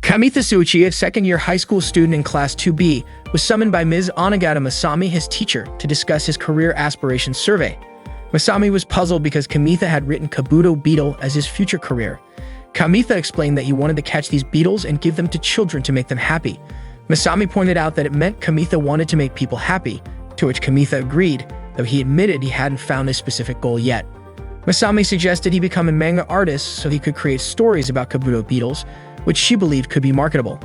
Kamitha Suchi, a second-year high school student in Class 2B, was summoned by Ms. Onagata Masami, his teacher, to discuss his career aspirations survey. Masami was puzzled because Kamitha had written Kabuto beetle as his future career. Kamitha explained that he wanted to catch these beetles and give them to children to make them happy. Masami pointed out that it meant Kamitha wanted to make people happy, to which Kamitha agreed, though he admitted he hadn't found his specific goal yet. Masami suggested he become a manga artist so he could create stories about Kabuto beetles, which she believed could be marketable.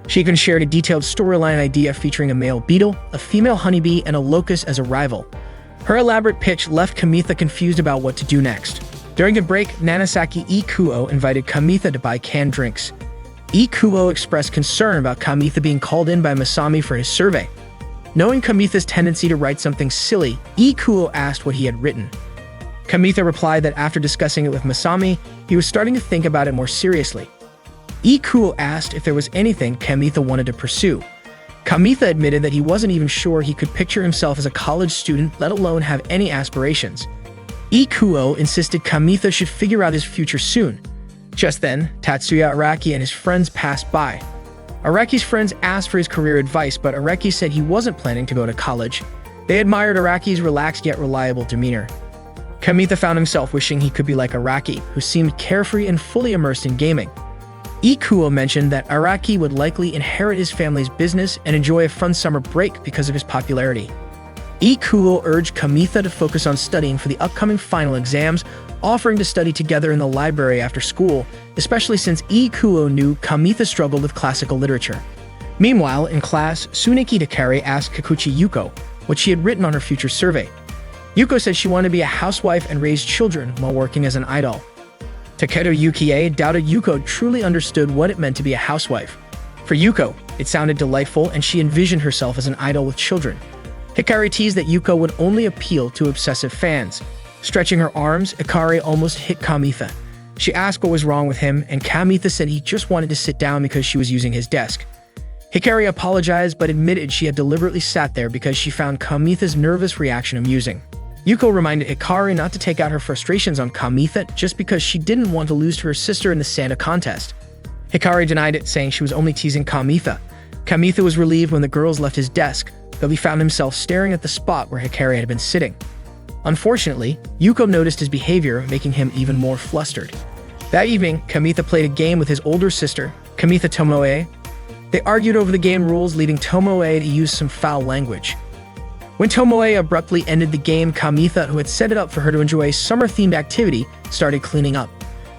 She even shared a detailed storyline idea featuring a male beetle, a female honeybee, and a locust as a rival. Her elaborate pitch left Kamitha confused about what to do next. During the break, Nanasaki Ikuo invited Kamitha to buy canned drinks. Ikuo expressed concern about Kamitha being called in by Masami for his survey. Knowing Kamitha's tendency to write something silly, Ikuo asked what he had written. Kamitha replied that after discussing it with Masami, he was starting to think about it more seriously. Ikuo asked if there was anything Kamitha wanted to pursue. Kamitha admitted that he wasn't even sure he could picture himself as a college student, let alone have any aspirations. Ikuo insisted Kamitha should figure out his future soon. Just then, Tatsuya Araki and his friends passed by. Araki's friends asked for his career advice, but Araki said he wasn't planning to go to college. They admired Araki's relaxed yet reliable demeanor. Kamitha found himself wishing he could be like Araki, who seemed carefree and fully immersed in gaming. Ikuo mentioned that Araki would likely inherit his family's business and enjoy a fun summer break because of his popularity. Ikuo urged Kamitha to focus on studying for the upcoming final exams, offering to study together in the library after school, especially since Ikuo knew Kamitha struggled with classical literature. Meanwhile, in class, Tsuneki Takari asked Kikuchi Yuko what she had written on her future survey. Yuko said she wanted to be a housewife and raise children while working as an idol. Takedo Yukie doubted Yuko truly understood what it meant to be a housewife. For Yuko, it sounded delightful and she envisioned herself as an idol with children. Hikari teased that Yuko would only appeal to obsessive fans. Stretching her arms, Hikari almost hit Kamitha. She asked what was wrong with him, and Kamitha said he just wanted to sit down because she was using his desk. Hikari apologized but admitted she had deliberately sat there because she found Kamitha's nervous reaction amusing. Yuko reminded Hikari not to take out her frustrations on Kamitha just because she didn't want to lose to her sister in the Santa contest. Hikari denied it, saying she was only teasing Kamitha. Kamitha was relieved when the girls left his desk, though he found himself staring at the spot where Hikari had been sitting. Unfortunately, Yuko noticed his behavior, making him even more flustered. That evening, Kamitha played a game with his older sister, Kamitha Tomoe. They argued over the game rules, leading Tomoe to use some foul language. When Tomoe abruptly ended the game, Kamitha, who had set it up for her to enjoy a summer-themed activity, started cleaning up.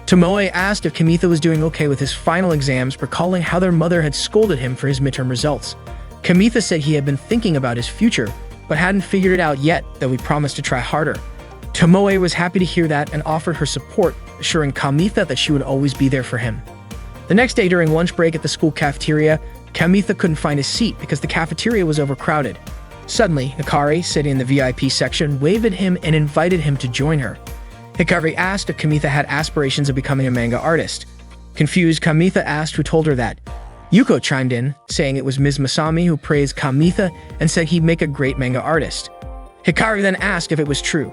Tomoe asked if Kamitha was doing okay with his final exams, recalling how their mother had scolded him for his midterm results. Kamitha said he had been thinking about his future, but hadn't figured it out yet, though he promised to try harder. Tomoe was happy to hear that and offered her support, assuring Kamitha that she would always be there for him. The next day during lunch break at the school cafeteria, Kamitha couldn't find a seat because the cafeteria was overcrowded. Suddenly, Hikari, sitting in the VIP section, waved at him and invited him to join her. Hikari asked if Kamitha had aspirations of becoming a manga artist. Confused, Kamitha asked who told her that. Yuko chimed in, saying it was Ms. Masami who praised Kamitha and said he'd make a great manga artist. Hikari then asked if it was true.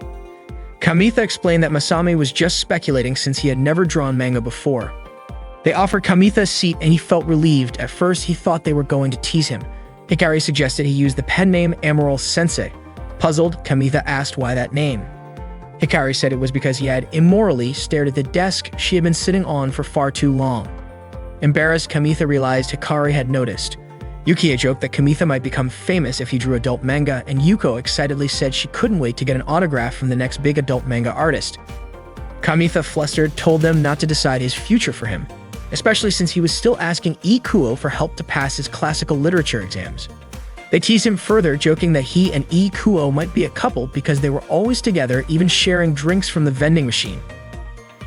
Kamitha explained that Masami was just speculating since he had never drawn manga before. They offered Kamitha a seat and he felt relieved. At first, he thought they were going to tease him. Hikari suggested he use the pen name Emerald Sensei. Puzzled, Kamitha asked why that name. Hikari said it was because he had immorally stared at the desk she had been sitting on for far too long. Embarrassed, Kamitha realized Hikari had noticed. Yukie joked that Kamitha might become famous if he drew adult manga, and Yuko excitedly said she couldn't wait to get an autograph from the next big adult manga artist. Kamitha, flustered, told them not to decide his future for him, especially since he was still asking Ikuo for help to pass his classical literature exams. They teased him further, joking that he and Ikuo might be a couple because they were always together, even sharing drinks from the vending machine.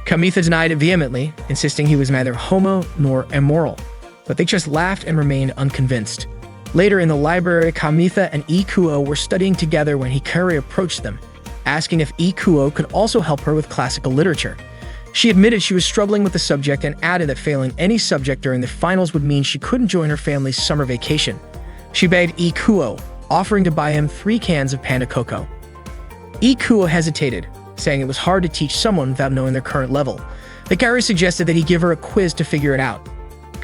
Kamitha denied it vehemently, insisting he was neither homo nor immoral, but they just laughed and remained unconvinced. Later in the library, Kamitha and Ikuo were studying together when Hikari approached them, asking if Ikuo could also help her with classical literature. She admitted she was struggling with the subject and added that failing any subject during the finals would mean she couldn't join her family's summer vacation. She begged Ikuo, offering to buy him 3 cans of Panda Cocoa. Ikuo hesitated, saying it was hard to teach someone without knowing their current level. Hikari suggested that he give her a quiz to figure it out.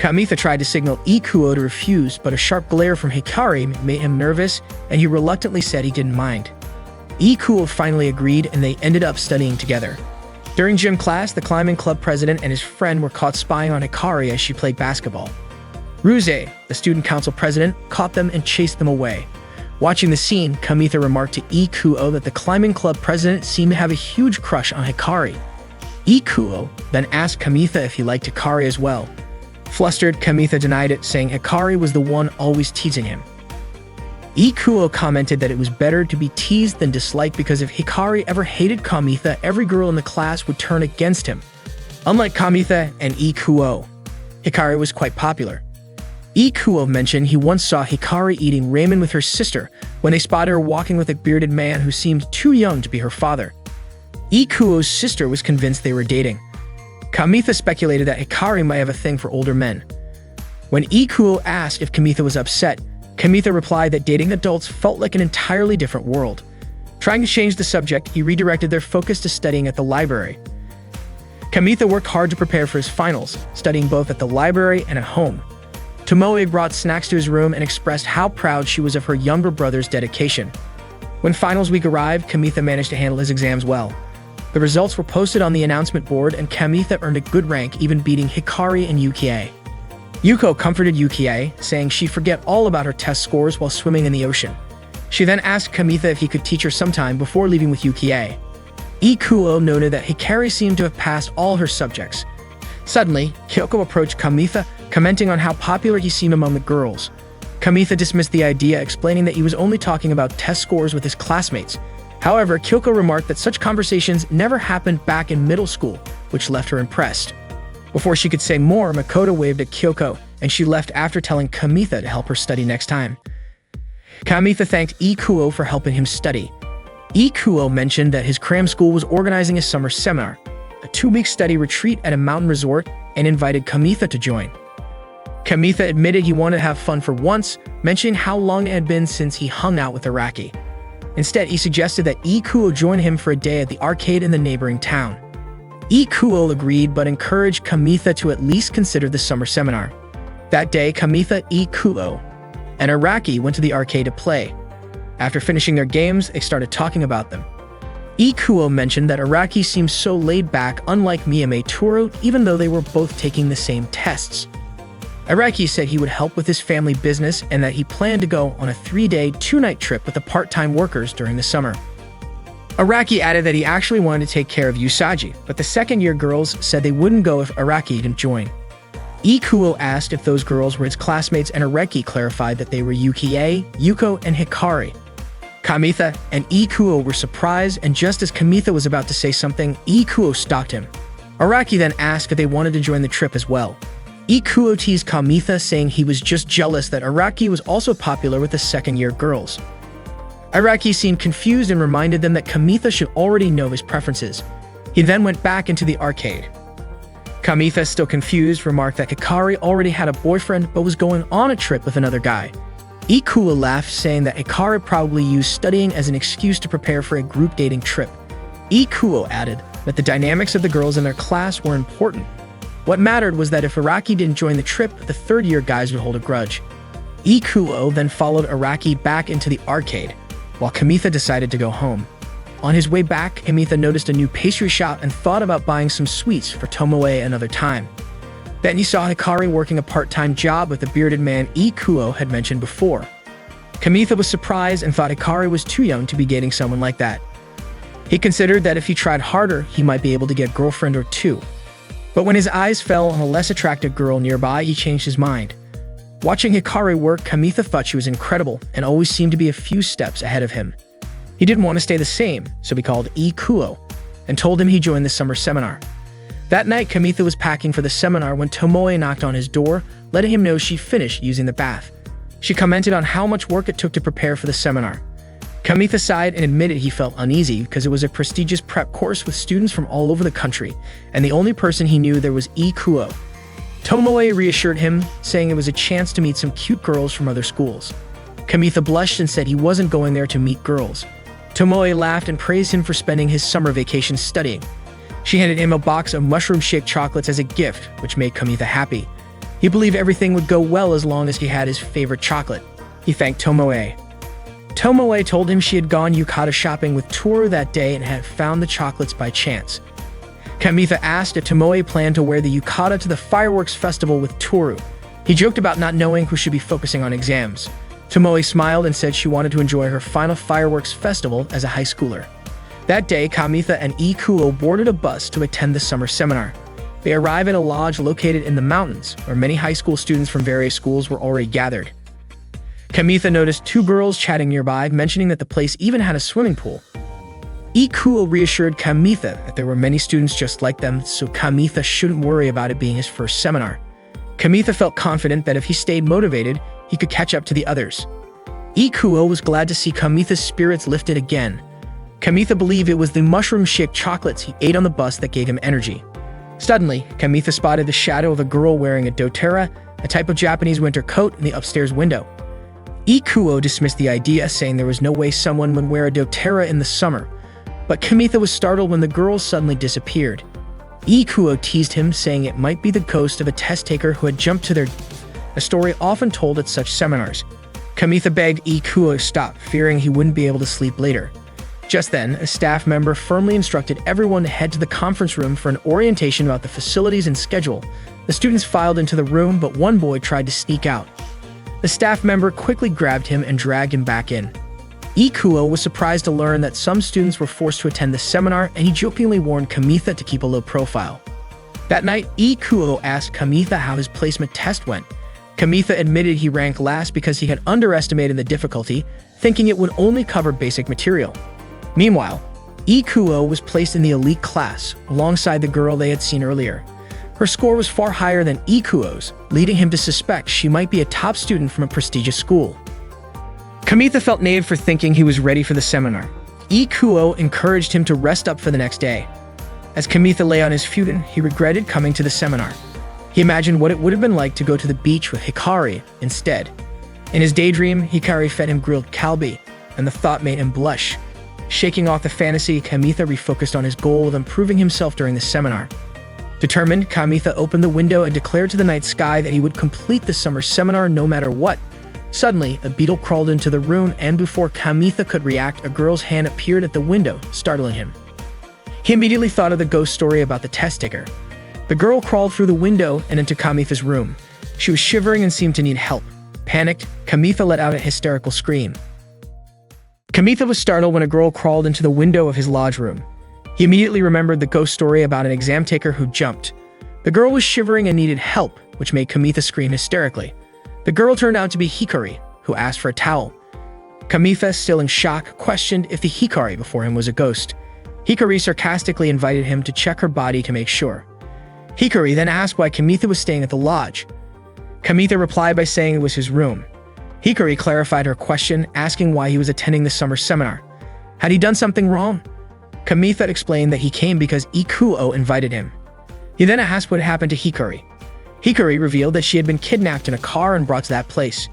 Kamitha tried to signal Ikuo to refuse, but a sharp glare from Hikari made him nervous, and he reluctantly said he didn't mind. Ikuo finally agreed, and they ended up studying together. During gym class, the climbing club president and his friend were caught spying on Hikari as she played basketball. Ruse, the student council president, caught them and chased them away. Watching the scene, Kamitha remarked to Ikuo that the climbing club president seemed to have a huge crush on Hikari. Ikuo then asked Kamitha if he liked Hikari as well. Flustered, Kamitha denied it, saying Hikari was the one always teasing him. Ikuo commented that it was better to be teased than disliked because if Hikari ever hated Kamitha, every girl in the class would turn against him. Unlike Kamitha and Ikuo, Hikari was quite popular. Ikuo mentioned he once saw Hikari eating ramen with her sister when they spotted her walking with a bearded man who seemed too young to be her father. Ikuo's sister was convinced they were dating. Kamitha speculated that Hikari might have a thing for older men. When Ikuo asked if Kamitha was upset, Kamitha replied that dating adults felt like an entirely different world. Trying to change the subject, he redirected their focus to studying at the library. Kamitha worked hard to prepare for his finals, studying both at the library and at home. Tomoe brought snacks to his room and expressed how proud she was of her younger brother's dedication. When finals week arrived, Kamitha managed to handle his exams well. The results were posted on the announcement board, and Kamitha earned a good rank, even beating Hikari and Yukie. Yuko comforted Yukie, saying she'd forget all about her test scores while swimming in the ocean. She then asked Kamitha if he could teach her sometime before leaving with Yukie. Ikuo noted that Hikari seemed to have passed all her subjects. Suddenly, Kyoko approached Kamitha, commenting on how popular he seemed among the girls. Kamitha dismissed the idea, explaining that he was only talking about test scores with his classmates. However, Kyoko remarked that such conversations never happened back in middle school, which left her impressed. Before she could say more, Makoto waved at Kyoko, and she left after telling Kamitha to help her study next time. Kamitha thanked Ikuo for helping him study. Ikuo mentioned that his cram school was organizing a summer seminar, a 2-week study retreat at a mountain resort, and invited Kamitha to join. Kamitha admitted he wanted to have fun for once, mentioning how long it had been since he hung out with Araki. Instead, he suggested that Ikuo join him for a day at the arcade in the neighboring town. Ikuo agreed, but encouraged Kamitha to at least consider the summer seminar. That day, Kamitha, Ikuo, and Araki went to the arcade to play. After finishing their games, they started talking about them. Ikuo mentioned that Araki seemed so laid back, unlike Miyame Toru, even though they were both taking the same tests. Araki said he would help with his family business and that he planned to go on a 3-day, 2-night trip with the part-time workers during the summer. Araki added that he actually wanted to take care of Usagi, but the second-year girls said they wouldn't go if Araki didn't join. Ikuo asked if those girls were his classmates, and Araki clarified that they were Yukie, Yuko, and Hikari. Kamitha and Ikuo were surprised, and just as Kamitha was about to say something, Ikuo stopped him. Araki then asked if they wanted to join the trip as well. Ikuo teased Kamitha, saying he was just jealous that Araki was also popular with the second-year girls. Araki seemed confused and reminded them that Kamitha should already know his preferences. He then went back into the arcade. Kamitha, still confused, remarked that Hikari already had a boyfriend but was going on a trip with another guy. Ikuo laughed, saying that Hikari probably used studying as an excuse to prepare for a group dating trip. Ikuo added that the dynamics of the girls in their class were important. What mattered was that if Araki didn't join the trip, the third-year guys would hold a grudge. Ikuo then followed Araki back into the arcade, while Kamitha decided to go home. On his way back, Kamitha noticed a new pastry shop and thought about buying some sweets for Tomoe another time. Then he saw Hikari working a part-time job with the bearded man Ikuo had mentioned before. Kamitha was surprised and thought Hikari was too young to be dating someone like that. He considered that if he tried harder, he might be able to get a girlfriend or two. But when his eyes fell on a less attractive girl nearby, he changed his mind. Watching Hikari work, Kamitha thought she was incredible and always seemed to be a few steps ahead of him. He didn't want to stay the same, so he called Ikuo and told him he'd join the summer seminar. That night, Kamitha was packing for the seminar when Tomoe knocked on his door, letting him know she finished using the bath. She commented on how much work it took to prepare for the seminar. Kamitha sighed and admitted he felt uneasy because it was a prestigious prep course with students from all over the country, and the only person he knew there was Ikuo. Tomoe reassured him, saying it was a chance to meet some cute girls from other schools. Kamitha blushed and said he wasn't going there to meet girls. Tomoe laughed and praised him for spending his summer vacation studying. She handed him a box of mushroom-shaped chocolates as a gift, which made Kamitha happy. He believed everything would go well as long as he had his favorite chocolate. He thanked Tomoe. Tomoe told him she had gone yukata shopping with Toru that day and had found the chocolates by chance. Kamitha asked if Tomoe planned to wear the yukata to the fireworks festival with Toru. He joked about not knowing who should be focusing on exams. Tomoe smiled and said she wanted to enjoy her final fireworks festival as a high schooler. That day, Kamitha and Ikuo boarded a bus to attend the summer seminar. They arrived at a lodge located in the mountains, where many high school students from various schools were already gathered. Kamitha noticed two girls chatting nearby, mentioning that the place even had a swimming pool. Ikuo reassured Kamitha that there were many students just like them, so Kamitha shouldn't worry about it being his first seminar. Kamitha felt confident that if he stayed motivated, he could catch up to the others. Ikuo was glad to see Kamitha's spirits lifted again. Kamitha believed it was the mushroom shake chocolates he ate on the bus that gave him energy. Suddenly, Kamitha spotted the shadow of a girl wearing a doTERRA, a type of Japanese winter coat, in the upstairs window. Ikuo dismissed the idea, saying there was no way someone would wear a doTERRA in the summer, but Kamitha was startled when the girl suddenly disappeared. Ikuo teased him, saying it might be the ghost of a test taker who had jumped to their death, a story often told at such seminars. Kamitha begged Ikuo to stop, fearing he wouldn't be able to sleep later. Just then, a staff member firmly instructed everyone to head to the conference room for an orientation about the facilities and schedule. The students filed into the room, but one boy tried to sneak out. The staff member quickly grabbed him and dragged him back in. Ikuo was surprised to learn that some students were forced to attend the seminar, and he jokingly warned Kamitha to keep a low profile. That night, Ikuo asked Kamitha how his placement test went. Kamitha admitted he ranked last because he had underestimated the difficulty, thinking it would only cover basic material. Meanwhile, Ikuo was placed in the elite class, alongside the girl they had seen earlier. Her score was far higher than Ikuo's, leading him to suspect she might be a top student from a prestigious school. Kamitha felt naive for thinking he was ready for the seminar. Ikuo encouraged him to rest up for the next day. As Kamitha lay on his futon, he regretted coming to the seminar. He imagined what it would have been like to go to the beach with Hikari instead. In his daydream, Hikari fed him grilled kalbi, and the thought made him blush. Shaking off the fantasy, Kamitha refocused on his goal of improving himself during the seminar. Determined, Kamitha opened the window and declared to the night sky that he would complete the summer seminar no matter what. Suddenly, a beetle crawled into the room, and before Kamitha could react, a girl's hand appeared at the window, startling him. He immediately thought of the ghost story about the test taker. The girl crawled through the window and into Kamitha's room. She was shivering and seemed to need help. Panicked, Kamitha let out a hysterical scream. Kamitha was startled when a girl crawled into the window of his lodge room. He immediately remembered the ghost story about an exam taker who jumped. The girl was shivering and needed help, which made Kamitha scream hysterically. The girl turned out to be Hikari, who asked for a towel. Kamitha, still in shock, questioned if the Hikari before him was a ghost. Hikari sarcastically invited him to check her body to make sure. Hikari then asked why Kamitha was staying at the lodge. Kamitha replied by saying it was his room. Hikari clarified her question, asking why he was attending the summer seminar. Had he done something wrong? Kamitha explained that he came because Ikuo invited him. He then asked what happened to Hikari. Hikari revealed that she had been kidnapped in a car and brought to that place.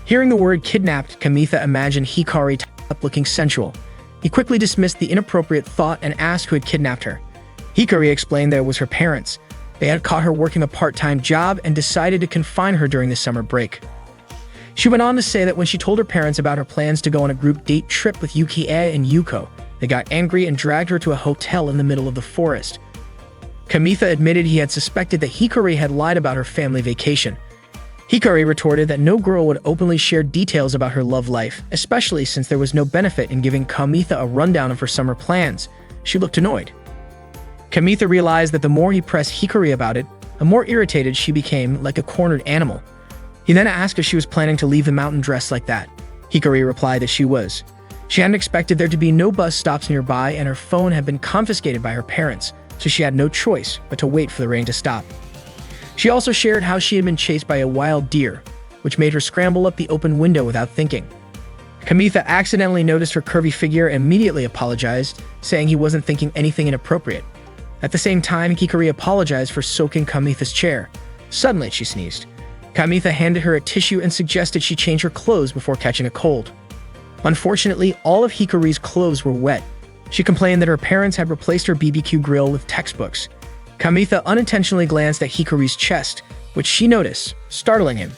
Hearing the word kidnapped, Kamitha imagined Hikari tied up looking sensual. He quickly dismissed the inappropriate thought and asked who had kidnapped her. Hikari explained that it was her parents. They had caught her working a part-time job and decided to confine her during the summer break. She went on to say that when she told her parents about her plans to go on a group date trip with Yukie and Yuko, they got angry and dragged her to a hotel in the middle of the forest. Kamitha admitted he had suspected that Hikari had lied about her family vacation. Hikari retorted that no girl would openly share details about her love life, especially since there was no benefit in giving Kamitha a rundown of her summer plans. She looked annoyed. Kamitha realized that the more he pressed Hikari about it, the more irritated she became, like a cornered animal. He then asked if she was planning to leave the mountain dressed like that. Hikari replied that she was. She hadn't expected there to be no bus stops nearby, and her phone had been confiscated by her parents, so she had no choice but to wait for the rain to stop. She also shared how she had been chased by a wild deer, which made her scramble up the open window without thinking. Kamitha accidentally noticed her curvy figure and immediately apologized, saying he wasn't thinking anything inappropriate. At the same time, Hikari apologized for soaking Kamitha's chair. Suddenly, she sneezed. Kamitha handed her a tissue and suggested she change her clothes before catching a cold. Unfortunately, all of Hikari's clothes were wet. She complained that her parents had replaced her BBQ grill with textbooks. Kamitha unintentionally glanced at Hikari's chest, which she noticed, startling him.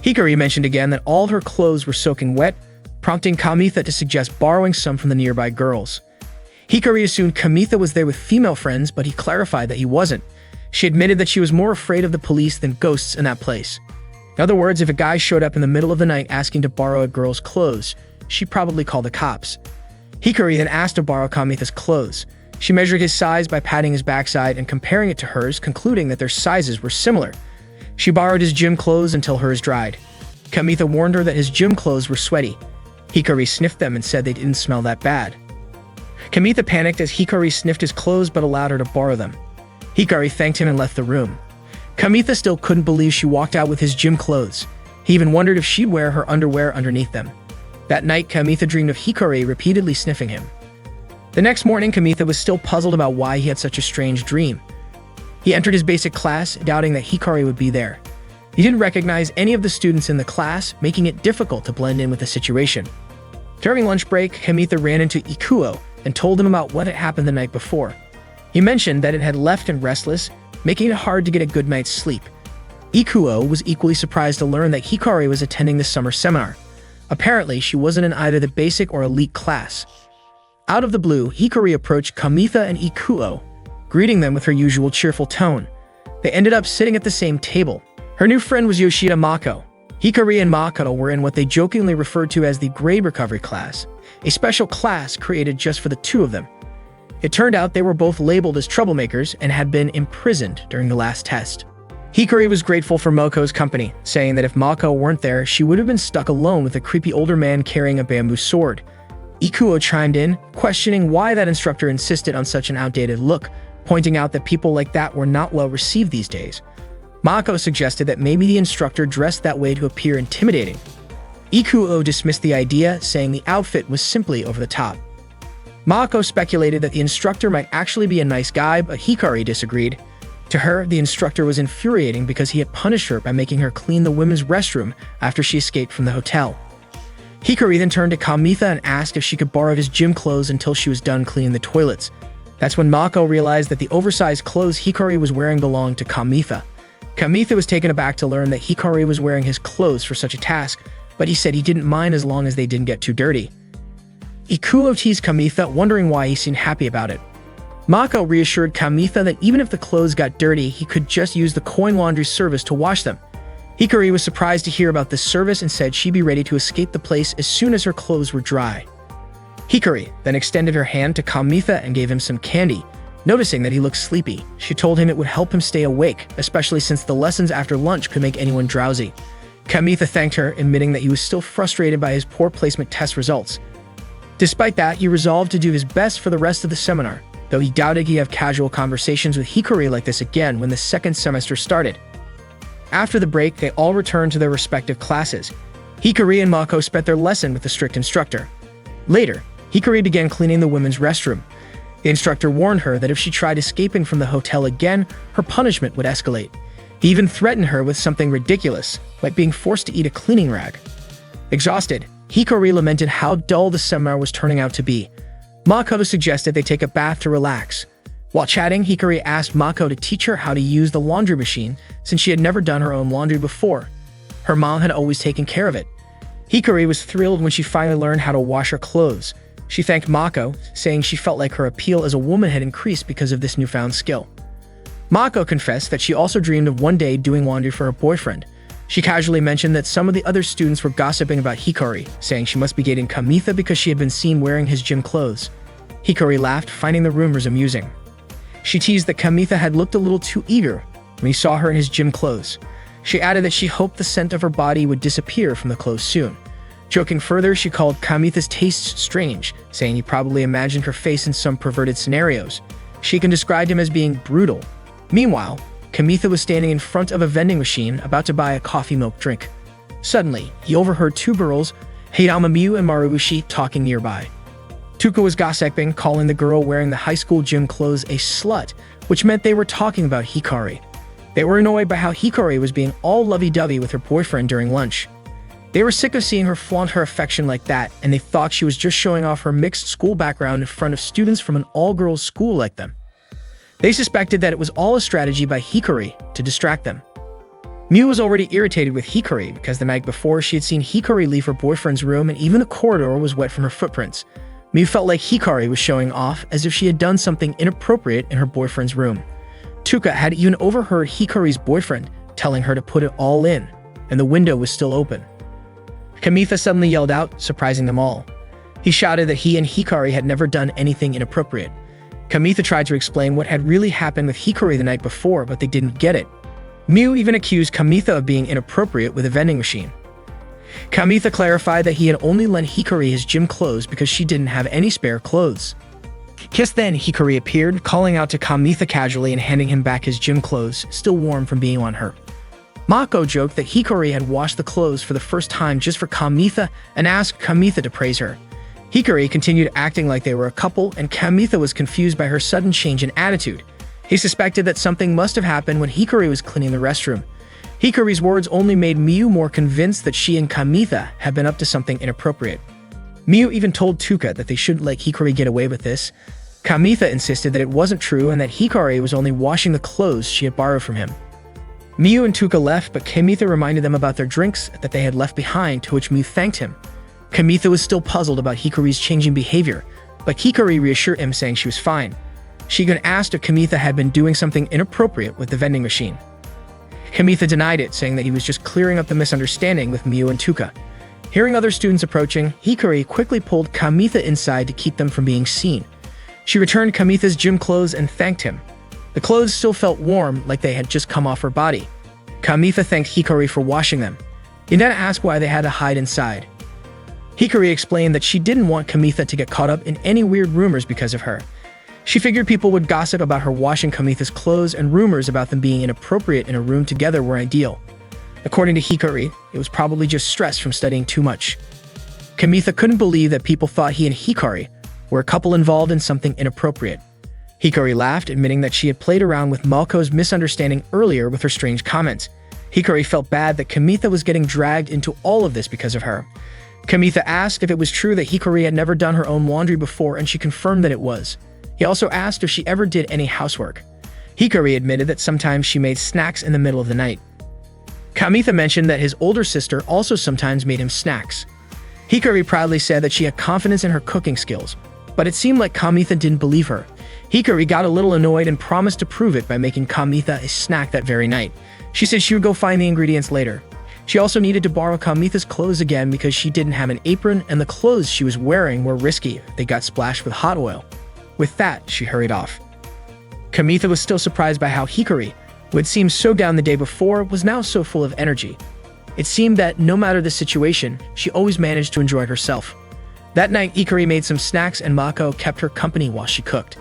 Hikari mentioned again that all her clothes were soaking wet, prompting Kamitha to suggest borrowing some from the nearby girls. Hikari assumed Kamitha was there with female friends, but he clarified that he wasn't. She admitted that she was more afraid of the police than ghosts in that place. In other words, if a guy showed up in the middle of the night asking to borrow a girl's clothes, she'd probably call the cops. Hikari then asked to borrow Kamitha's clothes. She measured his size by patting his backside and comparing it to hers, concluding that their sizes were similar. She borrowed his gym clothes until hers dried. Kamitha warned her that his gym clothes were sweaty. Hikari sniffed them and said they didn't smell that bad. Kamitha panicked as Hikari sniffed his clothes but allowed her to borrow them. Hikari thanked him and left the room. Kamitha still couldn't believe she walked out with his gym clothes. He even wondered if she'd wear her underwear underneath them. That night, Kamitha dreamed of Hikari repeatedly sniffing him. The next morning, Kamitha was still puzzled about why he had such a strange dream. He entered his basic class, doubting that Hikari would be there. He didn't recognize any of the students in the class, making it difficult to blend in with the situation. During lunch break, Kamitha ran into Ikuo and told him about what had happened the night before. He mentioned that it had left him restless, making it hard to get a good night's sleep. Ikuo was equally surprised to learn that Hikari was attending the summer seminar. Apparently, she wasn't in either the basic or elite class. Out of the blue, Hikari approached Kamitha and Ikuo, greeting them with her usual cheerful tone. They ended up sitting at the same table. Her new friend was Yoshida Mako. Hikari and Makoto were in what they jokingly referred to as the grade recovery class, a special class created just for the two of them. It turned out they were both labeled as troublemakers and had been imprisoned during the last test. Hikari was grateful for Moko's company, saying that if Mako weren't there, she would have been stuck alone with a creepy older man carrying a bamboo sword. Ikuo chimed in, questioning why that instructor insisted on such an outdated look, pointing out that people like that were not well received these days. Mako suggested that maybe the instructor dressed that way to appear intimidating. Ikuo dismissed the idea, saying the outfit was simply over the top. Mako speculated that the instructor might actually be a nice guy, but Hikari disagreed. To her, the instructor was infuriating because he had punished her by making her clean the women's restroom after she escaped from the hotel. Hikari then turned to Kamitha and asked if she could borrow his gym clothes until she was done cleaning the toilets. That's when Mako realized that the oversized clothes Hikari was wearing belonged to Kamitha. Kamitha was taken aback to learn that Hikari was wearing his clothes for such a task, but he said he didn't mind as long as they didn't get too dirty. Ikuo teased Kamitha, wondering why he seemed happy about it. Mako reassured Kamitha that even if the clothes got dirty, he could just use the coin laundry service to wash them. Hikari was surprised to hear about this service and said she'd be ready to escape the place as soon as her clothes were dry. Hikari then extended her hand to Kamitha and gave him some candy. Noticing that he looked sleepy, she told him it would help him stay awake, especially since the lessons after lunch could make anyone drowsy. Kamitha thanked her, admitting that he was still frustrated by his poor placement test results. Despite that, he resolved to do his best for the rest of the seminar, though he doubted he'd have casual conversations with Hikari like this again when the second semester started. After the break, they all returned to their respective classes. Hikari and Mako spent their lesson with the strict instructor. Later, Hikari began cleaning the women's restroom. The instructor warned her that if she tried escaping from the hotel again, her punishment would escalate. He even threatened her with something ridiculous, like being forced to eat a cleaning rag. Exhausted, Hikari lamented how dull the seminar was turning out to be. Mako suggested they take a bath to relax. While chatting, Hikari asked Mako to teach her how to use the laundry machine since she had never done her own laundry before. Her mom had always taken care of it. Hikari was thrilled when she finally learned how to wash her clothes. She thanked Mako, saying she felt like her appeal as a woman had increased because of this newfound skill. Mako confessed that she also dreamed of one day doing laundry for her boyfriend. She casually mentioned that some of the other students were gossiping about Hikari, saying she must be dating Kamitha because she had been seen wearing his gym clothes. Hikari laughed, finding the rumors amusing. She teased that Kamitha had looked a little too eager when he saw her in his gym clothes. She added that she hoped the scent of her body would disappear from the clothes soon. Joking further, she called Kamitha's tastes strange, saying he probably imagined her face in some perverted scenarios. Shiken described him as being brutal. Meanwhile, Kamitha was standing in front of a vending machine about to buy a coffee milk drink. Suddenly, he overheard two girls, Heidama and Marubushi, talking nearby. Tuka was gossiping, calling the girl wearing the high school gym clothes a slut, which meant they were talking about Hikari. They were annoyed by how Hikari was being all lovey-dovey with her boyfriend during lunch. They were sick of seeing her flaunt her affection like that, and they thought she was just showing off her mixed school background in front of students from an all-girls school like them. They suspected that it was all a strategy by Hikari to distract them. Miu was already irritated with Hikari because the night before she had seen Hikari leave her boyfriend's room and even the corridor was wet from her footprints. Miu felt like Hikari was showing off as if she had done something inappropriate in her boyfriend's room. Tuka had even overheard Hikari's boyfriend telling her to put it all in, and the window was still open. Kamitha suddenly yelled out, surprising them all. He shouted that he and Hikari had never done anything inappropriate. Kamitha tried to explain what had really happened with Hikari the night before, but they didn't get it. Miu even accused Kamitha of being inappropriate with a vending machine. Kamitha clarified that he had only lent Hikari his gym clothes because she didn't have any spare clothes. Just then, Hikari appeared, calling out to Kamitha casually and handing him back his gym clothes, still warm from being on her. Mako joked that Hikari had washed the clothes for the first time just for Kamitha and asked Kamitha to praise her. Hikari continued acting like they were a couple, and Kamitha was confused by her sudden change in attitude. He suspected that something must have happened when Hikari was cleaning the restroom. Hikari's words only made Miu more convinced that she and Kamitha had been up to something inappropriate. Miu even told Tuka that they shouldn't let Hikari get away with this. Kamitha insisted that it wasn't true and that Hikari was only washing the clothes she had borrowed from him. Miu and Tuka left, but Kamitha reminded them about their drinks that they had left behind, to which Miu thanked him. Kamitha was still puzzled about Hikari's changing behavior, but Hikari reassured him, saying she was fine. She even asked if Kamitha had been doing something inappropriate with the vending machine. Kamitha denied it, saying that he was just clearing up the misunderstanding with Miu and Tuka. Hearing other students approaching, Hikari quickly pulled Kamitha inside to keep them from being seen. She returned Kamitha's gym clothes and thanked him. The clothes still felt warm, like they had just come off her body. Kamitha thanked Hikari for washing them. He then asked why they had to hide inside. Hikari explained that she didn't want Kamitha to get caught up in any weird rumors because of her. She figured people would gossip about her washing Kamitha's clothes, and rumors about them being inappropriate in a room together were ideal. According to Hikari, it was probably just stress from studying too much. Kamitha couldn't believe that people thought he and Hikari were a couple involved in something inappropriate. Hikari laughed, admitting that she had played around with Malko's misunderstanding earlier with her strange comments. Hikari felt bad that Kamitha was getting dragged into all of this because of her. Kamitha asked if it was true that Hikari had never done her own laundry before, and she confirmed that it was. He also asked if she ever did any housework. Hikari admitted that sometimes she made snacks in the middle of the night. Kamitha mentioned that his older sister also sometimes made him snacks. Hikari proudly said that she had confidence in her cooking skills, but it seemed like Kamitha didn't believe her. Hikari got a little annoyed and promised to prove it by making Kamitha a snack that very night. She said she would go find the ingredients later. She also needed to borrow Kamitha's clothes again because she didn't have an apron, and the clothes she was wearing were risky. They got splashed with hot oil. With that, she hurried off. Kamitha was still surprised by how Hikari, who had seemed so down the day before, was now so full of energy. It seemed that no matter the situation, she always managed to enjoy herself. That night, Hikari made some snacks and Mako kept her company while she cooked.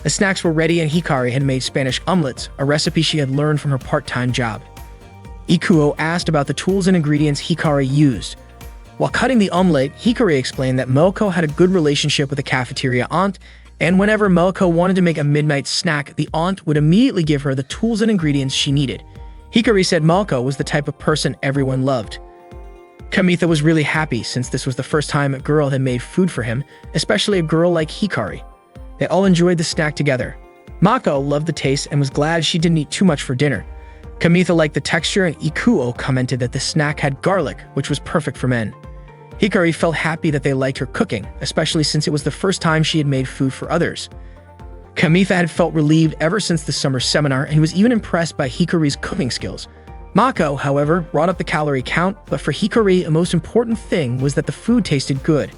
The snacks were ready and Hikari had made Spanish omelets, a recipe she had learned from her part-time job. Ikuo asked about the tools and ingredients Hikari used. While cutting the omelet, Hikari explained that Melko had a good relationship with the cafeteria aunt, and whenever Melko wanted to make a midnight snack, the aunt would immediately give her the tools and ingredients she needed. Hikari said Melko was the type of person everyone loved. Kamitha was really happy since this was the first time a girl had made food for him, especially a girl like Hikari. They all enjoyed the snack together. Mako loved the taste and was glad she didn't eat too much for dinner. Kamitha liked the texture, and Ikuo commented that the snack had garlic, which was perfect for men. Hikari felt happy that they liked her cooking, especially since it was the first time she had made food for others. Kamitha had felt relieved ever since the summer seminar and was even impressed by Hikari's cooking skills. Mako, however, brought up the calorie count, but for Hikari, a most important thing was that the food tasted good.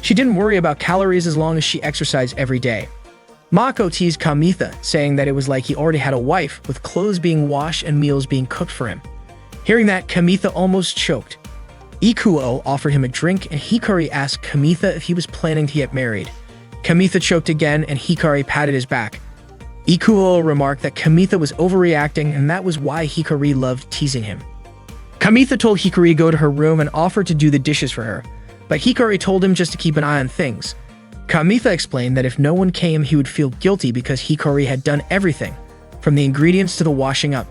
She didn't worry about calories as long as she exercised every day. Mako teased Kamitha, saying that it was like he already had a wife, with clothes being washed and meals being cooked for him. Hearing that, Kamitha almost choked. Ikuo offered him a drink, and Hikari asked Kamitha if he was planning to get married. Kamitha choked again, and Hikari patted his back. Ikuo remarked that Kamitha was overreacting, and that was why Hikari loved teasing him. Kamitha told Hikari to go to her room and offered to do the dishes for her, but Hikari told him just to keep an eye on things. Kamitha explained that if no one came, he would feel guilty because Hikari had done everything, from the ingredients to the washing up.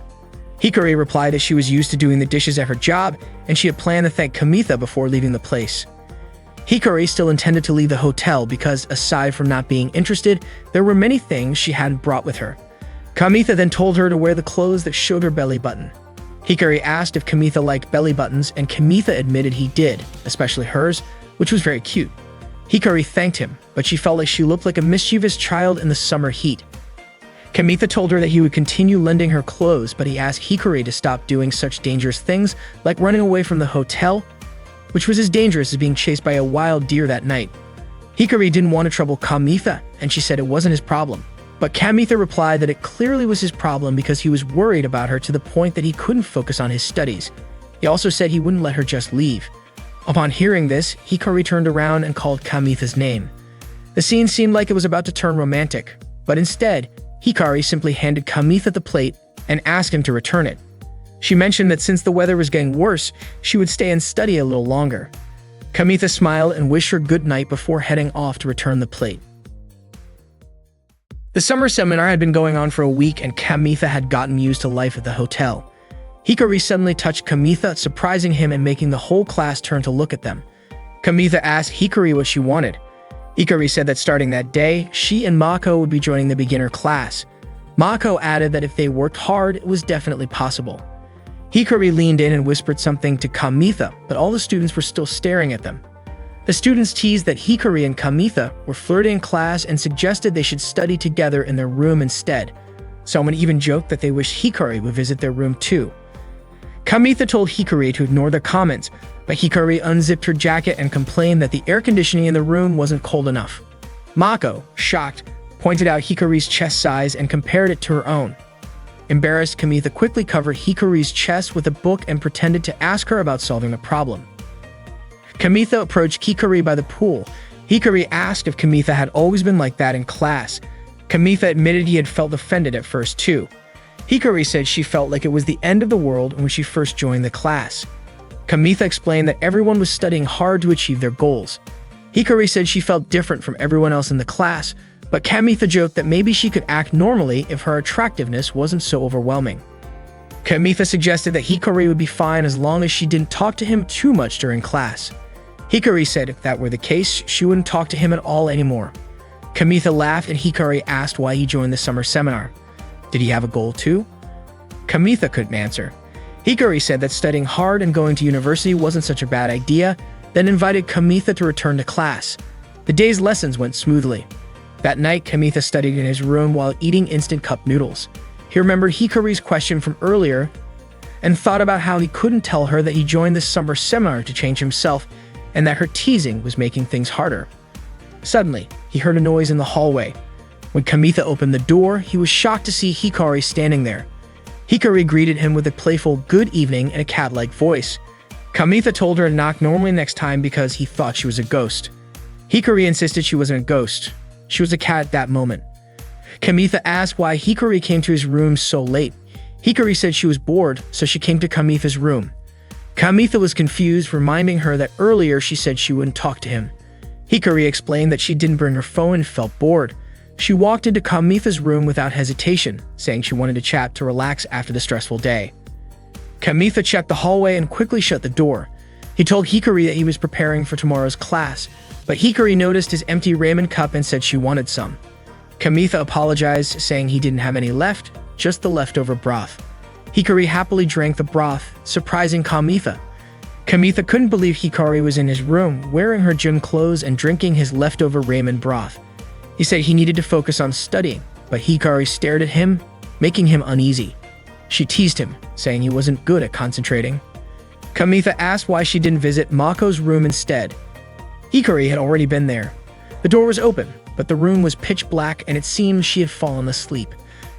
Hikari replied that she was used to doing the dishes at her job, and she had planned to thank Kamitha before leaving the place. Hikari still intended to leave the hotel because, aside from not being interested, there were many things she hadn't brought with her. Kamitha then told her to wear the clothes that showed her belly button. Hikari asked if Kamitha liked belly buttons, and Kamitha admitted he did, especially hers, which was very cute. Hikari thanked him, but she felt like she looked like a mischievous child in the summer heat. Kamitha told her that he would continue lending her clothes, but he asked Hikari to stop doing such dangerous things like running away from the hotel, which was as dangerous as being chased by a wild deer that night. Hikari didn't want to trouble Kamitha, and she said it wasn't his problem. But Kamitha replied that it clearly was his problem because he was worried about her to the point that he couldn't focus on his studies. He also said he wouldn't let her just leave. Upon hearing this, Hikari turned around and called Kamitha's name. The scene seemed like it was about to turn romantic, but instead, Hikari simply handed Kamitha the plate and asked him to return it. She mentioned that since the weather was getting worse, she would stay and study a little longer. Kamitha smiled and wished her good night before heading off to return the plate. The summer seminar had been going on for a week, and Kamitha had gotten used to life at the hotel. Hikari suddenly touched Kamitha, surprising him and making the whole class turn to look at them. Kamitha asked Hikari what she wanted. Hikari said that starting that day, she and Mako would be joining the beginner class. Mako added that if they worked hard, it was definitely possible. Hikari leaned in and whispered something to Kamitha, but all the students were still staring at them. The students teased that Hikari and Kamitha were flirting in class and suggested they should study together in their room instead. Someone even joked that they wished Hikari would visit their room too. Kamitha told Hikari to ignore the comments, but Hikari unzipped her jacket and complained that the air conditioning in the room wasn't cold enough. Mako, shocked, pointed out Hikari's chest size and compared it to her own. Embarrassed, Kamitha quickly covered Hikari's chest with a book and pretended to ask her about solving the problem. Kamitha approached Hikari by the pool. Hikari asked if Kamitha had always been like that in class. Kamitha admitted he had felt offended at first too. Hikari said she felt like it was the end of the world when she first joined the class. Kamitha explained that everyone was studying hard to achieve their goals. Hikari said she felt different from everyone else in the class, but Kamitha joked that maybe she could act normally if her attractiveness wasn't so overwhelming. Kamitha suggested that Hikari would be fine as long as she didn't talk to him too much during class. Hikari said if that were the case, she wouldn't talk to him at all anymore. Kamitha laughed and Hikari asked why he joined the summer seminar. Did he have a goal too? Kamitha couldn't answer. Hikari said that studying hard and going to university wasn't such a bad idea, then invited Kamitha to return to class. The day's lessons went smoothly. That night, Kamitha studied in his room while eating instant cup noodles. He remembered Hikari's question from earlier and thought about how he couldn't tell her that he joined the summer seminar to change himself and that her teasing was making things harder. Suddenly, he heard a noise in the hallway. When Kamitha opened the door, he was shocked to see Hikari standing there. Hikari greeted him with a playful good evening in a cat-like voice. Kamitha told her to knock normally next time because he thought she was a ghost. Hikari insisted she wasn't a ghost. She was a cat at that moment. Kamitha asked why Hikari came to his room so late. Hikari said she was bored, so she came to Kamitha's room. Kamitha was confused, reminding her that earlier she said she wouldn't talk to him. Hikari explained that she didn't bring her phone and felt bored. She walked into Kamitha's room without hesitation, saying she wanted to chat to relax after the stressful day. Kamitha checked the hallway and quickly shut the door. He told Hikari that he was preparing for tomorrow's class, but Hikari noticed his empty ramen cup and said she wanted some. Kamitha apologized, saying he didn't have any left, just the leftover broth. Hikari happily drank the broth, surprising Kamitha. Kamitha couldn't believe Hikari was in his room, wearing her gym clothes and drinking his leftover ramen broth. He said he needed to focus on studying, but Hikari stared at him, making him uneasy. She teased him, saying he wasn't good at concentrating. Kamitha asked why she didn't visit Mako's room instead. Hikari had already been there. The door was open, but the room was pitch black and it seemed she had fallen asleep.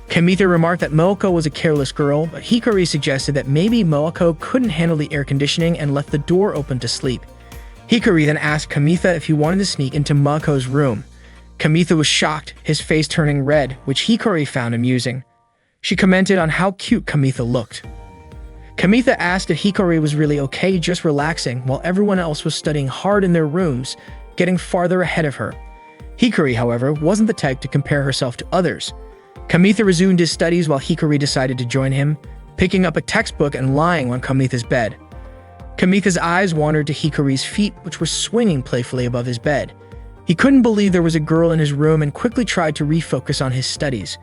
Kamitha remarked that Moako was a careless girl, but Hikari suggested that maybe Moako couldn't handle the air conditioning and left the door open to sleep. Hikari then asked Kamitha if he wanted to sneak into Mako's room. Kamitha was shocked, his face turning red, which Hikari found amusing. She commented on how cute Kamitha looked. Kamitha asked if Hikari was really okay just relaxing while everyone else was studying hard in their rooms, getting farther ahead of her. Hikari, however, wasn't the type to compare herself to others. Kamitha resumed his studies while Hikari decided to join him, picking up a textbook and lying on Kamitha's bed. Kamitha's eyes wandered to Hikari's feet, which were swinging playfully above his bed. He couldn't believe there was a girl in his room and quickly tried to refocus on his studies.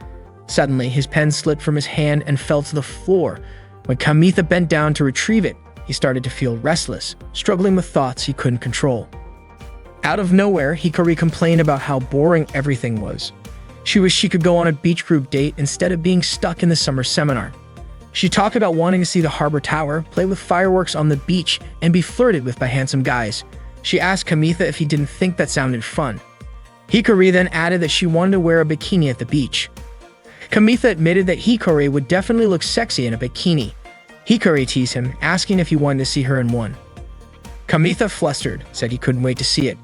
Suddenly, his pen slipped from his hand and fell to the floor. When Kamitha bent down to retrieve it, he started to feel restless, struggling with thoughts he couldn't control. Out of nowhere, Hikari complained about how boring everything was. She wished she could go on a beach group date instead of being stuck in the summer seminar. She talked about wanting to see the harbor tower, play with fireworks on the beach, and be flirted with by handsome guys. She asked Kamitha if he didn't think that sounded fun. Hikari then added that she wanted to wear a bikini at the beach. Kamitha admitted that Hikari would definitely look sexy in a bikini. Hikari teased him, asking if he wanted to see her in one. Kamitha, flustered, said he couldn't wait to see it.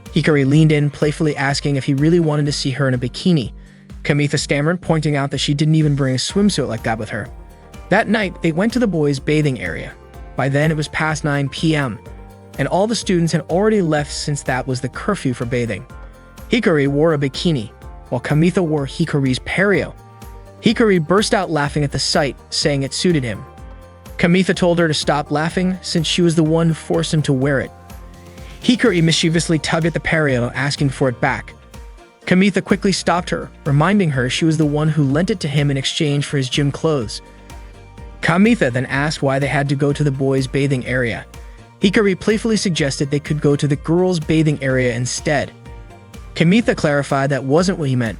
Hikari leaned in, playfully asking if he really wanted to see her in a bikini. Kamitha stammered, pointing out that she didn't even bring a swimsuit like that with her. That night, they went to the boys' bathing area. By then, it was past 9 p.m., and all the students had already left since that was the curfew for bathing. Hikari wore a bikini, while Kamitha wore Hikari's pareo. Hikari burst out laughing at the sight, saying it suited him. Kamitha told her to stop laughing since she was the one who forced him to wear it. Hikari mischievously tugged at the pareo, asking for it back. Kamitha quickly stopped her, reminding her she was the one who lent it to him in exchange for his gym clothes. Kamitha then asked why they had to go to the boys' bathing area. Hikari playfully suggested they could go to the girls' bathing area instead. Kamitha clarified that wasn't what he meant.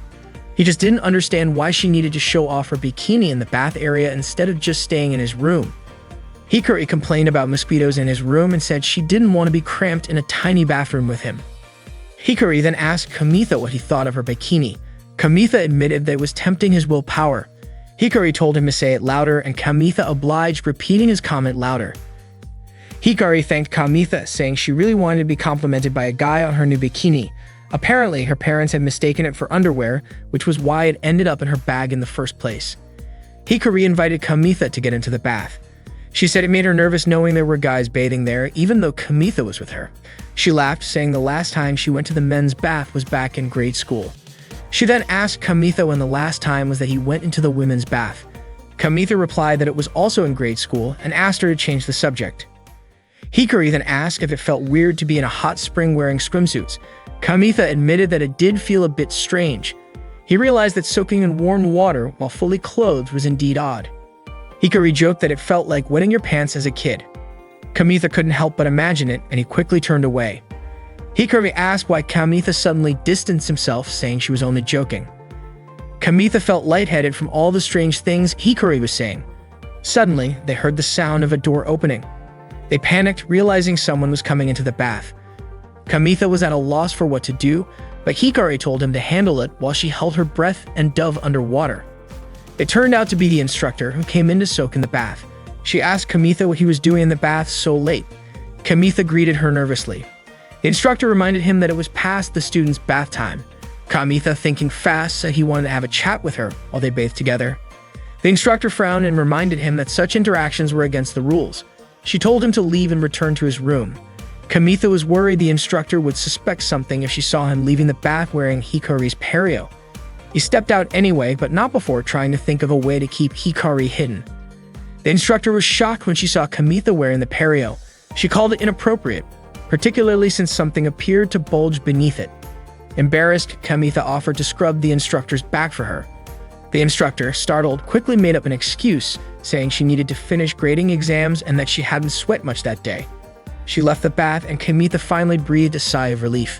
He just didn't understand why she needed to show off her bikini in the bath area instead of just staying in his room. Hikari complained about mosquitoes in his room and said she didn't want to be cramped in a tiny bathroom with him. Hikari then asked Kamitha what he thought of her bikini. Kamitha admitted that it was tempting his willpower. Hikari told him to say it louder, and Kamitha obliged, repeating his comment louder. Hikari thanked Kamitha, saying she really wanted to be complimented by a guy on her new bikini. Apparently, her parents had mistaken it for underwear, which was why it ended up in her bag in the first place. Hikari invited Kamitha to get into the bath. She said it made her nervous knowing there were guys bathing there, even though Kamitha was with her. She laughed, saying the last time she went to the men's bath was back in grade school. She then asked Kamitha when the last time was that he went into the women's bath. Kamitha replied that it was also in grade school and asked her to change the subject. Hikari then asked if it felt weird to be in a hot spring wearing swimsuits. Kamitha admitted that it did feel a bit strange. He realized that soaking in warm water while fully clothed was indeed odd. Hikari joked that it felt like wetting your pants as a kid. Kamitha couldn't help but imagine it, and he quickly turned away. Hikari asked why Kamitha suddenly distanced himself, saying she was only joking. Kamitha felt lightheaded from all the strange things Hikari was saying. Suddenly, they heard the sound of a door opening. They panicked, realizing someone was coming into the bath. Kamitha was at a loss for what to do, but Hikari told him to handle it while she held her breath and dove underwater. It turned out to be the instructor who came in to soak in the bath. She asked Kamitha what he was doing in the bath so late. Kamitha greeted her nervously. The instructor reminded him that it was past the students' bath time. Kamitha, thinking fast, said he wanted to have a chat with her while they bathed together. The instructor frowned and reminded him that such interactions were against the rules. She told him to leave and return to his room. Kamitha was worried the instructor would suspect something if she saw him leaving the bath wearing Hikari's pareo. He stepped out anyway, but not before trying to think of a way to keep Hikari hidden. The instructor was shocked when she saw Kamitha wearing the pareo. She called it inappropriate, particularly since something appeared to bulge beneath it. Embarrassed, Kamitha offered to scrub the instructor's back for her. The instructor, startled, quickly made up an excuse, saying she needed to finish grading exams and that she hadn't sweat much that day. She left the bath, and Kamitha finally breathed a sigh of relief.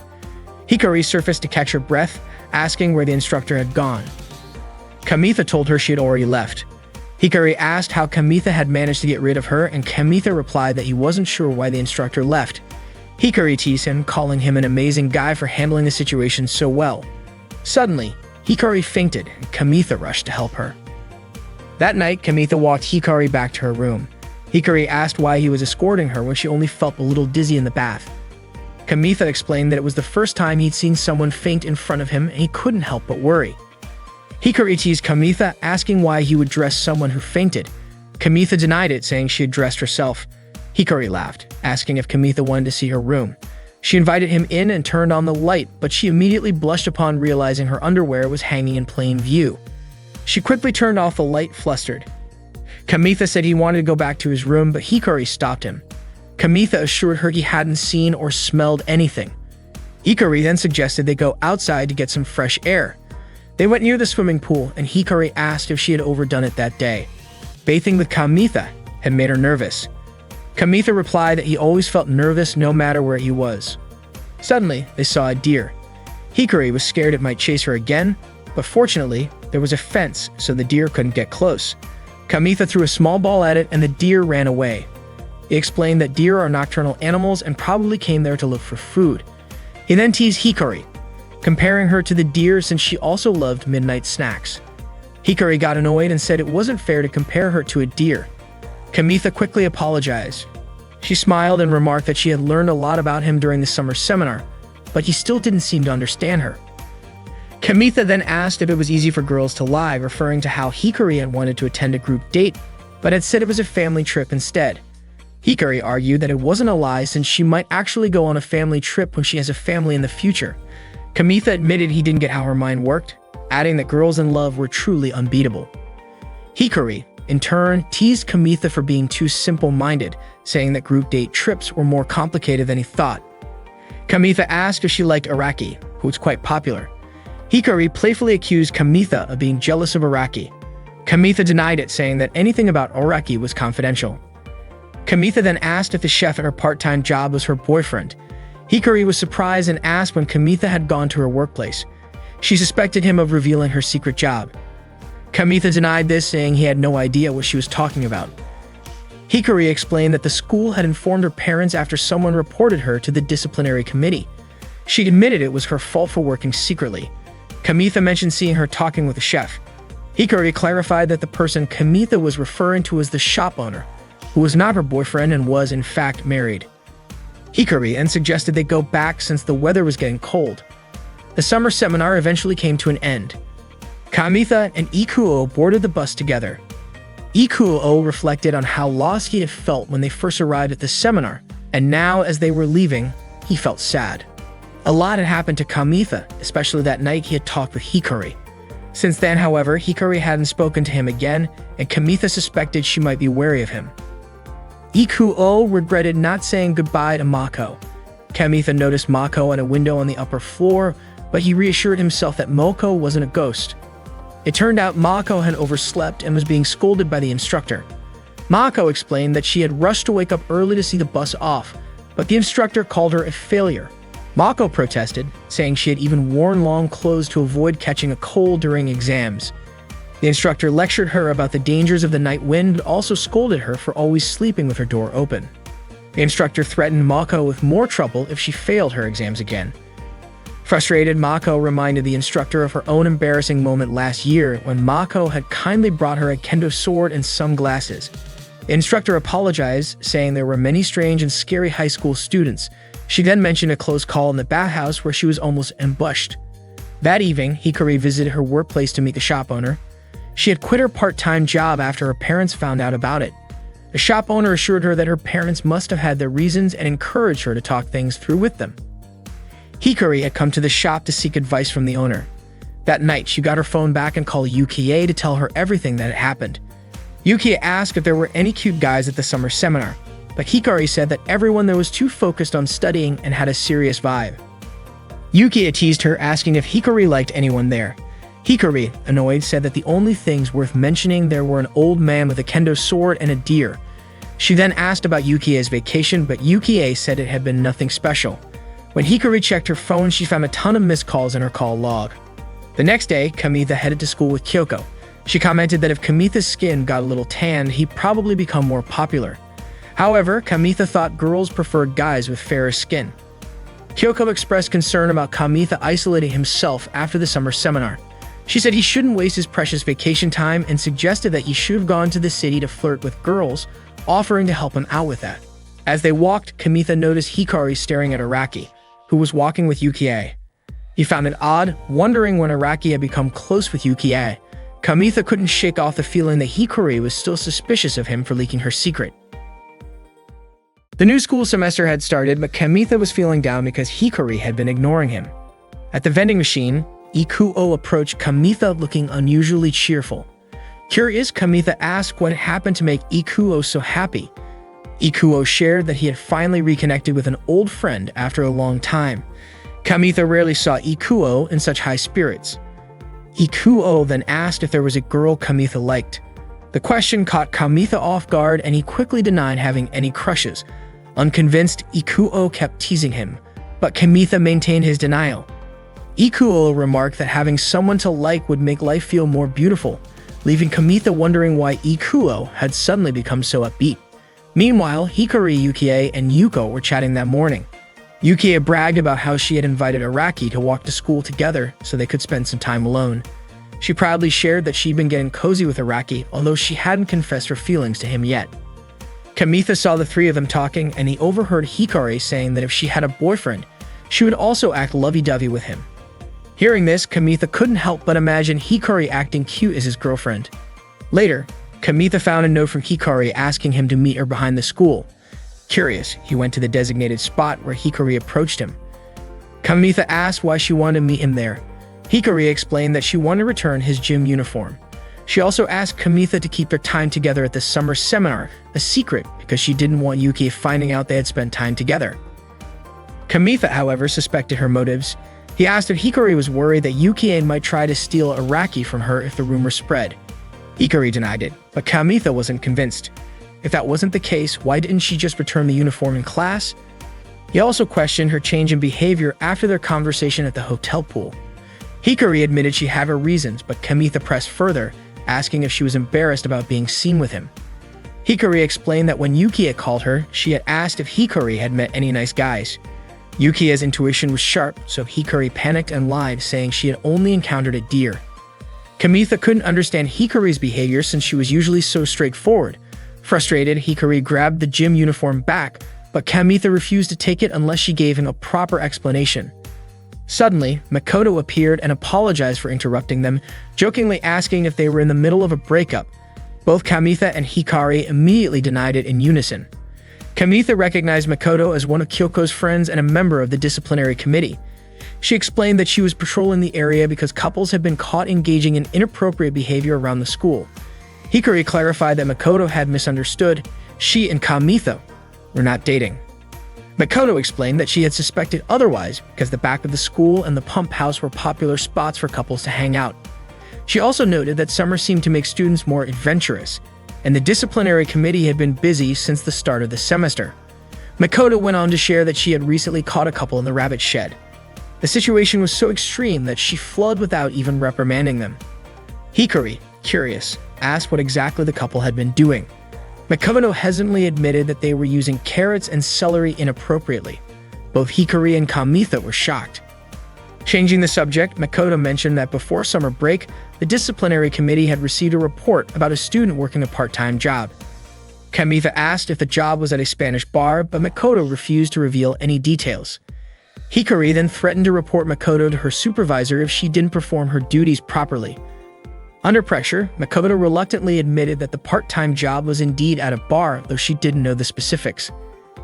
Hikari surfaced to catch her breath, asking where the instructor had gone. Kamitha told her she had already left. Hikari asked how Kamitha had managed to get rid of her, and Kamitha replied that he wasn't sure why the instructor left. Hikari teased him, calling him an amazing guy for handling the situation so well. Suddenly, Hikari fainted, and Kamitha rushed to help her. That night, Kamitha walked Hikari back to her room. Hikari asked why he was escorting her when she only felt a little dizzy in the bath. Kamitha explained that it was the first time he'd seen someone faint in front of him, and he couldn't help but worry. Hikari teased Kamitha, asking why he would dress someone who fainted. Kamitha denied it, saying she had dressed herself. Hikari laughed, asking if Kamitha wanted to see her room. She invited him in and turned on the light, but she immediately blushed upon realizing her underwear was hanging in plain view. She quickly turned off the light, flustered. Kamitha said he wanted to go back to his room, but Hikari stopped him. Kamitha assured her he hadn't seen or smelled anything. Hikari then suggested they go outside to get some fresh air. They went near the swimming pool, and Hikari asked if she had overdone it that day. Bathing with Kamitha had made her nervous. Kamitha replied that he always felt nervous no matter where he was. Suddenly, they saw a deer. Hikari was scared it might chase her again, but fortunately, there was a fence so the deer couldn't get close. Kamitha threw a small ball at it and the deer ran away. He explained that deer are nocturnal animals and probably came there to look for food. He then teased Hikari, comparing her to the deer since she also loved midnight snacks. Hikari got annoyed and said it wasn't fair to compare her to a deer. Kamitha quickly apologized. She smiled and remarked that she had learned a lot about him during the summer seminar, but he still didn't seem to understand her. Kamitha then asked if it was easy for girls to lie, referring to how Hikari had wanted to attend a group date, but had said it was a family trip instead. Hikari argued that it wasn't a lie since she might actually go on a family trip when she has a family in the future. Kamitha admitted he didn't get how her mind worked, adding that girls in love were truly unbeatable. Hikari, in turn, teased Kamitha for being too simple-minded, saying that group date trips were more complicated than he thought. Kamitha asked if she liked Araki, who was quite popular. Hikari playfully accused Kamitha of being jealous of Araki. Kamitha denied it, saying that anything about Araki was confidential. Kamitha then asked if the chef at her part-time job was her boyfriend. Hikari was surprised and asked when Kamitha had gone to her workplace. She suspected him of revealing her secret job. Kamitha denied this, saying he had no idea what she was talking about. Hikari explained that the school had informed her parents after someone reported her to the disciplinary committee. She admitted it was her fault for working secretly. Kamitha mentioned seeing her talking with the chef. Hikari clarified that the person Kamitha was referring to was the shop owner, who was not her boyfriend and was in fact married. Hikari then suggested they go back since the weather was getting cold. The summer seminar eventually came to an end. Kamitha and Ikuo boarded the bus together. Ikuo reflected on how lost he had felt when they first arrived at the seminar, and now as they were leaving, he felt sad. A lot had happened to Kamitha, especially that night he had talked with Hikari. Since then, however, Hikari hadn't spoken to him again, and Kamitha suspected she might be wary of him. Ikuo regretted not saying goodbye to Mako. Kamitha noticed Mako at a window on the upper floor, but he reassured himself that Mako wasn't a ghost. It turned out Mako had overslept and was being scolded by the instructor. Mako explained that she had rushed to wake up early to see the bus off, but the instructor called her a failure. Mako protested, saying she had even worn long clothes to avoid catching a cold during exams. The instructor lectured her about the dangers of the night wind and also scolded her for always sleeping with her door open. The instructor threatened Mako with more trouble if she failed her exams again. Frustrated, Mako reminded the instructor of her own embarrassing moment last year when Mako had kindly brought her a kendo sword and sunglasses. The instructor apologized, saying there were many strange and scary high school students. She then mentioned a close call in the bathhouse where she was almost ambushed. That evening, Hikari visited her workplace to meet the shop owner. She had quit her part-time job after her parents found out about it. The shop owner assured her that her parents must have had their reasons and encouraged her to talk things through with them. Hikari had come to the shop to seek advice from the owner. That night, she got her phone back and called Yukie to tell her everything that had happened. Yukie asked if there were any cute guys at the summer seminar, but Hikari said that everyone there was too focused on studying and had a serious vibe. Yukie teased her, asking if Hikari liked anyone there. Hikari, annoyed, said that the only things worth mentioning there were an old man with a kendo sword and a deer. She then asked about Yukie's vacation, but Yukie said it had been nothing special. When Hikari checked her phone, she found a ton of missed calls in her call log. The next day, Kamitha headed to school with Kyoko. She commented that if Kamitha's skin got a little tanned, he'd probably become more popular. However, Kamitha thought girls preferred guys with fairer skin. Kyoko expressed concern about Kamitha isolating himself after the summer seminar. She said he shouldn't waste his precious vacation time and suggested that he should have gone to the city to flirt with girls, offering to help him out with that. As they walked, Kamitha noticed Hikari staring at Araki, who was walking with Yukie. He found it odd, wondering when Araki had become close with Yukie. Kamitha couldn't shake off the feeling that Hikari was still suspicious of him for leaking her secret. The new school semester had started, but Kamitha was feeling down because Hikari had been ignoring him. At the vending machine, Ikuo approached Kamitha looking unusually cheerful. Curious, Kamitha asked what happened to make Ikuo so happy. Ikuo shared that he had finally reconnected with an old friend after a long time. Kamitha rarely saw Ikuo in such high spirits. Ikuo then asked if there was a girl Kamitha liked. The question caught Kamitha off guard and he quickly denied having any crushes. Unconvinced, Ikuo kept teasing him, but Kamitha maintained his denial. Ikuo remarked that having someone to like would make life feel more beautiful, leaving Kamitha wondering why Ikuo had suddenly become so upbeat. Meanwhile, Hikari, Yukie, and Yuko were chatting that morning. Yukie bragged about how she had invited Araki to walk to school together so they could spend some time alone. She proudly shared that she'd been getting cozy with Araki, although she hadn't confessed her feelings to him yet. Kamitha saw the three of them talking, and he overheard Hikari saying that if she had a boyfriend, she would also act lovey-dovey with him. Hearing this, Kamitha couldn't help but imagine Hikari acting cute as his girlfriend. Later, Kamitha found a note from Hikari asking him to meet her behind the school. Curious, he went to the designated spot where Hikari approached him. Kamitha asked why she wanted to meet him there. Hikari explained that she wanted to return his gym uniform. She also asked Kamitha to keep their time together at the summer seminar a secret because she didn't want Yuki finding out they had spent time together. Kamitha, however, suspected her motives. He asked if Hikari was worried that Yukie might try to steal Araki from her if the rumor spread. Hikari denied it, but Kamitha wasn't convinced. If that wasn't the case, why didn't she just return the uniform in class? He also questioned her change in behavior after their conversation at the hotel pool. Hikari admitted she had her reasons, but Kamitha pressed further, asking if she was embarrassed about being seen with him. Hikari explained that when Yukie called her, she had asked if Hikari had met any nice guys. Yukie's intuition was sharp, so Hikari panicked and lied, saying she had only encountered a deer. Kamitha couldn't understand Hikari's behavior since she was usually so straightforward. Frustrated, Hikari grabbed the gym uniform back, but Kamitha refused to take it unless she gave him a proper explanation. Suddenly, Makoto appeared and apologized for interrupting them, jokingly asking if they were in the middle of a breakup. Both Kamitha and Hikari immediately denied it in unison. Kamitha recognized Makoto as one of Kyoko's friends and a member of the disciplinary committee. She explained that she was patrolling the area because couples had been caught engaging in inappropriate behavior around the school. Hikari clarified that Makoto had misunderstood. She and Kamitha were not dating. Makoto explained that she had suspected otherwise because the back of the school and the pump house were popular spots for couples to hang out. She also noted that summer seemed to make students more adventurous, and the disciplinary committee had been busy since the start of the semester. Makoto went on to share that she had recently caught a couple in the rabbit shed. The situation was so extreme that she fled without even reprimanding them. Hikari, curious, asked what exactly the couple had been doing. Makoto hesitantly admitted that they were using carrots and celery inappropriately. Both Hikari and Kamitha were shocked. Changing the subject, Makoto mentioned that before summer break, the disciplinary committee had received a report about a student working a part-time job. Kamitha asked if the job was at a Spanish bar, but Makoto refused to reveal any details. Hikari then threatened to report Makoto to her supervisor if she didn't perform her duties properly. Under pressure, Makoto reluctantly admitted that the part-time job was indeed at a bar, though she didn't know the specifics.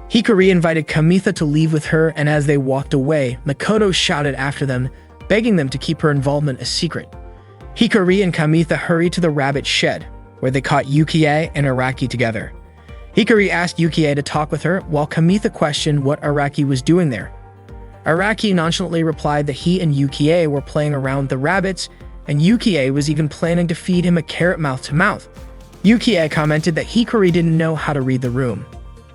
Hikari invited Kamitha to leave with her, and as they walked away, Makoto shouted after them, begging them to keep her involvement a secret. Hikari and Kamitha hurried to the rabbit shed, where they caught Yukie and Araki together. Hikari asked Yukie to talk with her, while Kamitha questioned what Araki was doing there. Araki nonchalantly replied that he and Yukie were playing around with the rabbits, and Yukie was even planning to feed him a carrot mouth-to-mouth. Yukie commented that Hikari didn't know how to read the room.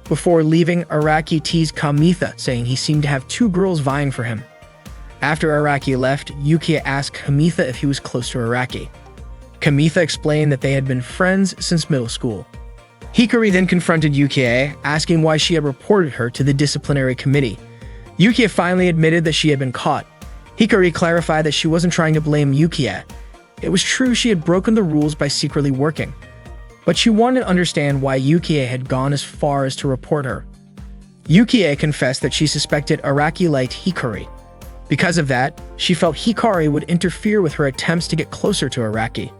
Before leaving, Araki teased Kamitha, saying he seemed to have two girls vying for him. After Araki left, Yukie asked Kamitha if he was close to Araki. Kamitha explained that they had been friends since middle school. Hikari then confronted Yukie, asking why she had reported her to the disciplinary committee. Yukie finally admitted that she had been caught. Hikari clarified that she wasn't trying to blame Yukie. It was true she had broken the rules by secretly working, but she wanted to understand why Yukie had gone as far as to report her. Yukie confessed that she suspected Araki liked Hikari. Because of that, she felt Hikari would interfere with her attempts to get closer to Araki.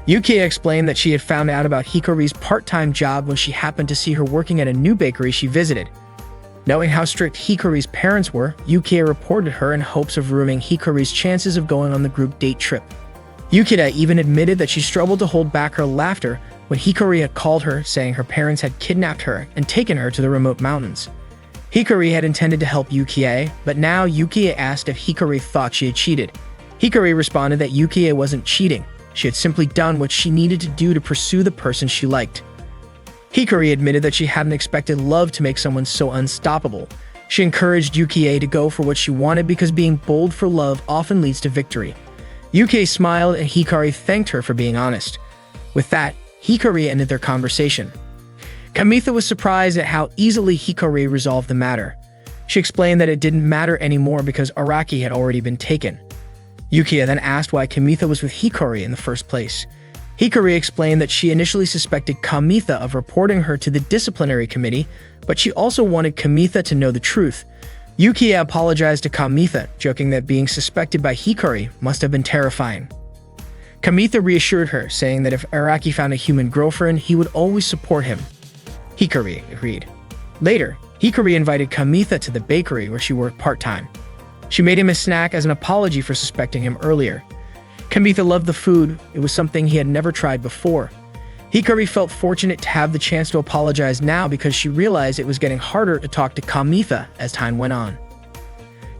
Yukie explained that she had found out about Hikari's part-time job when she happened to see her working at a new bakery she visited. Knowing how strict Hikari's parents were, Yukie reported her in hopes of ruining Hikari's chances of going on the group date trip. Yukida even admitted that she struggled to hold back her laughter when Hikari had called her, saying her parents had kidnapped her and taken her to the remote mountains. Hikari had intended to help Yukie, but now Yukie asked if Hikari thought she had cheated. Hikari responded that Yukie wasn't cheating. She had simply done what she needed to do to pursue the person she liked. Hikari admitted that she hadn't expected love to make someone so unstoppable. She encouraged Yukie to go for what she wanted because being bold for love often leads to victory. Yukie smiled and Hikari thanked her for being honest. With that, Hikari ended their conversation. Kamitha was surprised at how easily Hikari resolved the matter. She explained that it didn't matter anymore because Araki had already been taken. Yukie then asked why Kamitha was with Hikari in the first place. Hikari explained that she initially suspected Kamitha of reporting her to the disciplinary committee, but she also wanted Kamitha to know the truth. Yukie apologized to Kamitha, joking that being suspected by Hikari must have been terrifying. Kamitha reassured her, saying that if Araki found a human girlfriend, he would always support him. Hikari agreed. Later, Hikari invited Kamitha to the bakery where she worked part-time. She made him a snack as an apology for suspecting him earlier. Kamitha loved the food. It was something he had never tried before. Hikari felt fortunate to have the chance to apologize now because she realized it was getting harder to talk to Kamitha as time went on.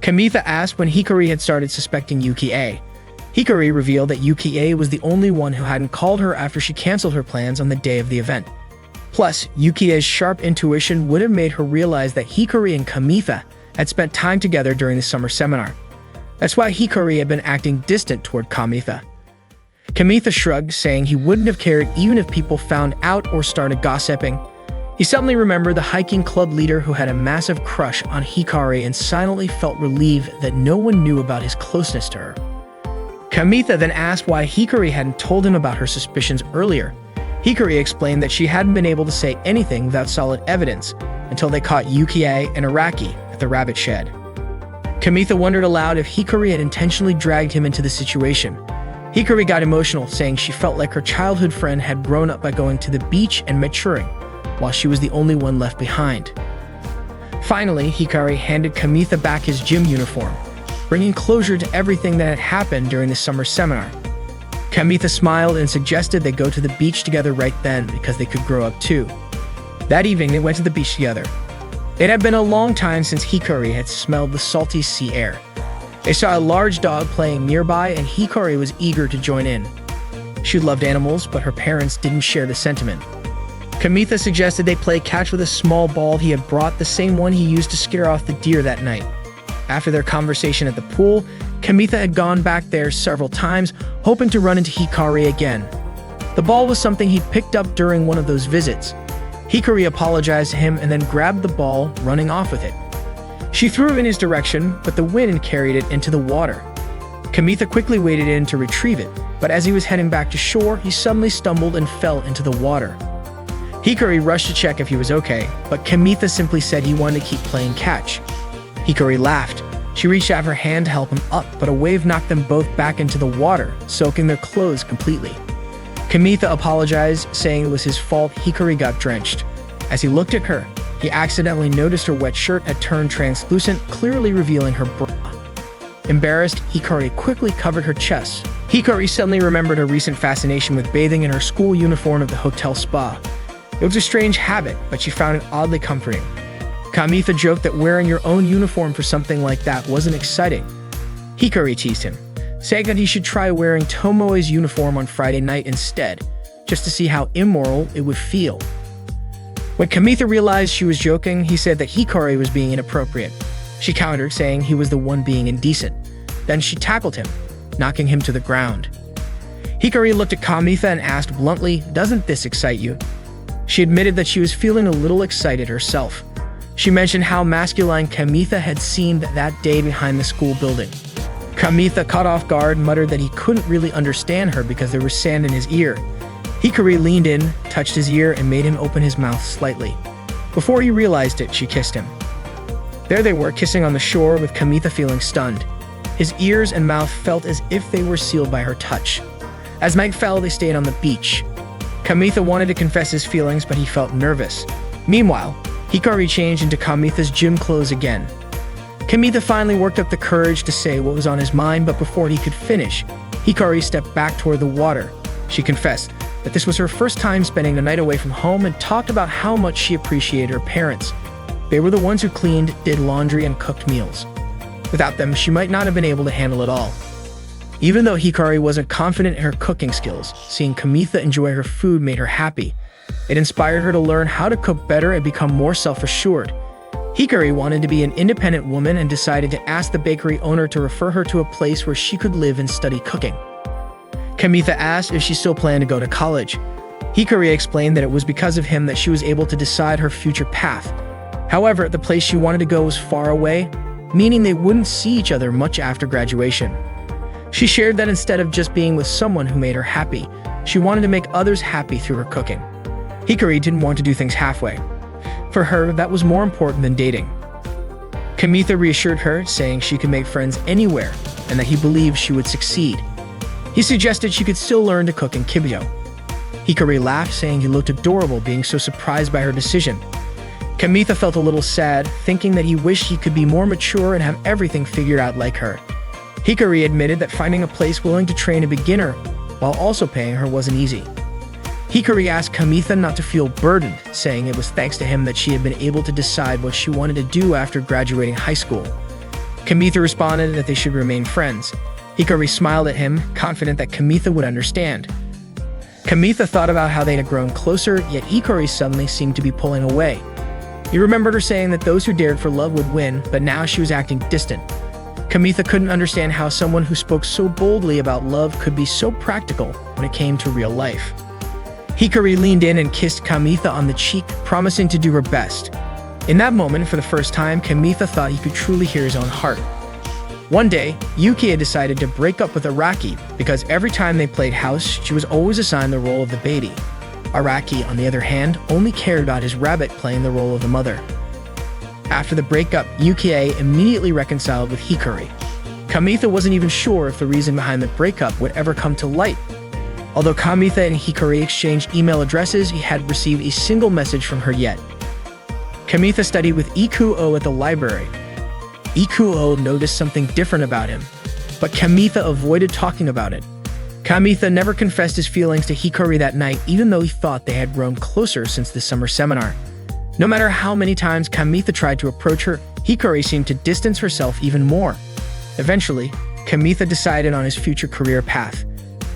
Kamitha asked when Hikari had started suspecting Yukie. Hikari revealed that Yukie was the only one who hadn't called her after she canceled her plans on the day of the event. Plus, Yukie's sharp intuition would have made her realize that Hikari and Kamitha had spent time together during the summer seminar. That's why Hikari had been acting distant toward Kamitha. Kamitha shrugged, saying he wouldn't have cared even if people found out or started gossiping. He suddenly remembered the hiking club leader who had a massive crush on Hikari and silently felt relieved that no one knew about his closeness to her. Kamitha then asked why Hikari hadn't told him about her suspicions earlier. Hikari explained that she hadn't been able to say anything without solid evidence until they caught Yukie and Araki at the rabbit shed. Kamitha wondered aloud if Hikari had intentionally dragged him into the situation. Hikari got emotional, saying she felt like her childhood friend had grown up by going to the beach and maturing, while she was the only one left behind. Finally, Hikari handed Kamitha back his gym uniform, bringing closure to everything that had happened during the summer seminar. Kamitha smiled and suggested they go to the beach together right then because they could grow up too. That evening, they went to the beach together. It had been a long time since Hikari had smelled the salty sea air. They saw a large dog playing nearby and Hikari was eager to join in. She loved animals, but her parents didn't share the sentiment. Kamitha suggested they play catch with a small ball he had brought, the same one he used to scare off the deer that night. After their conversation at the pool, Kamitha had gone back there several times, hoping to run into Hikari again. The ball was something he'd picked up during one of those visits. Hikari apologized to him and then grabbed the ball, running off with it. She threw it in his direction, but the wind carried it into the water. Kamitha quickly waded in to retrieve it, but as he was heading back to shore, he suddenly stumbled and fell into the water. Hikari rushed to check if he was okay, but Kamitha simply said he wanted to keep playing catch. Hikari laughed. She reached out her hand to help him up, but a wave knocked them both back into the water, soaking their clothes completely. Kamitha apologized, saying it was his fault Hikari got drenched. As he looked at her, he accidentally noticed her wet shirt had turned translucent, clearly revealing her bra. Embarrassed, Hikari quickly covered her chest. Hikari suddenly remembered her recent fascination with bathing in her school uniform at the hotel spa. It was a strange habit, but she found it oddly comforting. Kamitha joked that wearing your own uniform for something like that wasn't exciting. Hikari teased him, saying that he should try wearing Tomoe's uniform on Friday night instead, just to see how immoral it would feel. When Kamitha realized she was joking, he said that Hikari was being inappropriate. She countered, saying he was the one being indecent. Then she tackled him, knocking him to the ground. Hikari looked at Kamitha and asked bluntly, "Doesn't this excite you?" She admitted that she was feeling a little excited herself. She mentioned how masculine Kamitha had seemed that day behind the school building. Kamitha, caught off guard, muttered that he couldn't really understand her because there was sand in his ear. Hikari leaned in, touched his ear, and made him open his mouth slightly. Before he realized it, she kissed him. There they were, kissing on the shore, with Kamitha feeling stunned. His ears and mouth felt as if they were sealed by her touch. As night fell, they stayed on the beach. Kamitha wanted to confess his feelings, but he felt nervous. Meanwhile, Hikari changed into Kamitha's gym clothes again. Kamitha finally worked up the courage to say what was on his mind, but before he could finish, Hikari stepped back toward the water. She confessed that this was her first time spending the night away from home and talked about how much she appreciated her parents. They were the ones who cleaned, did laundry, and cooked meals. Without them, she might not have been able to handle it all. Even though Hikari wasn't confident in her cooking skills, seeing Kamitha enjoy her food made her happy. It inspired her to learn how to cook better and become more self-assured. Hikari wanted to be an independent woman and decided to ask the bakery owner to refer her to a place where she could live and study cooking. Kamitha asked if she still planned to go to college. Hikari explained that it was because of him that she was able to decide her future path. However, the place she wanted to go was far away, meaning they wouldn't see each other much after graduation. She shared that instead of just being with someone who made her happy, she wanted to make others happy through her cooking. Hikari didn't want to do things halfway. For her, that was more important than dating. Kamitha reassured her, saying she could make friends anywhere and that he believed she would succeed. He suggested she could still learn to cook in Kibyo. Hikari laughed, saying he looked adorable, being so surprised by her decision. Kamitha felt a little sad, thinking that he wished he could be more mature and have everything figured out like her. Hikari admitted that finding a place willing to train a beginner while also paying her wasn't easy. Hikari asked Kamitha not to feel burdened, saying it was thanks to him that she had been able to decide what she wanted to do after graduating high school. Kamitha responded that they should remain friends. Hikari smiled at him, confident that Kamitha would understand. Kamitha thought about how they had grown closer, yet Hikari suddenly seemed to be pulling away. He remembered her saying that those who dared for love would win, but now she was acting distant. Kamitha couldn't understand how someone who spoke so boldly about love could be so practical when it came to real life. Hikari leaned in and kissed Kamitha on the cheek, promising to do her best. In that moment, for the first time, Kamitha thought he could truly hear his own heart. One day, Yuki had decided to break up with Araki because every time they played house, she was always assigned the role of the baby. Araki, on the other hand, only cared about his rabbit playing the role of the mother. After the breakup, Yukie immediately reconciled with Hikari. Kamitha wasn't even sure if the reason behind the breakup would ever come to light. Although Kamitha and Hikari exchanged email addresses, he hadn't received a single message from her yet. Kamitha studied with Ikuo at the library. Ikuo noticed something different about him, but Kamitha avoided talking about it. Kamitha never confessed his feelings to Hikari that night, even though he thought they had grown closer since the summer seminar. No matter how many times Kamitha tried to approach her, Hikari seemed to distance herself even more. Eventually, Kamitha decided on his future career path.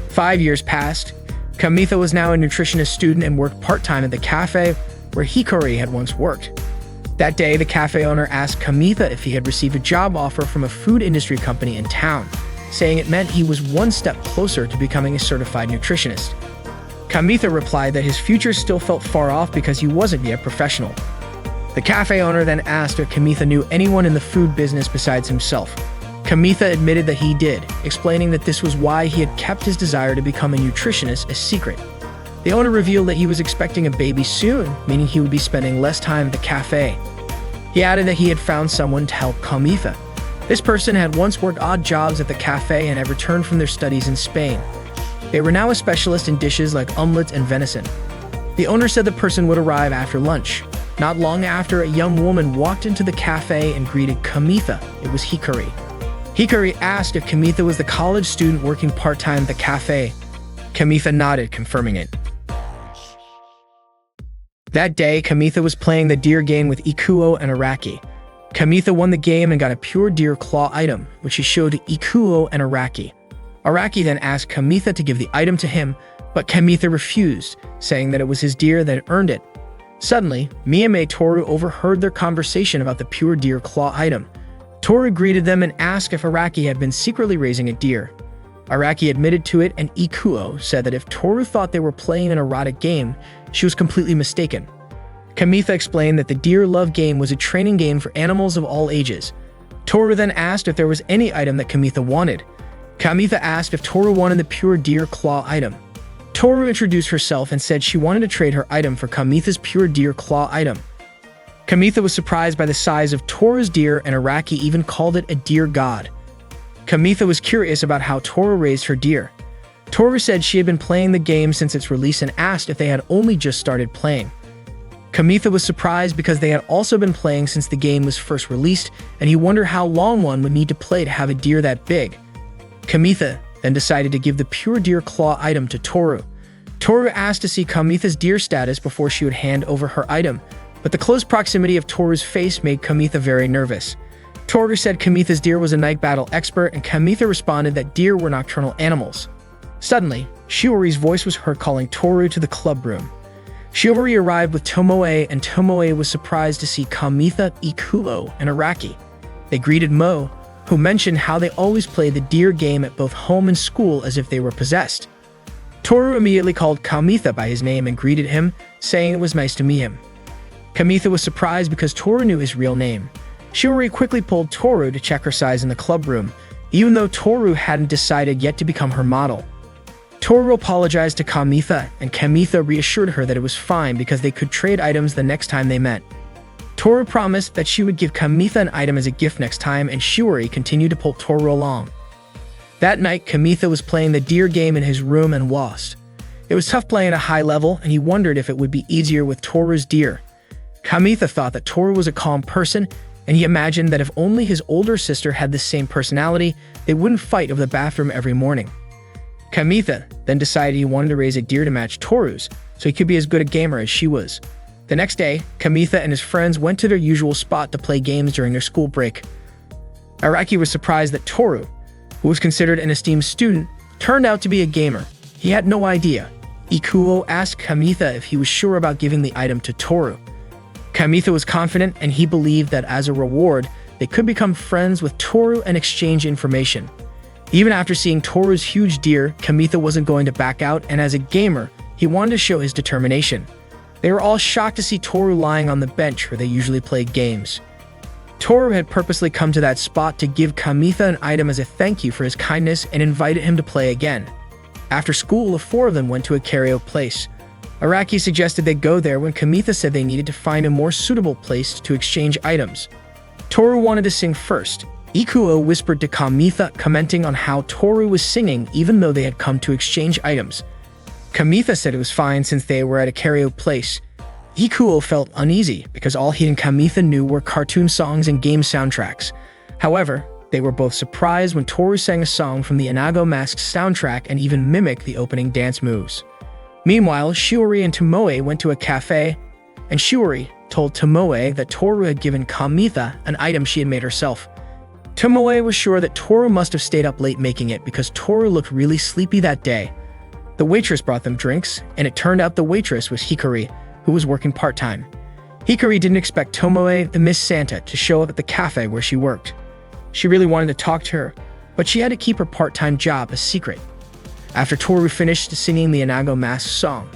5 years passed. Kamitha was now a nutritionist student and worked part-time at the cafe where Hikari had once worked. That day, the cafe owner asked Kamitha if he had received a job offer from a food industry company in town, saying it meant he was one step closer to becoming a certified nutritionist. Kamitha replied that his future still felt far off because he wasn't yet professional. The cafe owner then asked if Kamitha knew anyone in the food business besides himself. Kamitha admitted that he did, explaining that this was why he had kept his desire to become a nutritionist a secret. The owner revealed that he was expecting a baby soon, meaning he would be spending less time at the cafe. He added that he had found someone to help Kamitha. This person had once worked odd jobs at the cafe and had returned from their studies in Spain. They were now a specialist in dishes like omelets and venison. The owner said the person would arrive after lunch. Not long after, a young woman walked into the cafe and greeted Kamitha. It was Hikari. Hikari asked if Kamitha was the college student working part-time at the cafe. Kamitha nodded, confirming it. That day, Kamitha was playing the deer game with Ikuo and Araki. Kamitha won the game and got a pure deer claw item, which he showed to Ikuo and Araki. Araki then asked Kamitha to give the item to him, but Kamitha refused, saying that it was his deer that had earned it. Suddenly, Miyame Toru overheard their conversation about the pure deer claw item. Toru greeted them and asked if Araki had been secretly raising a deer. Araki admitted to it, and Ikuo said that if Toru thought they were playing an erotic game, she was completely mistaken. Kamitha explained that the Deer Love game was a training game for animals of all ages. Toru then asked if there was any item that Kamitha wanted. Kamitha asked if Toru wanted the pure deer claw item. Toru introduced herself and said she wanted to trade her item for Kamitha's pure deer claw item. Kamitha was surprised by the size of Toru's deer, and Araki even called it a deer god. Kamitha was curious about how Toru raised her deer. Toru said she had been playing the game since its release and asked if they had only just started playing. Kamitha was surprised because they had also been playing since the game was first released, and he wondered how long one would need to play to have a deer that big. Kamitha then decided to give the pure deer claw item to Toru. Toru asked to see Kamitha's deer status before she would hand over her item, but the close proximity of Toru's face made Kamitha very nervous. Toru said Kamitha's deer was a night battle expert, and Kamitha responded that deer were nocturnal animals. Suddenly, Shiori's voice was heard calling Toru to the club room. Shiori arrived with Tomoe, and Tomoe was surprised to see Kamitha, Ikuo, and Araki. They greeted Mo, who mentioned how they always play the deer game at both home and school as if they were possessed. Toru immediately called Kamitha by his name and greeted him, saying it was nice to meet him. Kamitha was surprised because Toru knew his real name. Shiori quickly pulled Toru to check her size in the club room, even though Toru hadn't decided yet to become her model. Toru apologized to Kamitha, and Kamitha reassured her that it was fine because they could trade items the next time they met. Toru promised that she would give Kamitha an item as a gift next time, and Shiori continued to pull Toru along. That night, Kamitha was playing the deer game in his room and lost. It was tough playing at a high level, and he wondered if it would be easier with Toru's deer. Kamitha thought that Toru was a calm person, and he imagined that if only his older sister had the same personality, they wouldn't fight over the bathroom every morning. Kamitha then decided he wanted to raise a deer to match Toru's, so he could be as good a gamer as she was. The next day, Kamitha and his friends went to their usual spot to play games during their school break. Araki was surprised that Toru, who was considered an esteemed student, turned out to be a gamer. He had no idea. Ikuo asked Kamitha if he was sure about giving the item to Toru. Kamitha was confident, and he believed that as a reward, they could become friends with Toru and exchange information. Even after seeing Toru's huge deer, Kamitha wasn't going to back out, and as a gamer, he wanted to show his determination. They were all shocked to see Toru lying on the bench where they usually played games. Toru had purposely come to that spot to give Kamitha an item as a thank you for his kindness and invited him to play again. After school, the four of them went to a karaoke place. Araki suggested they go there when Kamitha said they needed to find a more suitable place to exchange items. Toru wanted to sing first. Ikuo whispered to Kamitha, commenting on how Toru was singing even though they had come to exchange items. Kamitha said it was fine since they were at a karaoke place. Ikuo felt uneasy because all he and Kamitha knew were cartoon songs and game soundtracks. However, they were both surprised when Toru sang a song from the Inago Mask soundtrack and even mimicked the opening dance moves. Meanwhile, Shiori and Tomoe went to a cafe, and Shiori told Tomoe that Toru had given Kamitha an item she had made herself. Tomoe was sure that Toru must have stayed up late making it because Toru looked really sleepy that day. The waitress brought them drinks, and it turned out the waitress was Hikari, who was working part-time. Hikari didn't expect Tomoe, the Miss Santa, to show up at the cafe where she worked. She really wanted to talk to her, but she had to keep her part-time job a secret. After Toru finished singing the Inago Mask song,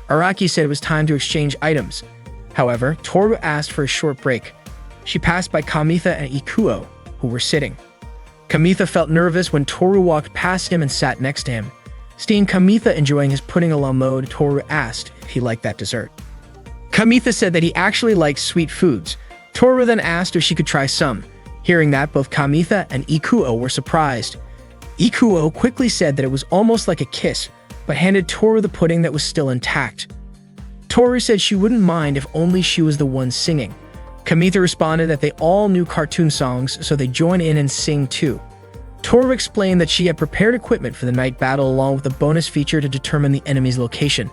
Araki said it was time to exchange items. However, Toru asked for a short break. She passed by Kamitha and Ikuo, who were sitting. Kamitha felt nervous when Toru walked past him and sat next to him. Seeing Kamitha enjoying his pudding a la mode, Toru asked if he liked that dessert. Kamitha said that he actually liked sweet foods. Toru then asked if she could try some. Hearing that, both Kamitha and Ikuo were surprised. Ikuo quickly said that it was almost like a kiss, but handed Toru the pudding that was still intact. Toru said she wouldn't mind if only she was the one singing. Kamitha responded that they all knew cartoon songs, so they joined in and sing too. Toru explained that she had prepared equipment for the night battle along with a bonus feature to determine the enemy's location.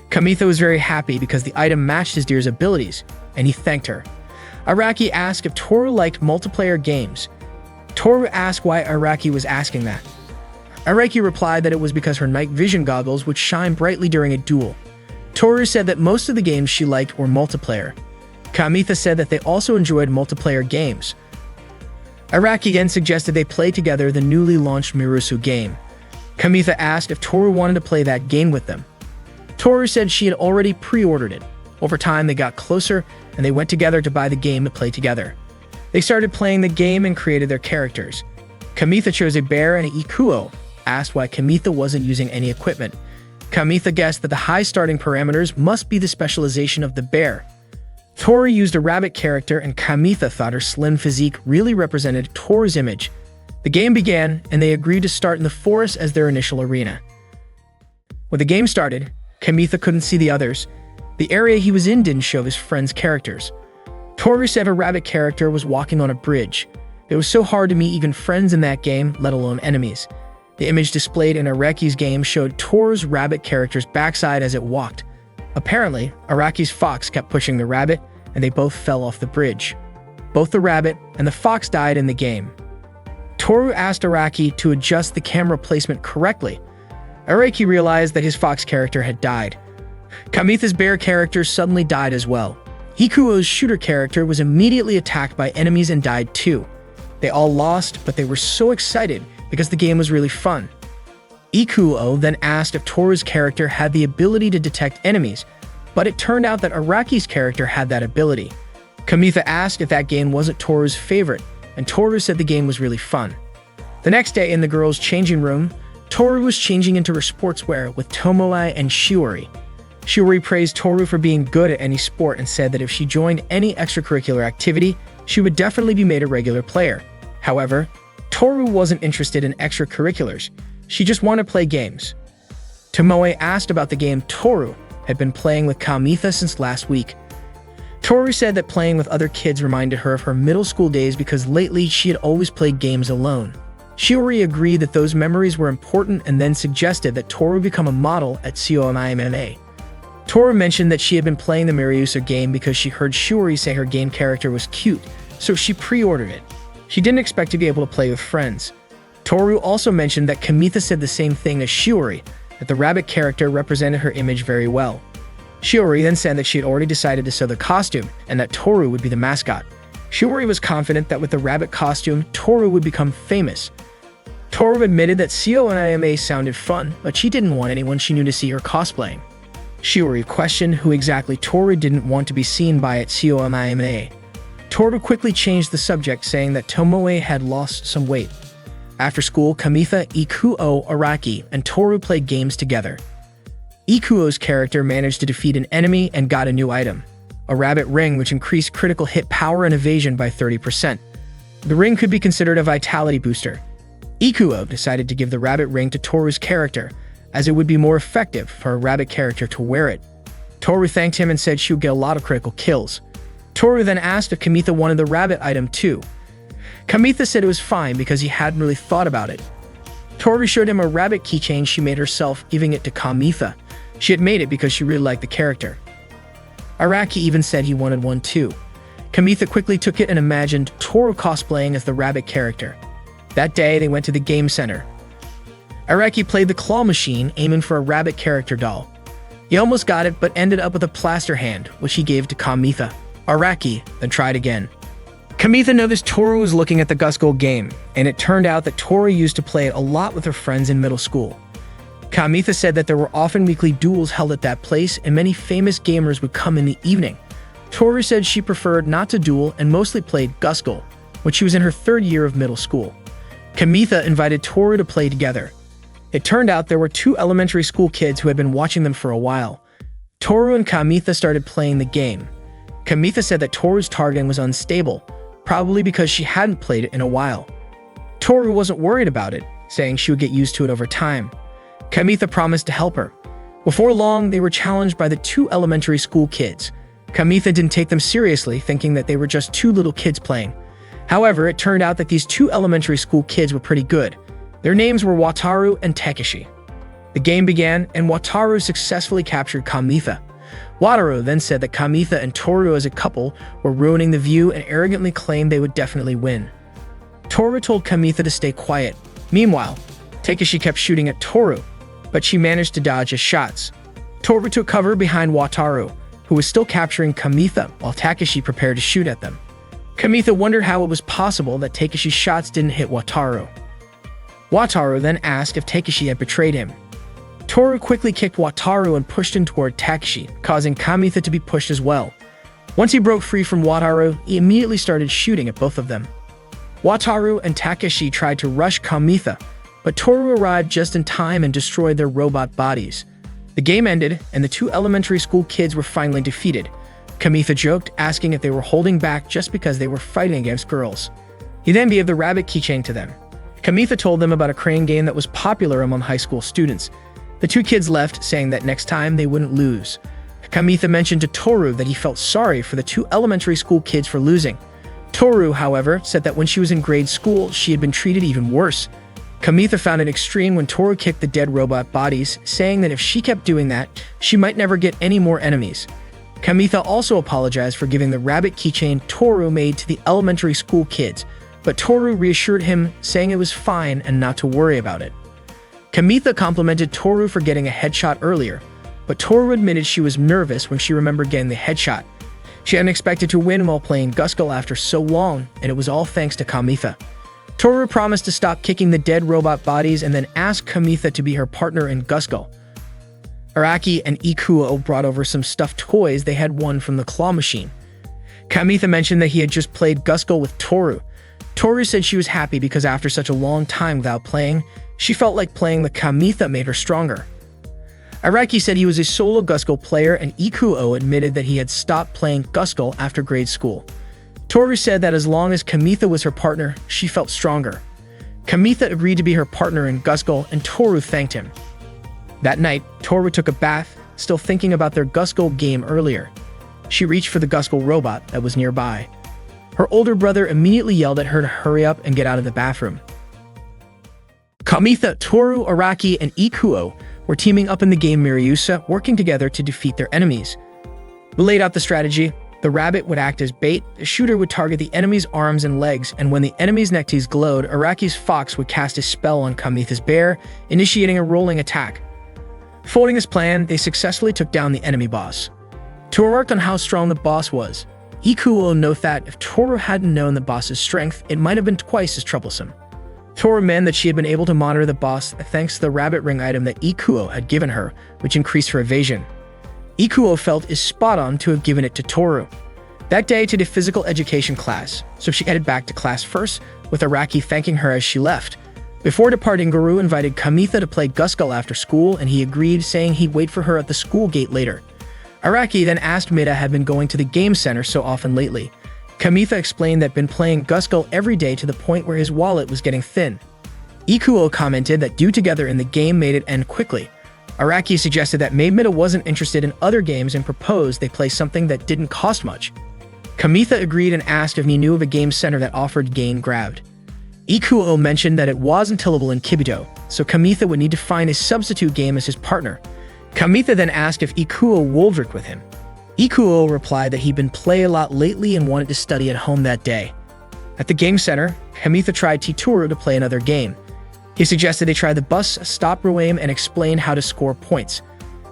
Kamitha was very happy because the item matched his deer's abilities, and he thanked her. Araki asked if Toru liked multiplayer games. Toru asked why Araki was asking that. Araki replied that it was because her night vision goggles would shine brightly during a duel. Toru said that most of the games she liked were multiplayer. Kamitha said that they also enjoyed multiplayer games. Araki again suggested they play together the newly launched Mirusu game. Kamitha asked if Toru wanted to play that game with them. Toru said she had already pre-ordered it. Over time, they got closer, and they went together to buy the game to play together. They started playing the game and created their characters. Kamitha chose a bear, and Ikuo asked why Kamitha wasn't using any equipment. Kamitha guessed that the high starting parameters must be the specialization of the bear. Toru used a rabbit character, and Kamitha thought her slim physique really represented Toru's image. The game began, and they agreed to start in the forest as their initial arena. When the game started, Kamitha couldn't see the others. The area he was in didn't show his friends' characters. Toru said a rabbit character was walking on a bridge. It was so hard to meet even friends in that game, let alone enemies. The image displayed in Araki's game showed Toru's rabbit character's backside as it walked. Apparently, Araki's fox kept pushing the rabbit, and they both fell off the bridge. Both the rabbit and the fox died in the game. Toru asked Araki to adjust the camera placement correctly. Araki realized that his fox character had died. Kamitha's bear character suddenly died as well. Ikuo's shooter character was immediately attacked by enemies and died too. They all lost, but they were so excited because the game was really fun. Ikuo then asked if Toru's character had the ability to detect enemies, but it turned out that Araki's character had that ability. Kamitha asked if that game wasn't Toru's favorite, and Toru said the game was really fun. The next day in the girls' changing room, Toru was changing into her sportswear with Tomoe and Shiori. Shiori praised Toru for being good at any sport and said that if she joined any extracurricular activity, she would definitely be made a regular player. However, Toru wasn't interested in extracurriculars. She just wanted to play games. Tomoe asked about the game Toru had been playing with Kamitha since last week. Toru said that playing with other kids reminded her of her middle school days because lately she had always played games alone. Shiori agreed that those memories were important and then suggested that Toru become a model at COMIMMA. Toru mentioned that she had been playing the Mariusa game because she heard Shiori say her game character was cute, so she pre-ordered it. She didn't expect to be able to play with friends. Toru also mentioned that Kamitha said the same thing as Shiori, that the rabbit character represented her image very well. Shiori then said that she had already decided to sew the costume and that Toru would be the mascot. Shiori was confident that with the rabbit costume, Toru would become famous. Toru admitted that COMIMMA sounded fun, but she didn't want anyone she knew to see her cosplaying. Shiori questioned who exactly Toru didn't want to be seen by at COMIMMA. Toru quickly changed the subject, saying that Tomoe had lost some weight. After school, Kamitha, Ikuo, Araki, and Toru played games together. Ikuo's character managed to defeat an enemy and got a new item, a rabbit ring which increased critical hit power and evasion by 30%. The ring could be considered a vitality booster. Ikuo decided to give the rabbit ring to Toru's character, as it would be more effective for a rabbit character to wear it. Toru thanked him and said she would get a lot of critical kills. Toru then asked if Kamitha wanted the rabbit item too. Kamitha said it was fine because he hadn't really thought about it. Toru showed him a rabbit keychain she made herself, giving it to Kamitha. She had made it because she really liked the character. Araki even said he wanted one too. Kamitha quickly took it and imagined Toru cosplaying as the rabbit character. That day, they went to the game center. Araki played the claw machine, aiming for a rabbit character doll. He almost got it, but ended up with a plaster hand, which he gave to Kamitha. Araki then tried again. Kamitha noticed Toru was looking at the Gusgold game, and it turned out that Toru used to play it a lot with her friends in middle school. Kamitha said that there were often weekly duels held at that place, and many famous gamers would come in the evening. Toru said she preferred not to duel and mostly played Gusgold when she was in her third year of middle school. Kamitha invited Toru to play together. It turned out there were two elementary school kids who had been watching them for a while. Toru and Kamitha started playing the game. Kamitha said that Toru's targeting was unstable, probably because she hadn't played it in a while. Toru wasn't worried about it, saying she would get used to it over time. Kamitha promised to help her. Before long, they were challenged by the two elementary school kids. Kamitha didn't take them seriously, thinking that they were just two little kids playing. However, it turned out that these two elementary school kids were pretty good. Their names were Wataru and Takeshi. The game began, and Wataru successfully captured Kamitha. Wataru then said that Kamitha and Toru as a couple were ruining the view and arrogantly claimed they would definitely win. Toru told Kamitha to stay quiet. Meanwhile, Takeshi kept shooting at Toru, but she managed to dodge his shots. Toru took cover behind Wataru, who was still capturing Kamitha while Takeshi prepared to shoot at them. Kamitha wondered how it was possible that Takeshi's shots didn't hit Wataru. Wataru then asked if Takeshi had betrayed him. Toru quickly kicked Wataru and pushed him toward Takeshi, causing Kamitha to be pushed as well. Once he broke free from Wataru, he immediately started shooting at both of them. Wataru and Takeshi tried to rush Kamitha, but Toru arrived just in time and destroyed their robot bodies. The game ended, and the two elementary school kids were finally defeated. Kamitha joked, asking if they were holding back just because they were fighting against girls. He then gave the rabbit keychain to them. Kamitha told them about a crane game that was popular among high school students. The two kids left, saying that next time they wouldn't lose. Kamitha mentioned to Toru that he felt sorry for the two elementary school kids for losing. Toru, however, said that when she was in grade school, she had been treated even worse. Kamitha found it extreme when Toru kicked the dead robot bodies, saying that if she kept doing that, she might never get any more enemies. Kamitha also apologized for giving the rabbit keychain Toru made to the elementary school kids, but Toru reassured him, saying it was fine and not to worry about it. Kamitha complimented Toru for getting a headshot earlier, but Toru admitted she was nervous when she remembered getting the headshot. She hadn't expected to win while playing Guskull after so long, and it was all thanks to Kamitha. Toru promised to stop kicking the dead robot bodies and then asked Kamitha to be her partner in Guskull. Araki and Ikuo brought over some stuffed toys they had won from the claw machine. Kamitha mentioned that he had just played Guskull with Toru. Toru said she was happy because after such a long time without playing, she felt like playing with Kamitha made her stronger. Araki said he was a solo Guskull player, and Ikuo admitted that he had stopped playing Guskull after grade school. Toru said that as long as Kamitha was her partner, she felt stronger. Kamitha agreed to be her partner in Guskull, and Toru thanked him. That night, Toru took a bath, still thinking about their Guskull game earlier. She reached for the Guskull robot that was nearby. Her older brother immediately yelled at her to hurry up and get out of the bathroom. Kamitha, Toru, Araki, and Ikuo were teaming up in the game Miryusa, working together to defeat their enemies. We laid out the strategy. The rabbit would act as bait, the shooter would target the enemy's arms and legs, and when the enemy's neckties glowed, Araki's fox would cast a spell on Kamitha's bear, initiating a rolling attack. Following this plan, they successfully took down the enemy boss. Toru remarked on how strong the boss was. Ikuo noted that if Toru hadn't known the boss's strength, it might have been twice as troublesome. Toru meant that she had been able to monitor the boss thanks to the rabbit ring item that Ikuo had given her, which increased her evasion. Ikuo felt is spot on to have given it to Toru. That day to the physical education class, so she headed back to class first, with Araki thanking her as she left. Before departing, Guru invited Kamitha to play Guskull after school, and he agreed, saying he'd wait for her at the school gate later. Araki then asked Mida had been going to the game center so often lately. Kamitha explained that been playing Guskull every day to the point where his wallet was getting thin. Ikuo commented that due together in the game made it end quickly. Araki suggested that maybe Mida wasn't interested in other games and proposed they play something that didn't cost much. Kamitha agreed and asked if he knew of a game center that offered game grabbed. Ikuo mentioned that it wasn't tillable in Kibito, so Kamitha would need to find a substitute game as his partner. Kamitha then asked if Ikuo would with him. Ikuo replied that he'd been play a lot lately and wanted to study at home that day. At the game center, Kamitha tried Toru to play another game. He suggested they try the bus stop game and explain how to score points.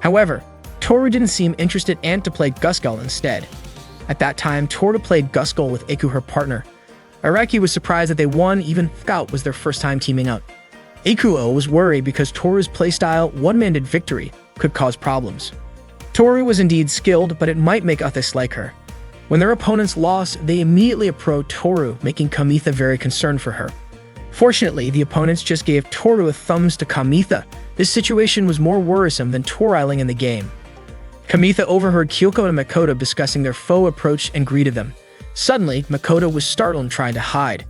However, Toru didn't seem interested and to play Guskull instead. At that time, Toru played Guskull with Iku, her partner. Araki was surprised that they won, even though it was their first time teaming up. Ikuo was worried because Toru's playstyle, one-handed victory, could cause problems. Toru was indeed skilled, but it might make others like her. When their opponents lost, they immediately approached Toru, making Kamitha very concerned for her. Fortunately, the opponents just gave Toru a thumbs to Kamitha. This situation was more worrisome than Toriling in the game. Kamitha overheard Kyoko and Makoto discussing their foe approach and greeted them. Suddenly, Makoto was startled and tried to hide.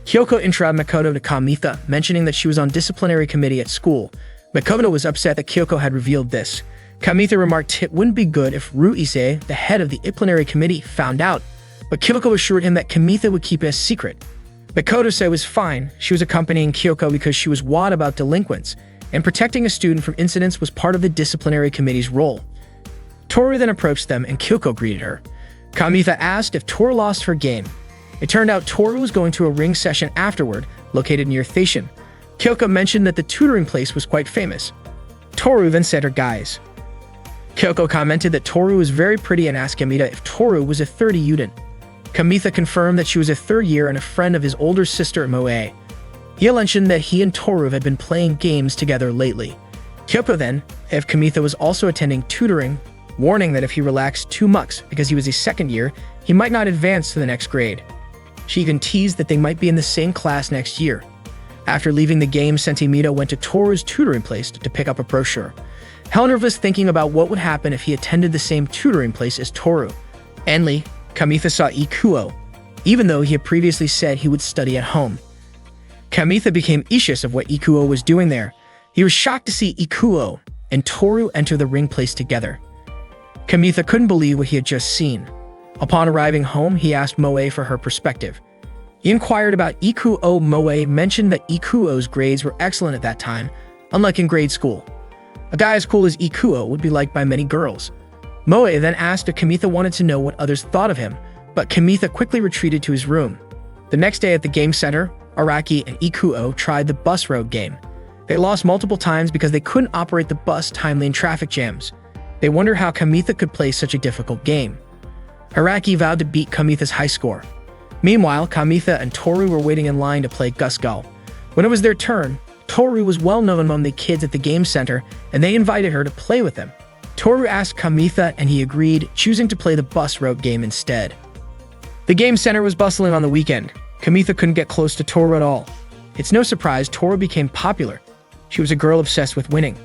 Kyoko introduced Makoto to Kamitha, mentioning that she was on disciplinary committee at school. Makoto was upset that Kyoko had revealed this. Kamitha remarked it wouldn't be good if Ruise, the head of the disciplinary committee, found out, but Kyoko assured him that Kamitha would keep it a secret. Makoto said it was fine. She was accompanying Kyoko because she was worried about delinquents, and protecting a student from incidents was part of the disciplinary committee's role. Toru then approached them and Kyoko greeted her. Kamitha asked if Toru lost her game. It turned out Toru was going to a ring session afterward, located near Thacian. Kyoko mentioned that the tutoring place was quite famous. Toru then said her guys. Kyoko commented that Toru was very pretty and asked Kamitha if Toru was a 30 student. Kamitha confirmed that she was a third year and a friend of his older sister Moe. He mentioned that he and Toru had been playing games together lately. Kyoko then, if Kamitha was also attending tutoring, warning that if he relaxed too much because he was a second year, he might not advance to the next grade. She even teased that they might be in the same class next year. After leaving the game, Sentimito went to Toru's tutoring place to pick up a brochure. Helner was thinking about what would happen if he attended the same tutoring place as Toru. Endly, Kamitha saw Ikuo, even though he had previously said he would study at home. Kamitha became anxious of what Ikuo was doing there. He was shocked to see Ikuo and Toru enter the ring place together. Kamitha couldn't believe what he had just seen. Upon arriving home, he asked Moe for her perspective. He inquired about Ikuo. Moe mentioned that Ikuo's grades were excellent at that time, unlike in grade school. A guy as cool as Ikuo would be liked by many girls. Moe then asked if Kamitha wanted to know what others thought of him, but Kamitha quickly retreated to his room. The next day at the game center, Araki and Ikuo tried the bus road game. They lost multiple times because they couldn't operate the bus timely in traffic jams. They wondered how Kamitha could play such a difficult game. Araki vowed to beat Kamitha's high score. Meanwhile, Kamitha and Toru were waiting in line to play Gusgal. When it was their turn, Toru was well known among the kids at the game center, and they invited her to play with them. Toru asked Kamitha and he agreed, choosing to play the bus road game instead. The game center was bustling on the weekend. Kamitha couldn't get close to Toru at all. It's no surprise Toru became popular. She was a girl obsessed with winning.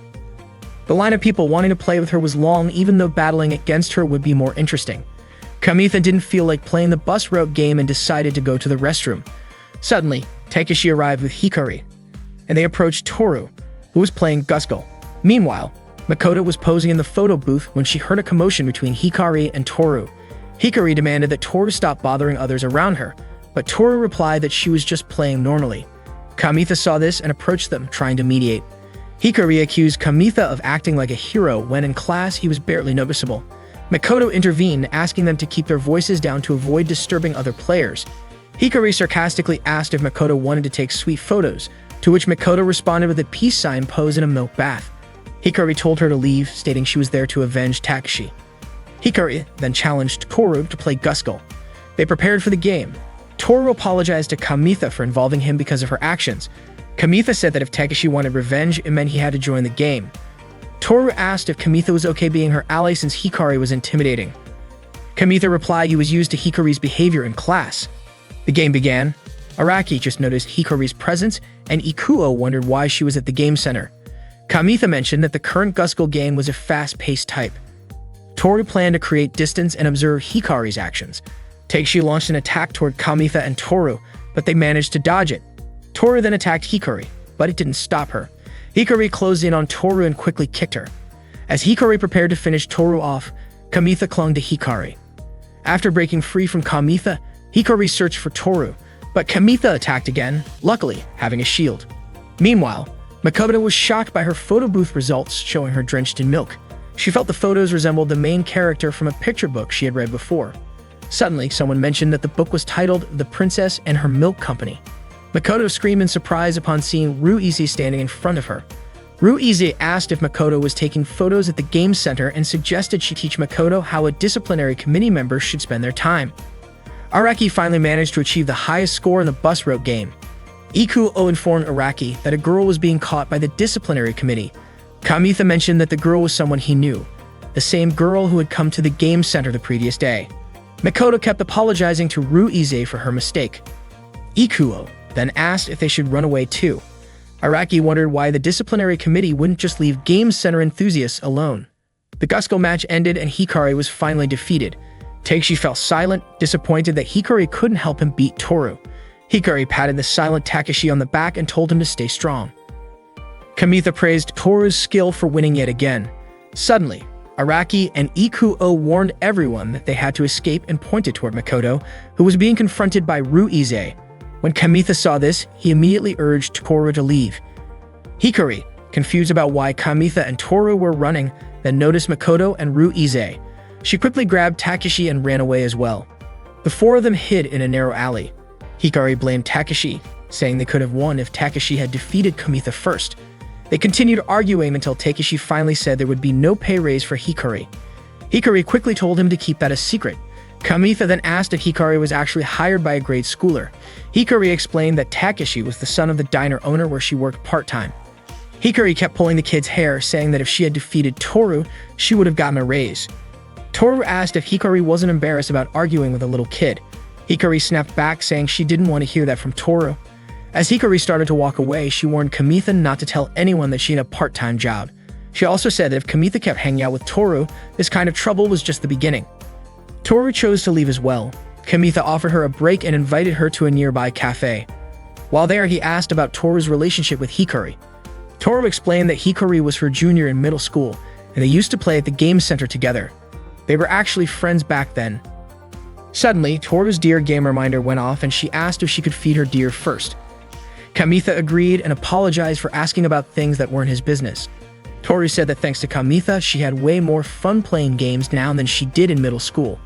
The line of people wanting to play with her was long, even though battling against her would be more interesting. Kamitha didn't feel like playing the bus road game and decided to go to the restroom. Suddenly, Takeshi arrived with Hikari, and they approached Toru, who was playing Gusgal. Meanwhile, Makoto was posing in the photo booth when she heard a commotion between Hikari and Toru. Hikari demanded that Toru stop bothering others around her, but Toru replied that she was just playing normally. Kamitha saw this and approached them, trying to mediate. Hikari accused Kamitha of acting like a hero when in class he was barely noticeable. Makoto intervened, asking them to keep their voices down to avoid disturbing other players. Hikari sarcastically asked if Makoto wanted to take sweet photos, to which Makoto responded with a peace sign posed in a milk bath. Hikari told her to leave, stating she was there to avenge Takeshi. Hikari then challenged Toru to play Gusgal. They prepared for the game. Toru apologized to Kamitha for involving him because of her actions. Kamitha said that if Takeshi wanted revenge, it meant he had to join the game. Toru asked if Kamitha was okay being her ally since Hikari was intimidating. Kamitha replied he was used to Hikari's behavior in class. The game began. Araki just noticed Hikari's presence, and Ikuo wondered why she was at the game center. Kamitha mentioned that the current Gusgal game was a fast-paced type. Toru planned to create distance and observe Hikari's actions. Takeshi launched an attack toward Kamitha and Toru, but they managed to dodge it. Toru then attacked Hikari, but it didn't stop her. Hikari closed in on Toru and quickly kicked her. As Hikari prepared to finish Toru off, Kamitha clung to Hikari. After breaking free from Kamitha, Hikari searched for Toru, but Kamitha attacked again, luckily having a shield. Meanwhile, Makoto was shocked by her photo booth results showing her drenched in milk. She felt the photos resembled the main character from a picture book she had read before. Suddenly, someone mentioned that the book was titled The Princess and Her Milk Company. Makoto screamed in surprise upon seeing Ruize standing in front of her. Ruize asked if Makoto was taking photos at the game center and suggested she teach Makoto how a disciplinary committee member should spend their time. Araki finally managed to achieve the highest score in the bus road game. Ikuo informed Araki that a girl was being caught by the disciplinary committee. Kamitha mentioned that the girl was someone he knew, the same girl who had come to the game center the previous day. Makoto kept apologizing to Ruize for her mistake. Ikuo then asked if they should run away too. Araki wondered why the disciplinary committee wouldn't just leave game center enthusiasts alone. The Gusgal match ended and Hikari was finally defeated. Takeshi fell silent, disappointed that Hikari couldn't help him beat Toru. Hikari patted the silent Takeshi on the back and told him to stay strong. Kamitha praised Toru's skill for winning yet again. Suddenly, Araki and Ikuo warned everyone that they had to escape and pointed toward Makoto, who was being confronted by Ruize. When Kamitha saw this, he immediately urged Toru to leave. Hikari, confused about why Kamitha and Toru were running, then noticed Makoto and Ruize. She quickly grabbed Takeshi and ran away as well. The four of them hid in a narrow alley. Hikari blamed Takeshi, saying they could have won if Takeshi had defeated Kamitha first. They continued arguing until Takeshi finally said there would be no pay raise for Hikari. Hikari quickly told him to keep that a secret. Kamitha then asked if Hikari was actually hired by a grade schooler. Hikari explained that Takeshi was the son of the diner owner where she worked part-time. Hikari kept pulling the kid's hair, saying that if she had defeated Toru, she would have gotten a raise. Toru asked if Hikari wasn't embarrassed about arguing with a little kid. Hikari snapped back, saying she didn't want to hear that from Toru. As Hikari started to walk away, she warned Kamitha not to tell anyone that she had a part-time job. She also said that if Kamitha kept hanging out with Toru, this kind of trouble was just the beginning. Toru chose to leave as well. Kamitha offered her a break and invited her to a nearby cafe. While there, he asked about Toru's relationship with Hikari. Toru explained that Hikari was her junior in middle school, and they used to play at the game center together. They were actually friends back then. Suddenly, Toru's deer game reminder went off and she asked if she could feed her deer first. Kamitha agreed and apologized for asking about things that weren't his business. Toru said that thanks to Kamitha, she had way more fun playing games now than she did in middle school.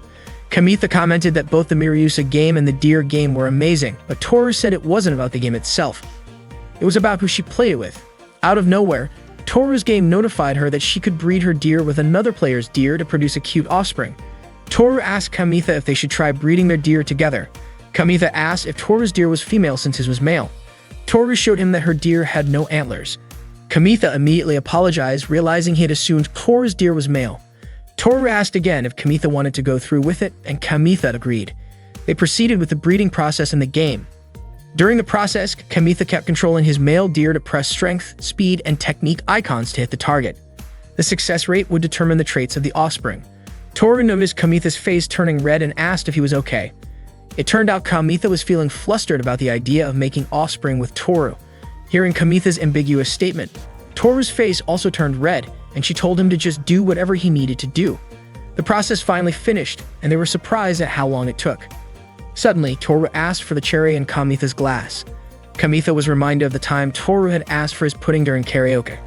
Kamitha commented that both the Miryusa game and the deer game were amazing, but Toru said it wasn't about the game itself. It was about who she played it with. Out of nowhere, Toru's game notified her that she could breed her deer with another player's deer to produce a cute offspring. Toru asked Kamitha if they should try breeding their deer together. Kamitha asked if Toru's deer was female since his was male. Toru showed him that her deer had no antlers. Kamitha immediately apologized, realizing he had assumed Toru's deer was male. Toru asked again if Kamitha wanted to go through with it, and Kamitha agreed. They proceeded with the breeding process in the game. During the process, Kamitha kept controlling his male deer to press strength, speed, and technique icons to hit the target. The success rate would determine the traits of the offspring. Toru noticed Kamitha's face turning red and asked if he was okay. It turned out Kamitha was feeling flustered about the idea of making offspring with Toru. Hearing Kamitha's ambiguous statement, Toru's face also turned red, and she told him to just do whatever he needed to do. The process finally finished, and they were surprised at how long it took. Suddenly, Toru asked for the cherry in Kamitha's glass. Kamitha was reminded of the time Toru had asked for his pudding during karaoke.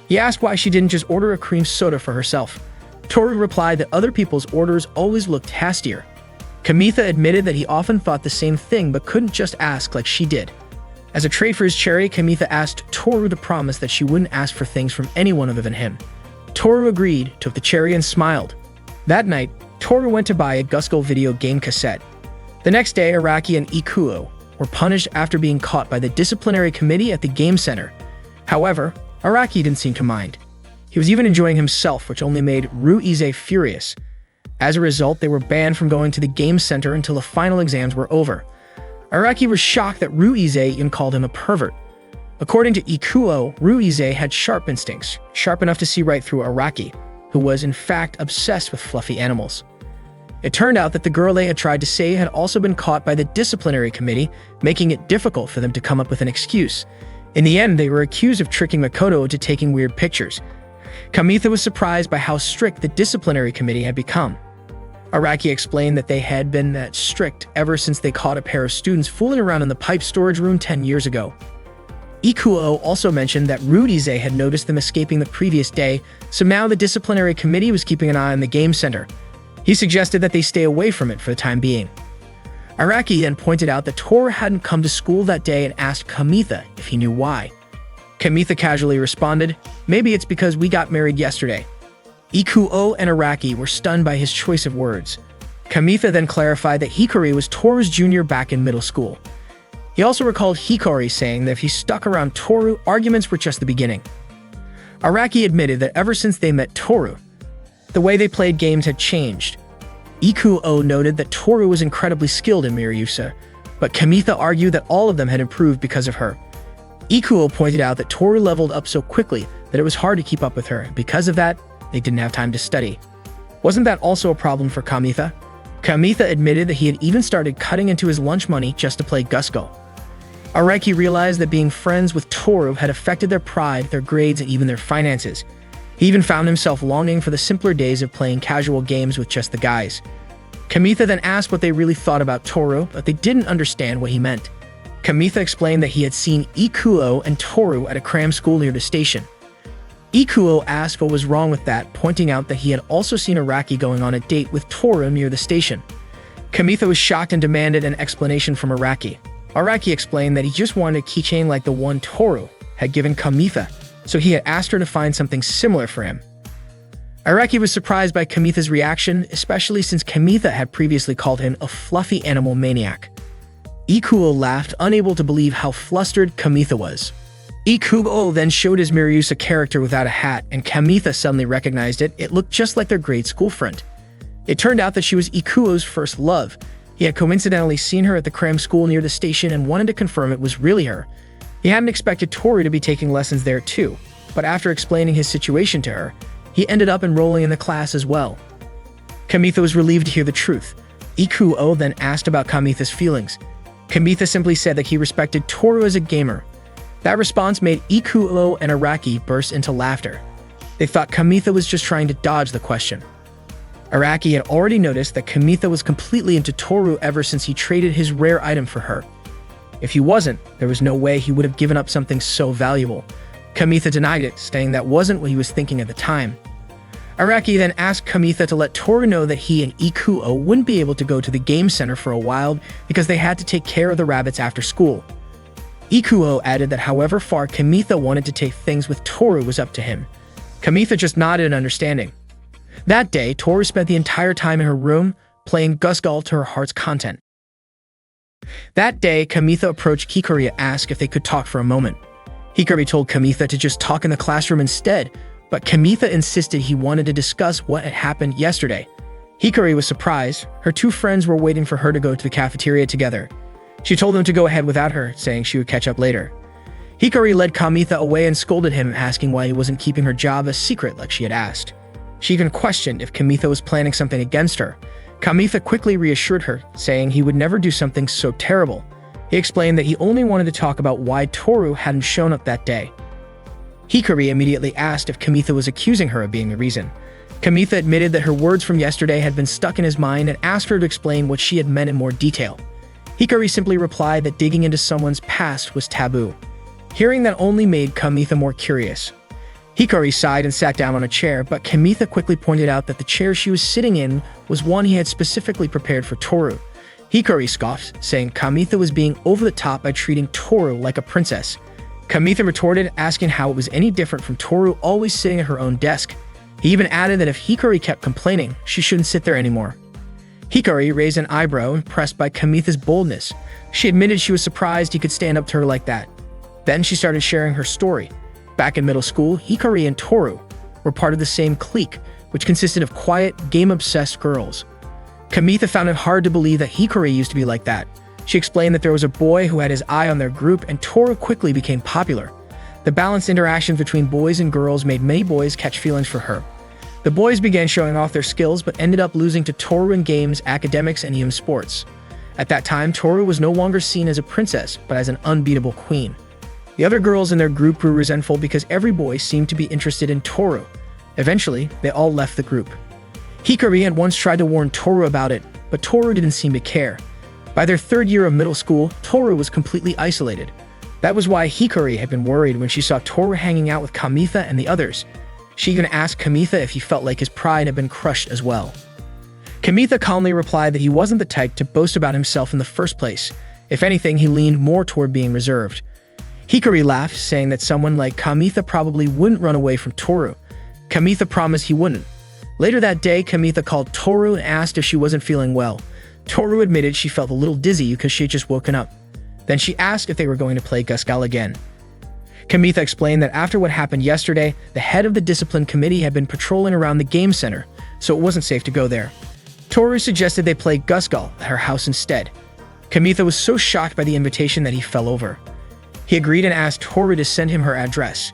He asked why she didn't just order a cream soda for herself. Toru replied that other people's orders always looked tastier. Kamitha admitted that he often thought the same thing but couldn't just ask like she did. As a trade for his cherry, Kamitha asked Toru to promise that she wouldn't ask for things from anyone other than him. Toru agreed, took the cherry, and smiled. That night, Toru went to buy a Guskull video game cassette. The next day, Araki and Ikuo were punished after being caught by the disciplinary committee at the game center. However, Araki didn't seem to mind. He was even enjoying himself, which only made Ruize furious. As a result, they were banned from going to the game center until the final exams were over. Araki was shocked that Ruize even called him a pervert. According to Ikuo, Ruize had sharp instincts, sharp enough to see right through Araki, who was in fact obsessed with fluffy animals. It turned out that the girl they had tried to save had also been caught by the disciplinary committee, making it difficult for them to come up with an excuse. In the end, they were accused of tricking Makoto into taking weird pictures. Kamitha was surprised by how strict the disciplinary committee had become. Araki explained that they had been that strict ever since they caught a pair of students fooling around in the pipe storage room 10 years ago. Ikuo also mentioned that Ruize had noticed them escaping the previous day, so now the disciplinary committee was keeping an eye on the game center. He suggested that they stay away from it for the time being. Araki then pointed out that Toru hadn't come to school that day and asked Kamitha if he knew why. Kamitha casually responded, "Maybe it's because we got married yesterday." Ikuo and Araki were stunned by his choice of words. Kamitha then clarified that Hikari was Toru's junior back in middle school. He also recalled Hikari saying that if he stuck around Toru, arguments were just the beginning. Araki admitted that ever since they met Toru, the way they played games had changed. Ikuo noted that Toru was incredibly skilled in Miryusa, but Kamitha argued that all of them had improved because of her. Ikuo pointed out that Toru leveled up so quickly that it was hard to keep up with her, and because of that, they didn't have time to study. Wasn't that also a problem for Kamitha? Kamitha admitted that he had even started cutting into his lunch money just to play Guskull. Araki realized that being friends with Toru had affected their pride, their grades, and even their finances. He even found himself longing for the simpler days of playing casual games with just the guys. Kamitha then asked what they really thought about Toru, but they didn't understand what he meant. Kamitha explained that he had seen Ikuo and Toru at a cram school near the station. Ikuo asked what was wrong with that, pointing out that he had also seen Araki going on a date with Toru near the station. Kamitha was shocked and demanded an explanation from Araki. Araki explained that he just wanted a keychain like the one Toru had given Kamitha, so he had asked her to find something similar for him. Araki was surprised by Kamitha's reaction, especially since Kamitha had previously called him a fluffy animal maniac. Ikuo laughed, unable to believe how flustered Kamitha was. Ikuo then showed his Miryusa character without a hat, and Kamitha suddenly recognized it. It looked just like their grade school friend. It turned out that she was Ikuo's first love. He had coincidentally seen her at the cram school near the station and wanted to confirm it was really her. He hadn't expected Toru to be taking lessons there too, but after explaining his situation to her, he ended up enrolling in the class as well. Kamitha was relieved to hear the truth. Ikuo then asked about Kamitha's feelings. Kamitha simply said that he respected Toru as a gamer. That response made Ikuo and Araki burst into laughter. They thought Kamitha was just trying to dodge the question. Araki had already noticed that Kamitha was completely into Toru ever since he traded his rare item for her. If he wasn't, there was no way he would have given up something so valuable. Kamitha denied it, saying that wasn't what he was thinking at the time. Araki then asked Kamitha to let Toru know that he and Ikuo wouldn't be able to go to the game center for a while because they had to take care of the rabbits after school. Ikuo added that however far Kamitha wanted to take things with Toru was up to him. Kamitha just nodded in understanding. That day, Toru spent the entire time in her room, playing Gusgal to her heart's content. That day, Kamitha approached Hikari and asked if they could talk for a moment. Hikari told Kamitha to just talk in the classroom instead, but Kamitha insisted he wanted to discuss what had happened yesterday. Hikari was surprised. Her two friends were waiting for her to go to the cafeteria together. She told them to go ahead without her, saying she would catch up later. Hikari led Kamitha away and scolded him, asking why he wasn't keeping her job a secret like she had asked. She even questioned if Kamitha was planning something against her. Kamitha quickly reassured her, saying he would never do something so terrible. He explained that he only wanted to talk about why Toru hadn't shown up that day. Hikari immediately asked if Kamitha was accusing her of being the reason. Kamitha admitted that her words from yesterday had been stuck in his mind and asked her to explain what she had meant in more detail. Hikari simply replied that digging into someone's past was taboo. Hearing that only made Kamitha more curious. Hikari sighed and sat down on a chair, but Kamitha quickly pointed out that the chair she was sitting in was one he had specifically prepared for Toru. Hikari scoffed, saying Kamitha was being over the top by treating Toru like a princess. Kamitha retorted, asking how it was any different from Toru always sitting at her own desk. He even added that if Hikari kept complaining, she shouldn't sit there anymore. Hikari raised an eyebrow, impressed by Kamitha's boldness. She admitted she was surprised he could stand up to her like that. Then she started sharing her story. Back in middle school, Hikari and Toru were part of the same clique, which consisted of quiet, game-obsessed girls. Kamitha found it hard to believe that Hikari used to be like that. She explained that there was a boy who had his eye on their group, and Toru quickly became popular. The balanced interactions between boys and girls made many boys catch feelings for her. The boys began showing off their skills, but ended up losing to Toru in games, academics, and even sports. At that time, Toru was no longer seen as a princess, but as an unbeatable queen. The other girls in their group grew resentful because every boy seemed to be interested in Toru. Eventually, they all left the group. Hikari had once tried to warn Toru about it, but Toru didn't seem to care. By their third year of middle school, Toru was completely isolated. That was why Hikari had been worried when she saw Toru hanging out with Kamitha and the others. She even asked Kamitha if he felt like his pride had been crushed as well. Kamitha calmly replied that he wasn't the type to boast about himself in the first place. If anything, he leaned more toward being reserved. Hikari laughed, saying that someone like Kamitha probably wouldn't run away from Toru. Kamitha promised he wouldn't. Later that day, Kamitha called Toru and asked if she wasn't feeling well. Toru admitted she felt a little dizzy because she had just woken up. Then she asked if they were going to play Gusgal again. Kamitha explained that after what happened yesterday, the head of the discipline committee had been patrolling around the game center, so it wasn't safe to go there. Toru suggested they play Gusgal at her house instead. Kamitha was so shocked by the invitation that he fell over. He agreed and asked Toru to send him her address.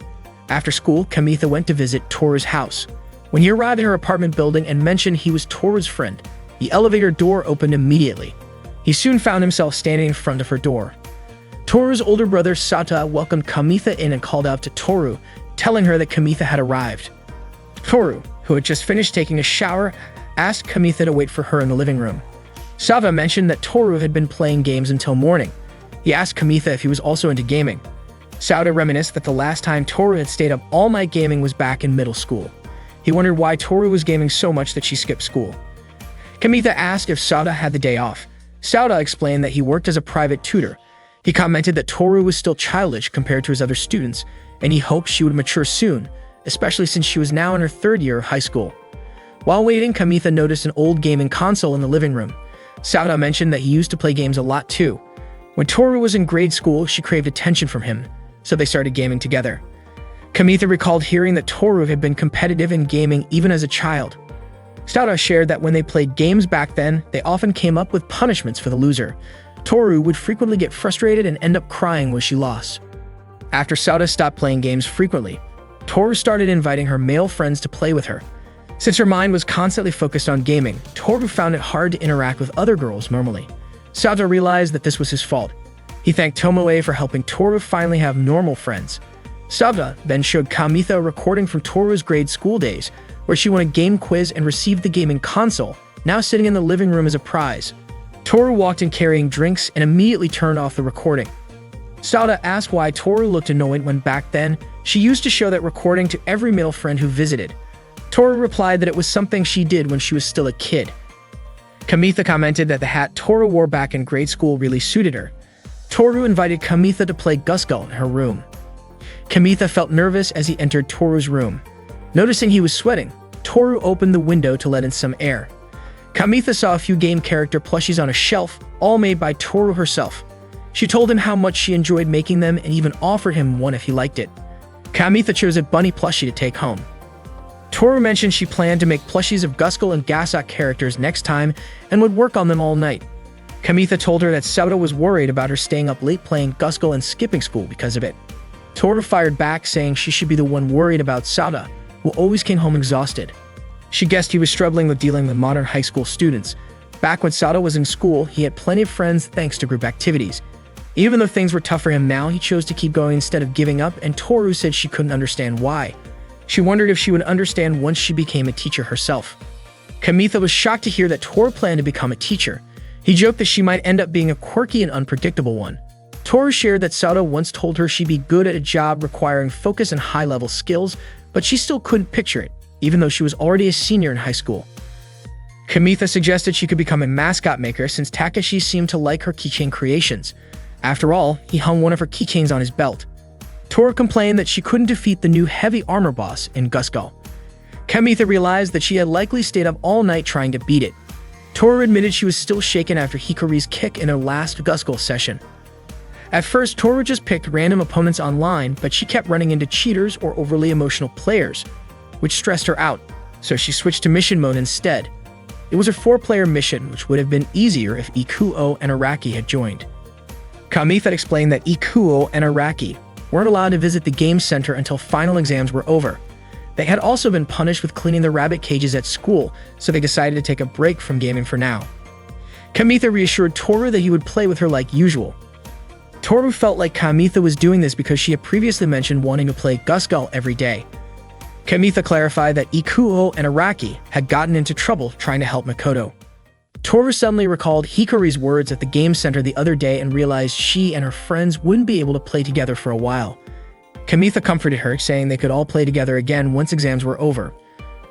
After school, Kamitha went to visit Toru's house. When he arrived at her apartment building and mentioned he was Toru's friend, the elevator door opened immediately. He soon found himself standing in front of her door. Toru's older brother Sata welcomed Kamitha in and called out to Toru, telling her that Kamitha had arrived. Toru, who had just finished taking a shower, asked Kamitha to wait for her in the living room. Sava mentioned that Toru had been playing games until morning. He asked Kamitha if he was also into gaming. Sauda reminisced that the last time Toru had stayed up all night gaming was back in middle school. He wondered why Toru was gaming so much that she skipped school. Kamitha asked if Sauda had the day off. Sauda explained that he worked as a private tutor. He commented that Toru was still childish compared to his other students, and he hoped she would mature soon, especially since she was now in her third year of high school. While waiting, Kamitha noticed an old gaming console in the living room. Sauda mentioned that he used to play games a lot too. When Toru was in grade school, she craved attention from him, so they started gaming together. Kamitha recalled hearing that Toru had been competitive in gaming even as a child. Sauda shared that when they played games back then, they often came up with punishments for the loser. Toru would frequently get frustrated and end up crying when she lost. After Sauda stopped playing games frequently, Toru started inviting her male friends to play with her. Since her mind was constantly focused on gaming, Toru found it hard to interact with other girls normally. Sauda realized that this was his fault. He thanked Tomoe for helping Toru finally have normal friends. Sauda then showed Kamitha a recording from Toru's grade school days, where she won a game quiz and received the gaming console, now sitting in the living room as a prize. Toru walked in carrying drinks and immediately turned off the recording. Sauda asked why Toru looked annoyed when back then she used to show that recording to every male friend who visited. Toru replied that it was something she did when she was still a kid. Kamitha commented that the hat Toru wore back in grade school really suited her. Toru invited Kamitha to play Gusgul in her room. Kamitha felt nervous as he entered Toru's room. Noticing he was sweating, Toru opened the window to let in some air. Kamitha saw a few game character plushies on a shelf, all made by Toru herself. She told him how much she enjoyed making them and even offered him one if he liked it. Kamitha chose a bunny plushie to take home. Toru mentioned she planned to make plushies of Gusgul and Gasak characters next time and would work on them all night. Kamitha told her that Sauda was worried about her staying up late playing Gusgul and skipping school because of it. Toru fired back, saying she should be the one worried about Sauda, who always came home exhausted. She guessed he was struggling with dealing with modern high school students. Back when Sauda was in school, he had plenty of friends thanks to group activities. Even though things were tough for him now, he chose to keep going instead of giving up, and Toru said she couldn't understand why. She wondered if she would understand once she became a teacher herself. Kamitha was shocked to hear that Toru planned to become a teacher. He joked that she might end up being a quirky and unpredictable one. Toru shared that Sauda once told her she'd be good at a job requiring focus and high-level skills, but she still couldn't picture it, even though she was already a senior in high school. Kamitha suggested she could become a mascot maker since Takeshi seemed to like her keychain creations. After all, he hung one of her keychains on his belt. Toru complained that she couldn't defeat the new heavy armor boss in Gusgul. Kamitha realized that she had likely stayed up all night trying to beat it. Toru admitted she was still shaken after Hikari's kick in her last Gusgul session. At first, Toru just picked random opponents online, but she kept running into cheaters or overly emotional players, which stressed her out, so she switched to mission mode instead. It was a 4-player mission, which would have been easier if Ikuo and Araki had joined. Kamitha explained that Ikuo and Araki weren't allowed to visit the game center until final exams were over. They had also been punished with cleaning the rabbit cages at school, so they decided to take a break from gaming for now. Kamitha reassured Toru that he would play with her like usual. Toru felt like Kamitha was doing this because she had previously mentioned wanting to play Gusgul every day. Kamitha clarified that Ikuo and Araki had gotten into trouble trying to help Makoto. Toru suddenly recalled Hikari's words at the game center the other day and realized she and her friends wouldn't be able to play together for a while. Kamitha comforted her, saying they could all play together again once exams were over.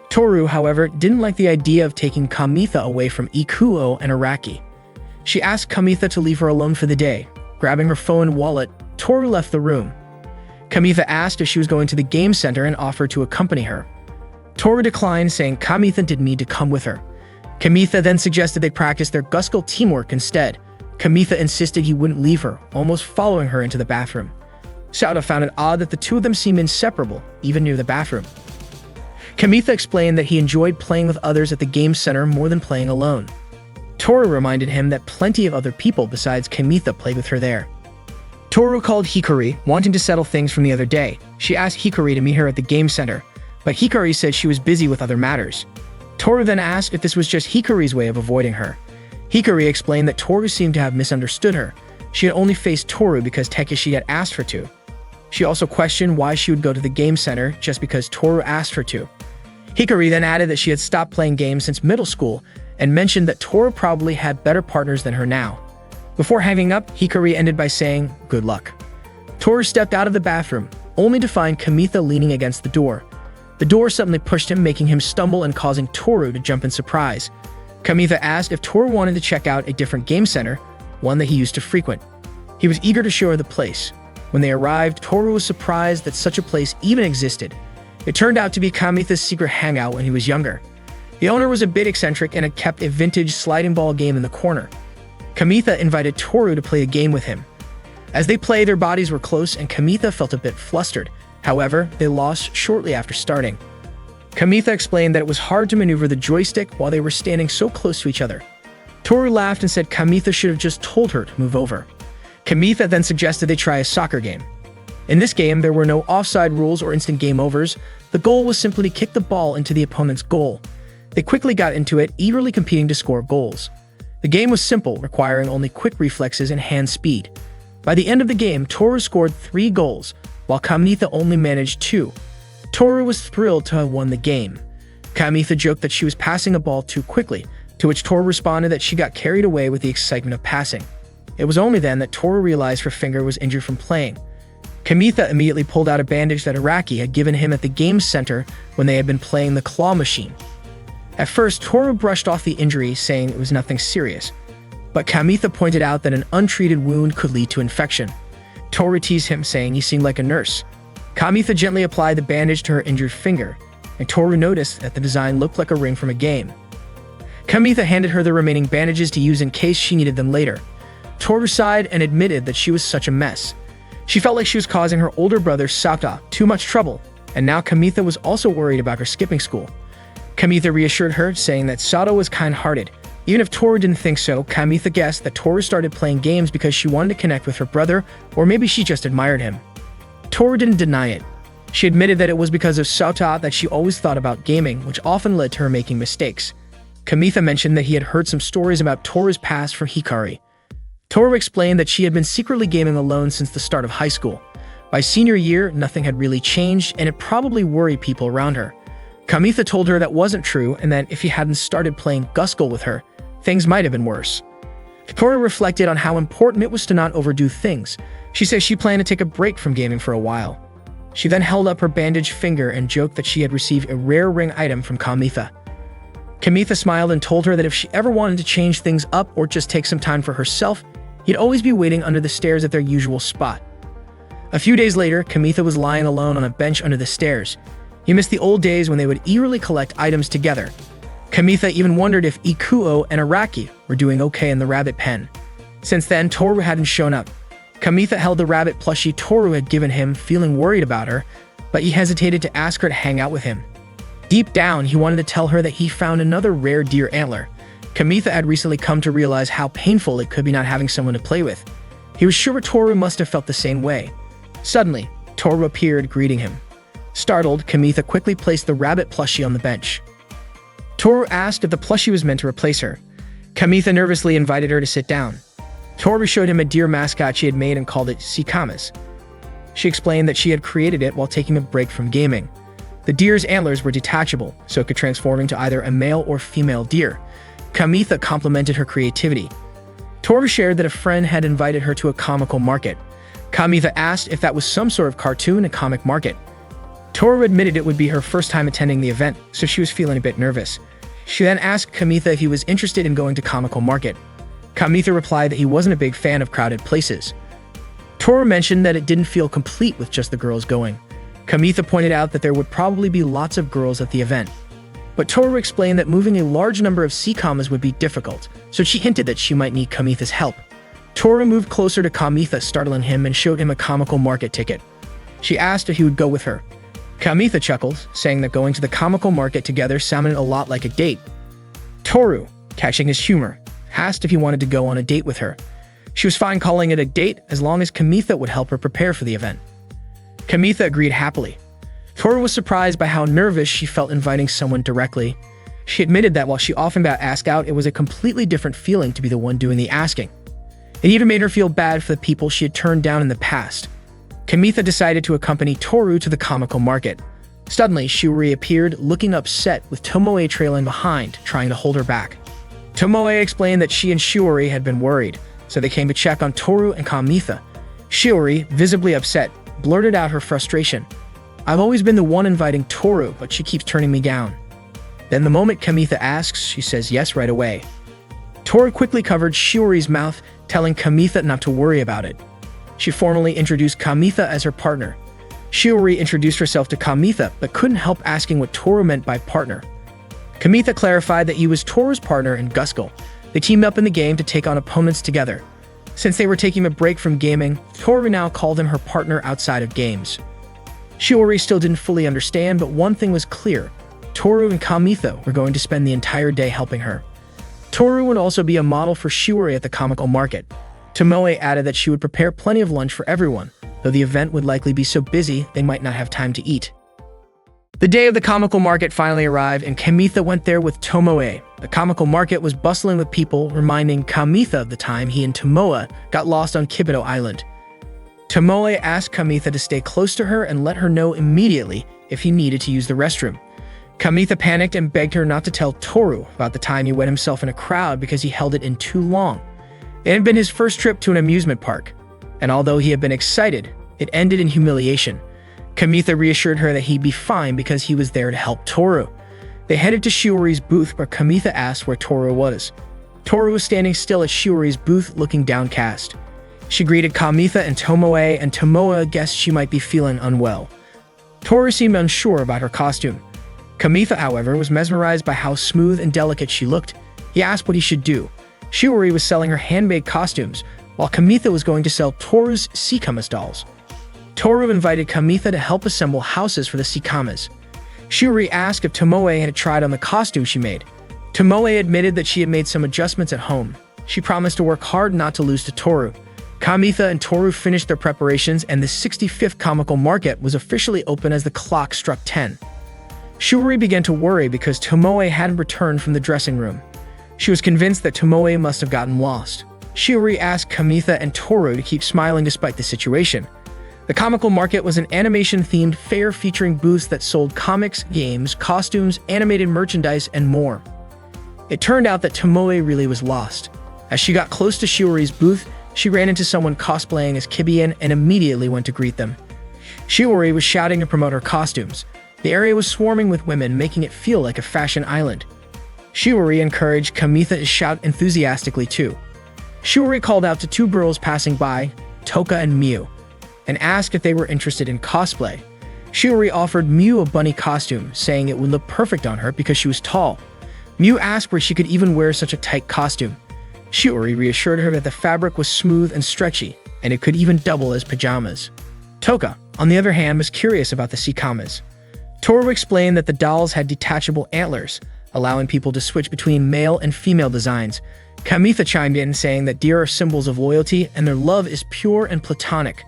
Toru, however, didn't like the idea of taking Kamitha away from Ikuo and Araki. She asked Kamitha to leave her alone for the day. Grabbing her phone and wallet, Toru left the room. Kamitha asked if she was going to the game center and offered to accompany her. Toru declined, saying Kamitha didn't need to come with her. Kamitha then suggested they practice their Gusgul teamwork instead. Kamitha insisted he wouldn't leave her, almost following her into the bathroom. Sauda found it odd that the two of them seemed inseparable, even near the bathroom. Kamitha explained that he enjoyed playing with others at the game center more than playing alone. Toru reminded him that plenty of other people besides Kamitha played with her there. Toru called Hikari, wanting to settle things from the other day. She asked Hikari to meet her at the game center, but Hikari said she was busy with other matters. Toru then asked if this was just Hikari's way of avoiding her. Hikari explained that Toru seemed to have misunderstood her. She had only faced Toru because Takeshi had asked her to. She also questioned why she would go to the game center just because Toru asked her to. Hikari then added that she had stopped playing games since middle school and mentioned that Toru probably had better partners than her now. Before hanging up, Hikari ended by saying, "Good luck." Toru stepped out of the bathroom, only to find Kamitha leaning against the door. The door suddenly pushed him, making him stumble and causing Toru to jump in surprise. Kamitha asked if Toru wanted to check out a different game center, one that he used to frequent. He was eager to show her the place. When they arrived, Toru was surprised that such a place even existed. It turned out to be Kamitha's secret hangout when he was younger. The owner was a bit eccentric and had kept a vintage sliding ball game in the corner. Kamitha invited Toru to play a game with him. As they played, their bodies were close and Kamitha felt a bit flustered. However, they lost shortly after starting. Kamitha explained that it was hard to maneuver the joystick while they were standing so close to each other. Toru laughed and said Kamitha should have just told her to move over. Kamitha then suggested they try a soccer game. In this game, there were no offside rules or instant game overs. The goal was simply to kick the ball into the opponent's goal. They quickly got into it, eagerly competing to score goals. The game was simple, requiring only quick reflexes and hand speed. By the end of the game, Toru scored 3 goals, while Kamitha only managed 2. Toru was thrilled to have won the game. Kamitha joked that she was passing a ball too quickly, to which Toru responded that she got carried away with the excitement of passing. It was only then that Toru realized her finger was injured from playing. Kamitha immediately pulled out a bandage that Araki had given him at the game center when they had been playing the claw machine. At first, Toru brushed off the injury, saying it was nothing serious. But Kamitha pointed out that an untreated wound could lead to infection. Toru teased him, saying he seemed like a nurse. Kamitha gently applied the bandage to her injured finger, and Toru noticed that the design looked like a ring from a game. Kamitha handed her the remaining bandages to use in case she needed them later. Toru sighed and admitted that she was such a mess. She felt like she was causing her older brother Sata too much trouble, and now Kamitha was also worried about her skipping school. Kamitha reassured her, saying that Sato was kind-hearted. Even if Toru didn't think so, Kamitha guessed that Toru started playing games because she wanted to connect with her brother, or maybe she just admired him. Toru didn't deny it. She admitted that it was because of Sata that she always thought about gaming, which often led to her making mistakes. Kamitha mentioned that he had heard some stories about Toru's past from Hikari. Toru explained that she had been secretly gaming alone since the start of high school. By senior year, nothing had really changed, and it probably worried people around her. Kamitha told her that wasn't true, and that if he hadn't started playing Guskull with her, things might have been worse. Toru reflected on how important it was to not overdo things. She said she planned to take a break from gaming for a while. She then held up her bandaged finger and joked that she had received a rare ring item from Kamitha. Kamitha smiled and told her that if she ever wanted to change things up or just take some time for herself, he'd always be waiting under the stairs at their usual spot. A few days later, Kamitha was lying alone on a bench under the stairs. He missed the old days when they would eagerly collect items together. Kamitha even wondered if Ikuo and Araki were doing okay in the rabbit pen. Since then, Toru hadn't shown up. Kamitha held the rabbit plushie Toru had given him, feeling worried about her, but he hesitated to ask her to hang out with him. Deep down, he wanted to tell her that he found another rare deer antler. Kamitha had recently come to realize how painful it could be not having someone to play with. He was sure Toru must have felt the same way. Suddenly, Toru appeared, greeting him. Startled, Kamitha quickly placed the rabbit plushie on the bench. Toru asked if the plushie was meant to replace her. Kamitha nervously invited her to sit down. Toru showed him a deer mascot she had made and called it Sikamas. She explained that she had created it while taking a break from gaming. The deer's antlers were detachable, so it could transform into either a male or female deer. Kamitha complimented her creativity. Toru shared that a friend had invited her to a comical market. Kamitha asked if that was some sort of cartoon and comic market. Toru admitted it would be her first time attending the event, so she was feeling a bit nervous. She then asked Kamitha if he was interested in going to comical market. Kamitha replied that he wasn't a big fan of crowded places. Toru mentioned that it didn't feel complete with just the girls going. Kamitha pointed out that there would probably be lots of girls at the event. But Toru explained that moving a large number of Sikamas would be difficult, so she hinted that she might need Kamitha's help. Toru moved closer to Kamitha, startling him, and showed him a comical market ticket. She asked if he would go with her. Kamitha chuckled, saying that going to the comical market together sounded a lot like a date. Toru, catching his humor, asked if he wanted to go on a date with her. She was fine calling it a date as long as Kamitha would help her prepare for the event. Kamitha agreed happily. Toru was surprised by how nervous she felt inviting someone directly. She admitted that while she often got asked out, it was a completely different feeling to be the one doing the asking. It even made her feel bad for the people she had turned down in the past. Kamitha decided to accompany Toru to the comical market. Suddenly, Shiori appeared, looking upset, with Tomoe trailing behind, trying to hold her back. Tomoe explained that she and Shiori had been worried, so they came to check on Toru and Kamitha. Shiori, visibly upset, blurted out her frustration. "I've always been the one inviting Toru, but she keeps turning me down." Then the moment Kamitha asks, she says yes right away. Toru quickly covered Shiori's mouth, telling Kamitha not to worry about it. She formally introduced Kamitha as her partner. Shiori introduced herself to Kamitha, but couldn't help asking what Toru meant by partner. Kamitha clarified that he was Toru's partner in Guskull. They teamed up in the game to take on opponents together. Since they were taking a break from gaming, Toru now called him her partner outside of games. Shiori still didn't fully understand, but one thing was clear. Toru and Kamitha were going to spend the entire day helping her. Toru would also be a model for Shiori at the comical market. Tomoe added that she would prepare plenty of lunch for everyone, though the event would likely be so busy they might not have time to eat. The day of the comical market finally arrived, and Kamitha went there with Tomoe. The comical market was bustling with people, reminding Kamitha of the time he and Tomoe got lost on Kibito Island. Tomoe asked Kamitha to stay close to her and let her know immediately if he needed to use the restroom. Kamitha panicked and begged her not to tell Toru about the time he wet himself in a crowd because he held it in too long. It had been his first trip to an amusement park, and although he had been excited, it ended in humiliation. Kamitha reassured her that he'd be fine because he was there to help Toru. They headed to Shiori's booth where Kamitha asked where Toru was. Toru was standing still at Shiori's booth looking downcast. She greeted Kamitha and Tomoe guessed she might be feeling unwell. Toru seemed unsure about her costume. Kamitha, however, was mesmerized by how smooth and delicate she looked. He asked what he should do. Shiori was selling her handmade costumes, while Kamitha was going to sell Toru's Sikamas dolls. Toru invited Kamitha to help assemble houses for the Sikamas. Shiori asked if Tomoe had tried on the costume she made. Tomoe admitted that she had made some adjustments at home. She promised to work hard not to lose to Toru. Kamitha and Toru finished their preparations and the 65th comical market was officially open as the clock struck 10. Shiori began to worry because Tomoe hadn't returned from the dressing room. She was convinced that Tomoe must have gotten lost. Shiori asked Kamitha and Toru to keep smiling despite the situation. The comical market was an animation-themed fair featuring booths that sold comics, games, costumes, animated merchandise, and more. It turned out that Tomoe really was lost. As she got close to Shiori's booth, she ran into someone cosplaying as Kibian and immediately went to greet them. Shiori was shouting to promote her costumes. The area was swarming with women, making it feel like a fashion island. Shiori encouraged Kamitha to shout enthusiastically too. Shiori called out to two girls passing by, Toka and Miu, and asked if they were interested in cosplay. Shiori offered Miu a bunny costume, saying it would look perfect on her because she was tall. Miu asked where she could even wear such a tight costume. Shiori reassured her that the fabric was smooth and stretchy, and it could even double as pajamas. Toka, on the other hand, was curious about the Sikamas. Toru explained that the dolls had detachable antlers, allowing people to switch between male and female designs. Kamitha chimed in, saying that deer are symbols of loyalty and their love is pure and platonic.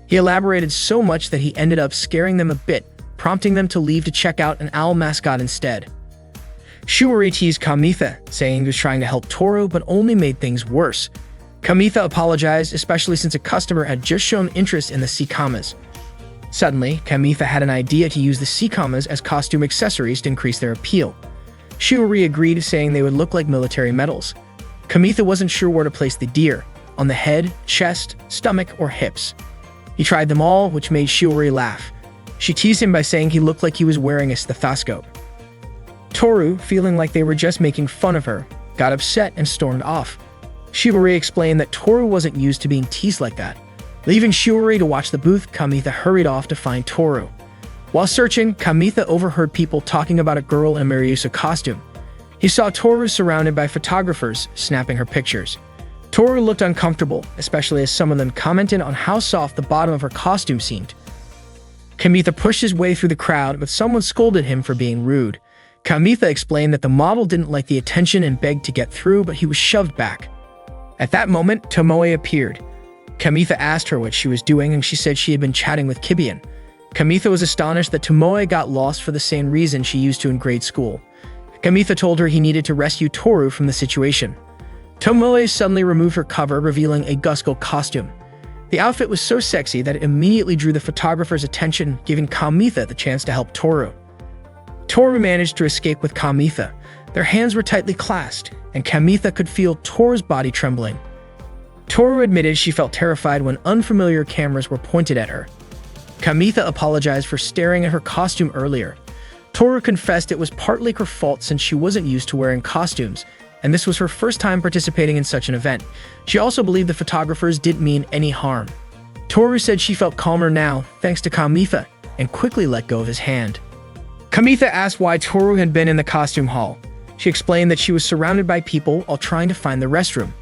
He elaborated so much that he ended up scaring them a bit, prompting them to leave to check out an owl mascot instead. Shiori teased Kamitha, saying he was trying to help Toru but only made things worse. Kamitha apologized, especially since a customer had just shown interest in the Sikamas. Suddenly, Kamitha had an idea to use the Sikamas as costume accessories to increase their appeal. Shiori agreed, saying they would look like military medals. Kamitha wasn't sure where to place the deer, on the head, chest, stomach, or hips. He tried them all, which made Shiori laugh. She teased him by saying he looked like he was wearing a stethoscope. Toru, feeling like they were just making fun of her, got upset and stormed off. Shiori explained that Toru wasn't used to being teased like that. Leaving Shiori to watch the booth, Kamitha hurried off to find Toru. While searching, Kamitha overheard people talking about a girl in a Mariusa costume. He saw Toru surrounded by photographers, snapping her pictures. Toru looked uncomfortable, especially as some of them commented on how soft the bottom of her costume seemed. Kamitha pushed his way through the crowd, but someone scolded him for being rude. Kamitha explained that the model didn't like the attention and begged to get through, but he was shoved back. At that moment, Tomoe appeared. Kamitha asked her what she was doing, and she said she had been chatting with Kibian. Kamitha was astonished that Tomoe got lost for the same reason she used to in grade school. Kamitha told her he needed to rescue Toru from the situation. Tomoe suddenly removed her cover, revealing a Gusco costume. The outfit was so sexy that it immediately drew the photographer's attention, giving Kamitha the chance to help Toru. Toru managed to escape with Kamitha. Their hands were tightly clasped, and Kamitha could feel Toru's body trembling. Toru admitted she felt terrified when unfamiliar cameras were pointed at her. Kamitha apologized for staring at her costume earlier. Toru confessed it was partly her fault since she wasn't used to wearing costumes, and this was her first time participating in such an event. She also believed the photographers didn't mean any harm. Toru said she felt calmer now, thanks to Kamitha, and quickly let go of his hand. Kamitha asked why Toru had been in the costume hall. She explained that she was surrounded by people while trying to find the restroom.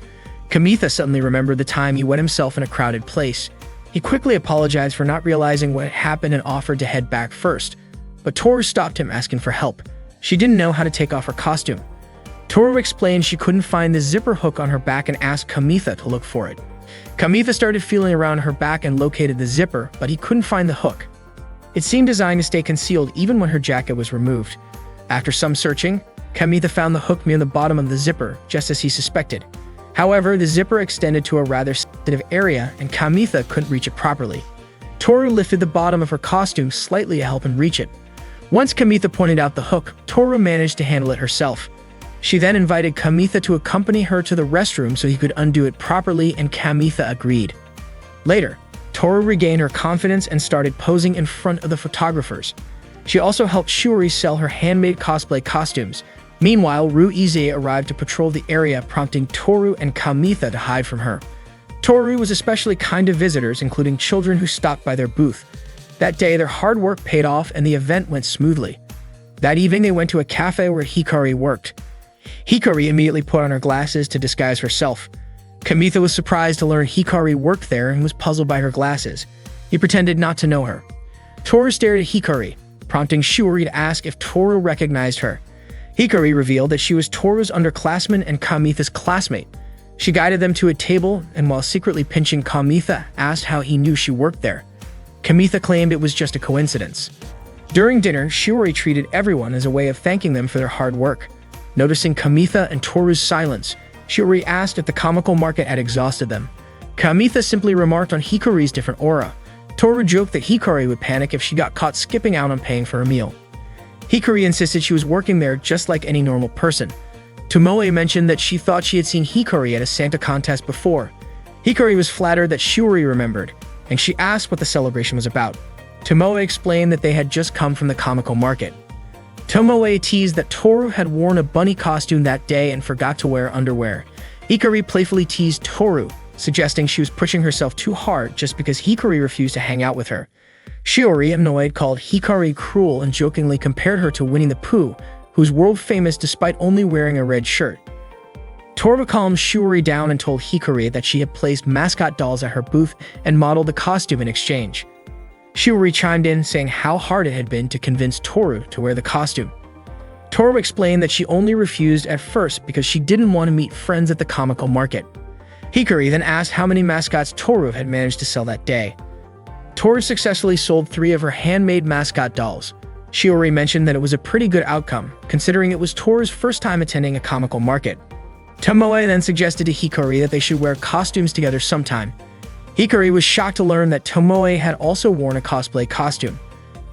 Kamitha suddenly remembered the time he wet himself in a crowded place. He quickly apologized for not realizing what had happened and offered to head back first. But Toru stopped him, asking for help. She didn't know how to take off her costume. Toru explained she couldn't find the zipper hook on her back and asked Kamitha to look for it. Kamitha started feeling around her back and located the zipper, but he couldn't find the hook. It seemed designed to stay concealed even when her jacket was removed. After some searching, Kamitha found the hook near the bottom of the zipper, just as he suspected. However, the zipper extended to a rather sensitive area, and Kamitha couldn't reach it properly. Toru lifted the bottom of her costume slightly to help him reach it. Once Kamitha pointed out the hook, Toru managed to handle it herself. She then invited Kamitha to accompany her to the restroom so he could undo it properly, and Kamitha agreed. Later, Toru regained her confidence and started posing in front of the photographers. She also helped Shiori sell her handmade cosplay costumes. Meanwhile, Ruize arrived to patrol the area, prompting Toru and Kamitha to hide from her. Toru was especially kind to visitors, including children who stopped by their booth. That day, their hard work paid off and the event went smoothly. That evening, they went to a cafe where Hikari worked. Hikari immediately put on her glasses to disguise herself. Kamitha was surprised to learn Hikari worked there and was puzzled by her glasses. He pretended not to know her. Toru stared at Hikari, prompting Shiori to ask if Toru recognized her. Hikari revealed that she was Toru's underclassman and Kamitha's classmate. She guided them to a table and, while secretly pinching Kamitha, asked how he knew she worked there. Kamitha claimed it was just a coincidence. During dinner, Shiori treated everyone as a way of thanking them for their hard work. Noticing Kamitha and Toru's silence, Shiori asked if the comical market had exhausted them. Kamitha simply remarked on Hikari's different aura. Toru joked that Hikari would panic if she got caught skipping out on paying for a meal. Hikari insisted she was working there just like any normal person. Tomoe mentioned that she thought she had seen Hikari at a Santa contest before. Hikari was flattered that Shiori remembered, and she asked what the celebration was about. Tomoe explained that they had just come from the comical market. Tomoe teased that Toru had worn a bunny costume that day and forgot to wear underwear. Hikari playfully teased Toru, suggesting she was pushing herself too hard just because Hikari refused to hang out with her. Shiori, annoyed, called Hikari cruel and jokingly compared her to Winnie the Pooh, who's world famous despite only wearing a red shirt. Toru calmed Shiori down and told Hikari that she had placed mascot dolls at her booth and modeled the costume in exchange. Shiori chimed in, saying how hard it had been to convince Toru to wear the costume. Toru explained that she only refused at first because she didn't want to meet friends at the comical market. Hikari then asked how many mascots Toru had managed to sell that day. Toru successfully sold 3 of her handmade mascot dolls. Shiori mentioned that it was a pretty good outcome, considering it was Toru's first time attending a comical market. Tomoe then suggested to Hikari that they should wear costumes together sometime. Hikari was shocked to learn that Tomoe had also worn a cosplay costume.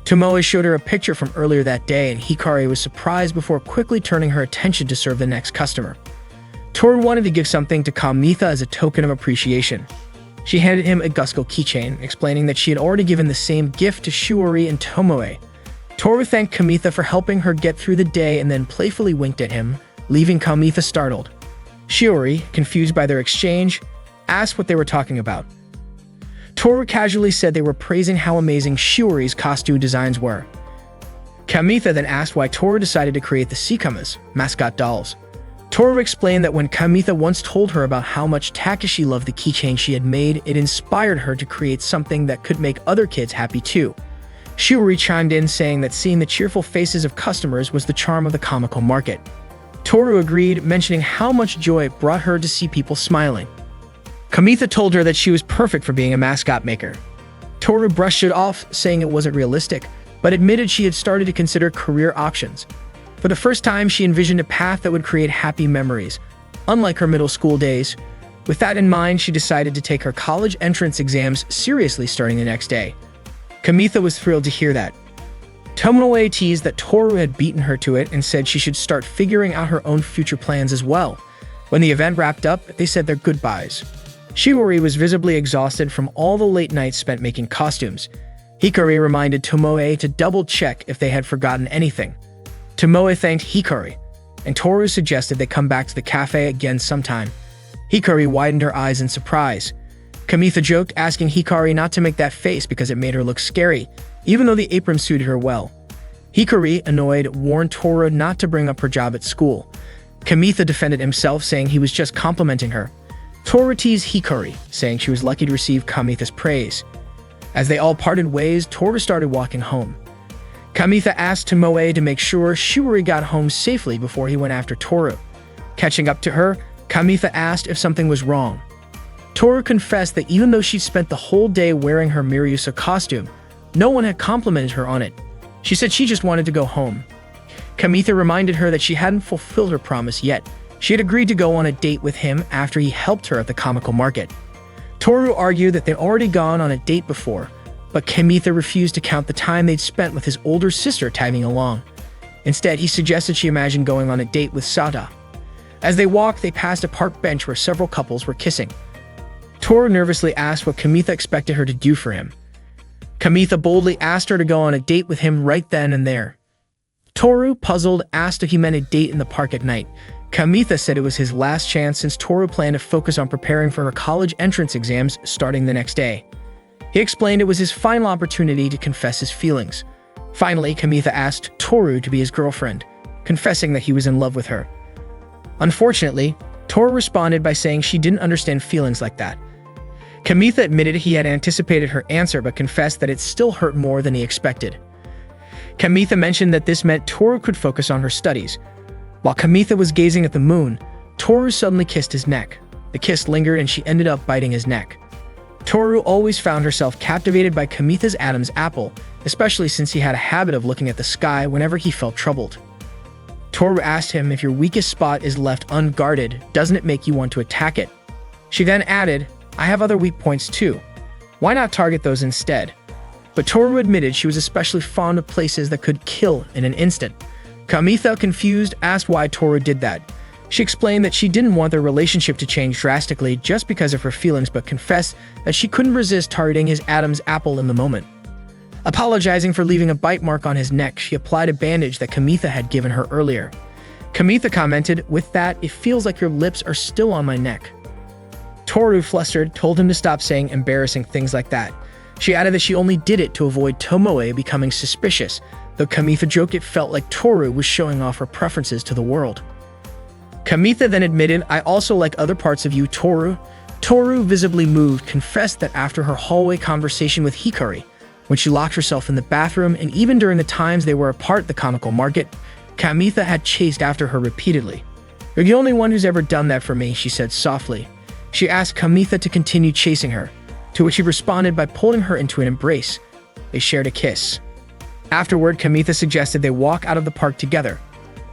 Tomoe showed her a picture from earlier that day, and Hikari was surprised before quickly turning her attention to serve the next customer. Toru wanted to give something to Kamitha as a token of appreciation. She handed him a Gusco keychain, explaining that she had already given the same gift to Shiori and Tomoe. Toru thanked Kamitha for helping her get through the day and then playfully winked at him, leaving Kamitha startled. Shiori, confused by their exchange, asked what they were talking about. Toru casually said they were praising how amazing Shiori's costume designs were. Kamitha then asked why Toru decided to create the Sikamas, mascot dolls. Toru explained that when Kamitha once told her about how much Takashi loved the keychain she had made, it inspired her to create something that could make other kids happy too. Shiori chimed in, saying that seeing the cheerful faces of customers was the charm of the comical market. Toru agreed, mentioning how much joy it brought her to see people smiling. Kamitha told her that she was perfect for being a mascot maker. Toru brushed it off, saying it wasn't realistic, but admitted she had started to consider career options. For the first time, she envisioned a path that would create happy memories, unlike her middle school days. With that in mind, she decided to take her college entrance exams seriously starting the next day. Kamitha was thrilled to hear that. Tomoe teased that Toru had beaten her to it and said she should start figuring out her own future plans as well. When the event wrapped up, they said their goodbyes. Shiori was visibly exhausted from all the late nights spent making costumes. Hikari reminded Tomoe to double-check if they had forgotten anything. Tomoe thanked Hikari, and Toru suggested they come back to the cafe again sometime. Hikari widened her eyes in surprise. Kamitha joked, asking Hikari not to make that face because it made her look scary, even though the apron suited her well. Hikari, annoyed, warned Toru not to bring up her job at school. Kamitha defended himself, saying he was just complimenting her. Toru teased Hikari, saying she was lucky to receive Kamitha's praise. As they all parted ways, Toru started walking home. Kamitha asked Tomoe to make sure Shiori got home safely before he went after Toru. Catching up to her, Kamitha asked if something was wrong. Toru confessed that even though she'd spent the whole day wearing her Miryusa costume, no one had complimented her on it. She said she just wanted to go home. Kamitha reminded her that she hadn't fulfilled her promise yet. She had agreed to go on a date with him after he helped her at the comical market. Toru argued that they'd already gone on a date before, but Kamitha refused to count the time they'd spent with his older sister tagging along. Instead, he suggested she imagine going on a date with Sada, As they walked, they passed a park bench where several couples were kissing. Toru nervously asked what Kamitha expected her to do for him. Kamitha boldly asked her to go on a date with him right then and there. Toru, puzzled, asked if he meant a date in the park at night. Kamitha said it was his last chance since Toru planned to focus on preparing for her college entrance exams starting the next day. He explained it was his final opportunity to confess his feelings. Finally, Kamitha asked Toru to be his girlfriend, confessing that he was in love with her. Unfortunately, Toru responded by saying she didn't understand feelings like that. Kamitha admitted he had anticipated her answer but confessed that it still hurt more than he expected. Kamitha mentioned that this meant Toru could focus on her studies. While Kamitha was gazing at the moon, Toru suddenly kissed his neck. The kiss lingered and she ended up biting his neck. Toru always found herself captivated by Kamitha's Adam's apple, especially since he had a habit of looking at the sky whenever he felt troubled. Toru asked him if your weakest spot is left unguarded, doesn't it make you want to attack it? She then added, I have other weak points too. Why not target those instead? But Toru admitted she was especially fond of places that could kill in an instant. Kamitha, confused, asked why Toru did that. She explained that she didn't want their relationship to change drastically just because of her feelings, but confessed that she couldn't resist targeting his Adam's apple in the moment. Apologizing for leaving a bite mark on his neck, she applied a bandage that Kamitha had given her earlier. Kamitha commented, with that, it feels like your lips are still on my neck. Toru, flustered, told him to stop saying embarrassing things like that. She added that she only did it to avoid Tomoe becoming suspicious, though Kamitha joked it felt like Toru was showing off her preferences to the world. Kamitha then admitted, I also like other parts of you, Toru. Toru, visibly moved, confessed that after her hallway conversation with Hikari, when she locked herself in the bathroom, and even during the times they were apart at the comical market, Kamitha had chased after her repeatedly. You're the only one who's ever done that for me, she said softly. She asked Kamitha to continue chasing her, to which he responded by pulling her into an embrace. They shared a kiss. Afterward, Kamitha suggested they walk out of the park together.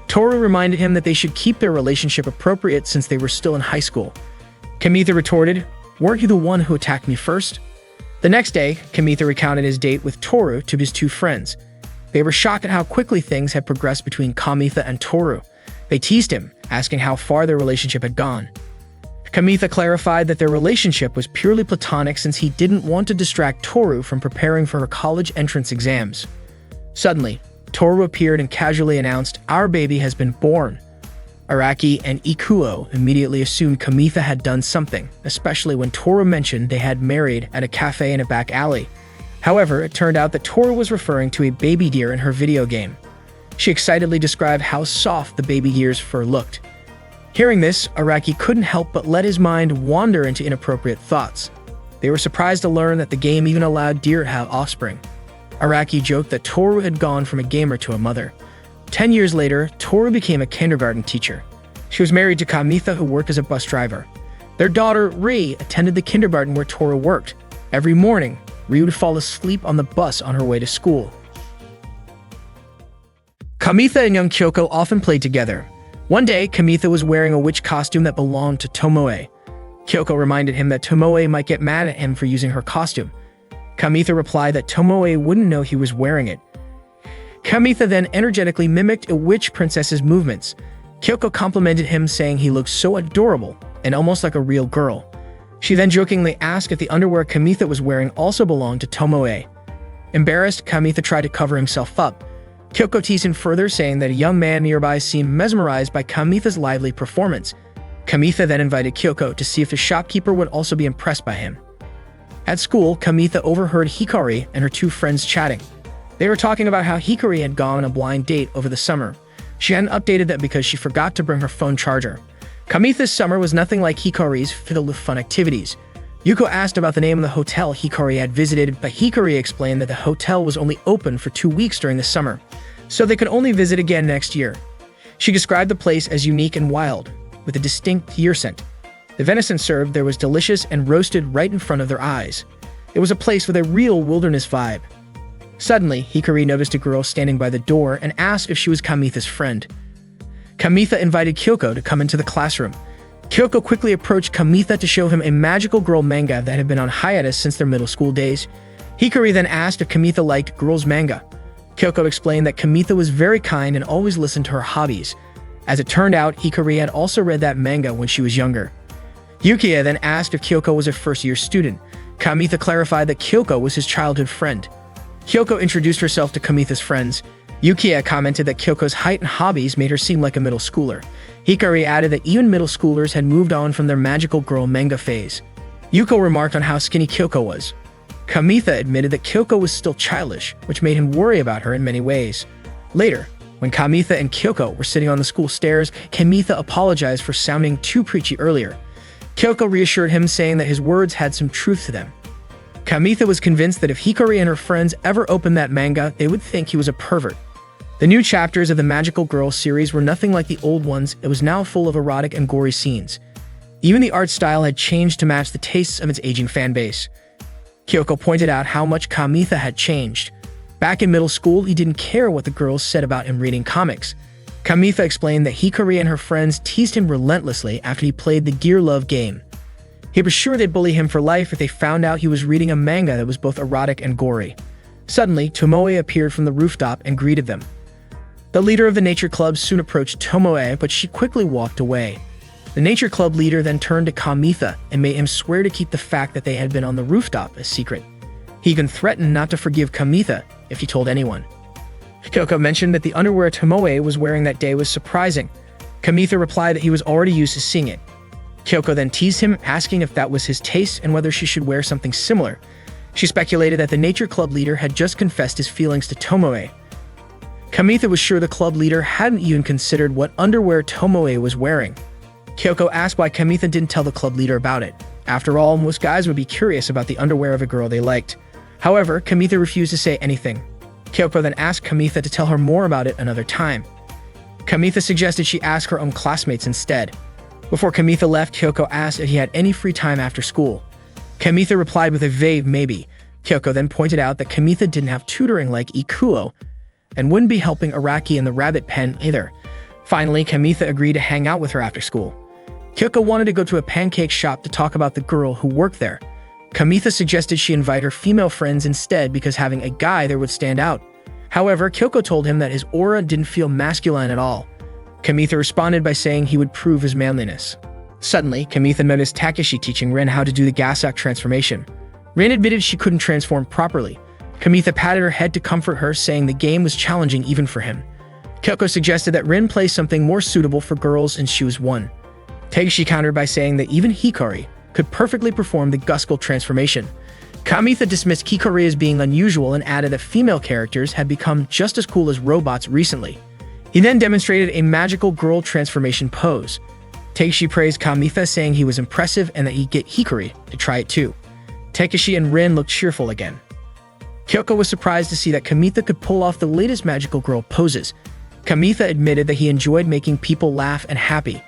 Toru reminded him that they should keep their relationship appropriate since they were still in high school. Kamitha retorted, weren't you the one who attacked me first? The next day, Kamitha recounted his date with Toru to his two friends. They were shocked at how quickly things had progressed between Kamitha and Toru. They teased him, asking how far their relationship had gone. Kamitha clarified that their relationship was purely platonic since he didn't want to distract Toru from preparing for her college entrance exams. Suddenly, Toru appeared and casually announced, our baby has been born. Araki and Ikuo immediately assumed Kamitha had done something, especially when Toru mentioned they had married at a cafe in a back alley. However, it turned out that Toru was referring to a baby deer in her video game. She excitedly described how soft the baby deer's fur looked. Hearing this, Araki couldn't help but let his mind wander into inappropriate thoughts. They were surprised to learn that the game even allowed deer to have offspring. Araki joked that Toru had gone from a gamer to a mother. 10 years later, Toru became a kindergarten teacher. She was married to Kamitha, who worked as a bus driver. Their daughter, Ri, attended the kindergarten where Toru worked. Every morning, Ri would fall asleep on the bus on her way to school. Kamitha and young Kyoko often played together. One day, Kamitha was wearing a witch costume that belonged to Tomoe. Kyoko reminded him that Tomoe might get mad at him for using her costume. Kamitha replied that Tomoe wouldn't know he was wearing it. Kamitha then energetically mimicked a witch princess's movements. Kyoko complimented him, saying he looked so adorable and almost like a real girl. She then jokingly asked if the underwear Kamitha was wearing also belonged to Tomoe. Embarrassed, Kamitha tried to cover himself up. Kyoko teased him further, saying that a young man nearby seemed mesmerized by Kamitha's lively performance. Kamitha then invited Kyoko to see if the shopkeeper would also be impressed by him. At school, Kamitha overheard Hikari and her two friends chatting. They were talking about how Hikari had gone on a blind date over the summer. She hadn't updated that because she forgot to bring her phone charger. Kamitha's summer was nothing like Hikari's, filled with fun activities. Yuko asked about the name of the hotel Hikari had visited, but Hikari explained that the hotel was only open for 2 weeks during the summer, so they could only visit again next year. She described the place as unique and wild, with a distinct deer scent. The venison served there was delicious and roasted right in front of their eyes. It was a place with a real wilderness vibe. Suddenly, Hikari noticed a girl standing by the door and asked if she was Kamitha's friend. Kamitha invited Kyoko to come into the classroom. Kyoko quickly approached Kamitha to show him a magical girl manga that had been on hiatus since their middle school days. Hikari then asked if Kamitha liked girls' manga. Kyoko explained that Kamitha was very kind and always listened to her hobbies. As it turned out, Hikari had also read that manga when she was younger. Yukiya then asked if Kyoko was a first-year student. Kamitha clarified that Kyoko was his childhood friend. Kyoko introduced herself to Kamitha's friends. Yukiya commented that Kyoko's height and hobbies made her seem like a middle schooler. Hikari added that even middle schoolers had moved on from their magical girl manga phase. Yuko remarked on how skinny Kyoko was. Kamitha admitted that Kyoko was still childish, which made him worry about her in many ways. Later, when Kamitha and Kyoko were sitting on the school stairs, Kamitha apologized for sounding too preachy earlier. Kyoko reassured him, saying that his words had some truth to them. Kamitha was convinced that if Hikari and her friends ever opened that manga, they would think he was a pervert. The new chapters of the Magical Girl series were nothing like the old ones. It was now full of erotic and gory scenes. Even the art style had changed to match the tastes of its aging fanbase. Kyoko pointed out how much Kamitha had changed. Back in middle school, he didn't care what the girls said about him reading comics. Kamitha explained that Hikari and her friends teased him relentlessly after he played the Gear Love game. He was sure they'd bully him for life if they found out he was reading a manga that was both erotic and gory. Suddenly, Tomoe appeared from the rooftop and greeted them. The leader of the nature club soon approached Tomoe, but she quickly walked away. The nature club leader then turned to Kamitha and made him swear to keep the fact that they had been on the rooftop a secret. He even threatened not to forgive Kamitha if he told anyone. Kyoko mentioned that the underwear Tomoe was wearing that day was surprising. Kamitha replied that he was already used to seeing it. Kyoko then teased him, asking if that was his taste and whether she should wear something similar. She speculated that the nature club leader had just confessed his feelings to Tomoe. Kamitha was sure the club leader hadn't even considered what underwear Tomoe was wearing. Kyoko asked why Kamitha didn't tell the club leader about it. After all, most guys would be curious about the underwear of a girl they liked. However, Kamitha refused to say anything. Kyoko then asked Kamitha to tell her more about it another time. Kamitha suggested she ask her own classmates instead. Before Kamitha left, Kyoko asked if he had any free time after school. Kamitha replied with a vague maybe. Kyoko then pointed out that Kamitha didn't have tutoring like Ikuo, and wouldn't be helping Araki in the rabbit pen either. Finally, Kamitha agreed to hang out with her after school. Kyoko wanted to go to a pancake shop to talk about the girl who worked there. Kamitha suggested she invite her female friends instead because having a guy there would stand out. However, Kyoko told him that his aura didn't feel masculine at all. Kamitha responded by saying he would prove his manliness. Suddenly, Kamitha noticed Takeshi teaching Rin how to do the Gasak transformation. Rin admitted she couldn't transform properly. Kamitha patted her head to comfort her, saying the game was challenging even for him. Kyoko suggested that Rin play something more suitable for girls and choose one. Takeshi countered by saying that even Hikari could perfectly perform the Guskull transformation. Kamitha dismissed Hikari as being unusual and added that female characters had become just as cool as robots recently. He then demonstrated a magical girl transformation pose. Takeshi praised Kamitha, saying he was impressive and that he'd get Hikari to try it too. Takeshi and Rin looked cheerful again. Kyoko was surprised to see that Kamitha could pull off the latest magical girl poses. Kamitha admitted that he enjoyed making people laugh and happy.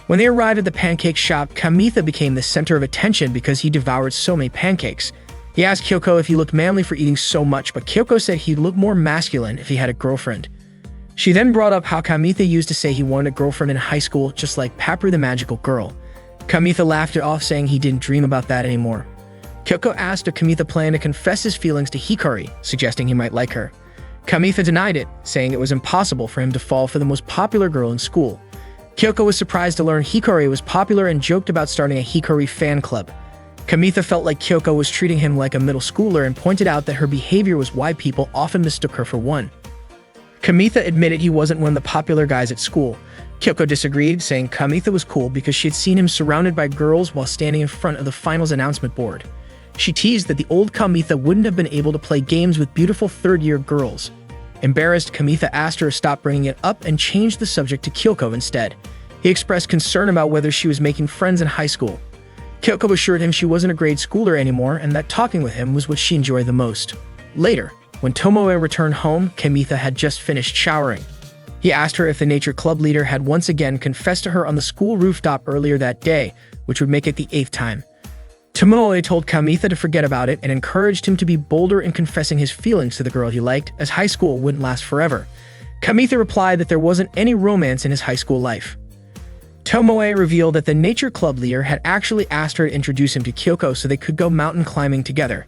When they arrived at the pancake shop, Kamitha became the center of attention because he devoured so many pancakes. He asked Kyoko if he looked manly for eating so much, but Kyoko said he'd look more masculine if he had a girlfriend. She then brought up how Kamitha used to say he wanted a girlfriend in high school, just like Papru the magical girl. Kamitha laughed it off, saying he didn't dream about that anymore. Kyoko asked if Kamitha planned to confess his feelings to Hikari, suggesting he might like her. Kamitha denied it, saying it was impossible for him to fall for the most popular girl in school. Kyoko was surprised to learn Hikari was popular and joked about starting a Hikari fan club. Kamitha felt like Kyoko was treating him like a middle schooler and pointed out that her behavior was why people often mistook her for one. Kamitha admitted he wasn't one of the popular guys at school. Kyoko disagreed, saying Kamitha was cool because she had seen him surrounded by girls while standing in front of the finals announcement board. She teased that the old Kamitha wouldn't have been able to play games with beautiful third-year girls. Embarrassed, Kamitha asked her to stop bringing it up and changed the subject to Kyoko instead. He expressed concern about whether she was making friends in high school. Kyoko assured him she wasn't a grade schooler anymore and that talking with him was what she enjoyed the most. Later, when Tomoe returned home, Kamitha had just finished showering. He asked her if the nature club leader had once again confessed to her on the school rooftop earlier that day, which would make it the 8th time. Tomoe told Kamitha to forget about it and encouraged him to be bolder in confessing his feelings to the girl he liked, as high school wouldn't last forever. Kamitha replied that there wasn't any romance in his high school life. Tomoe revealed that the nature club leader had actually asked her to introduce him to Kyoko so they could go mountain climbing together.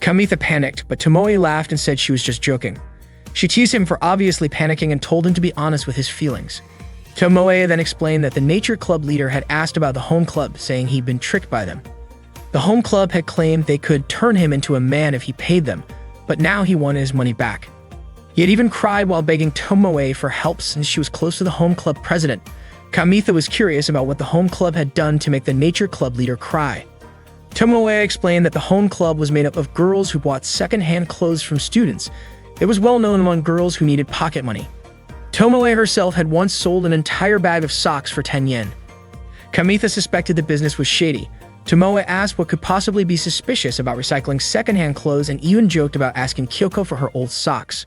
Kamitha panicked, but Tomoe laughed and said she was just joking. She teased him for obviously panicking and told him to be honest with his feelings. Tomoe then explained that the nature club leader had asked about the home club, saying he'd been tricked by them. The home club had claimed they could turn him into a man if he paid them, but now he wanted his money back. He had even cried while begging Tomoe for help since she was close to the home club president. Kamitha was curious about what the home club had done to make the nature club leader cry. Tomoe explained that the home club was made up of girls who bought second-hand clothes from students. It was well known among girls who needed pocket money. Tomoe herself had once sold an entire bag of socks for 10 yen. Kamitha suspected the business was shady. Tomoe asked what could possibly be suspicious about recycling second-hand clothes and even joked about asking Kyoko for her old socks.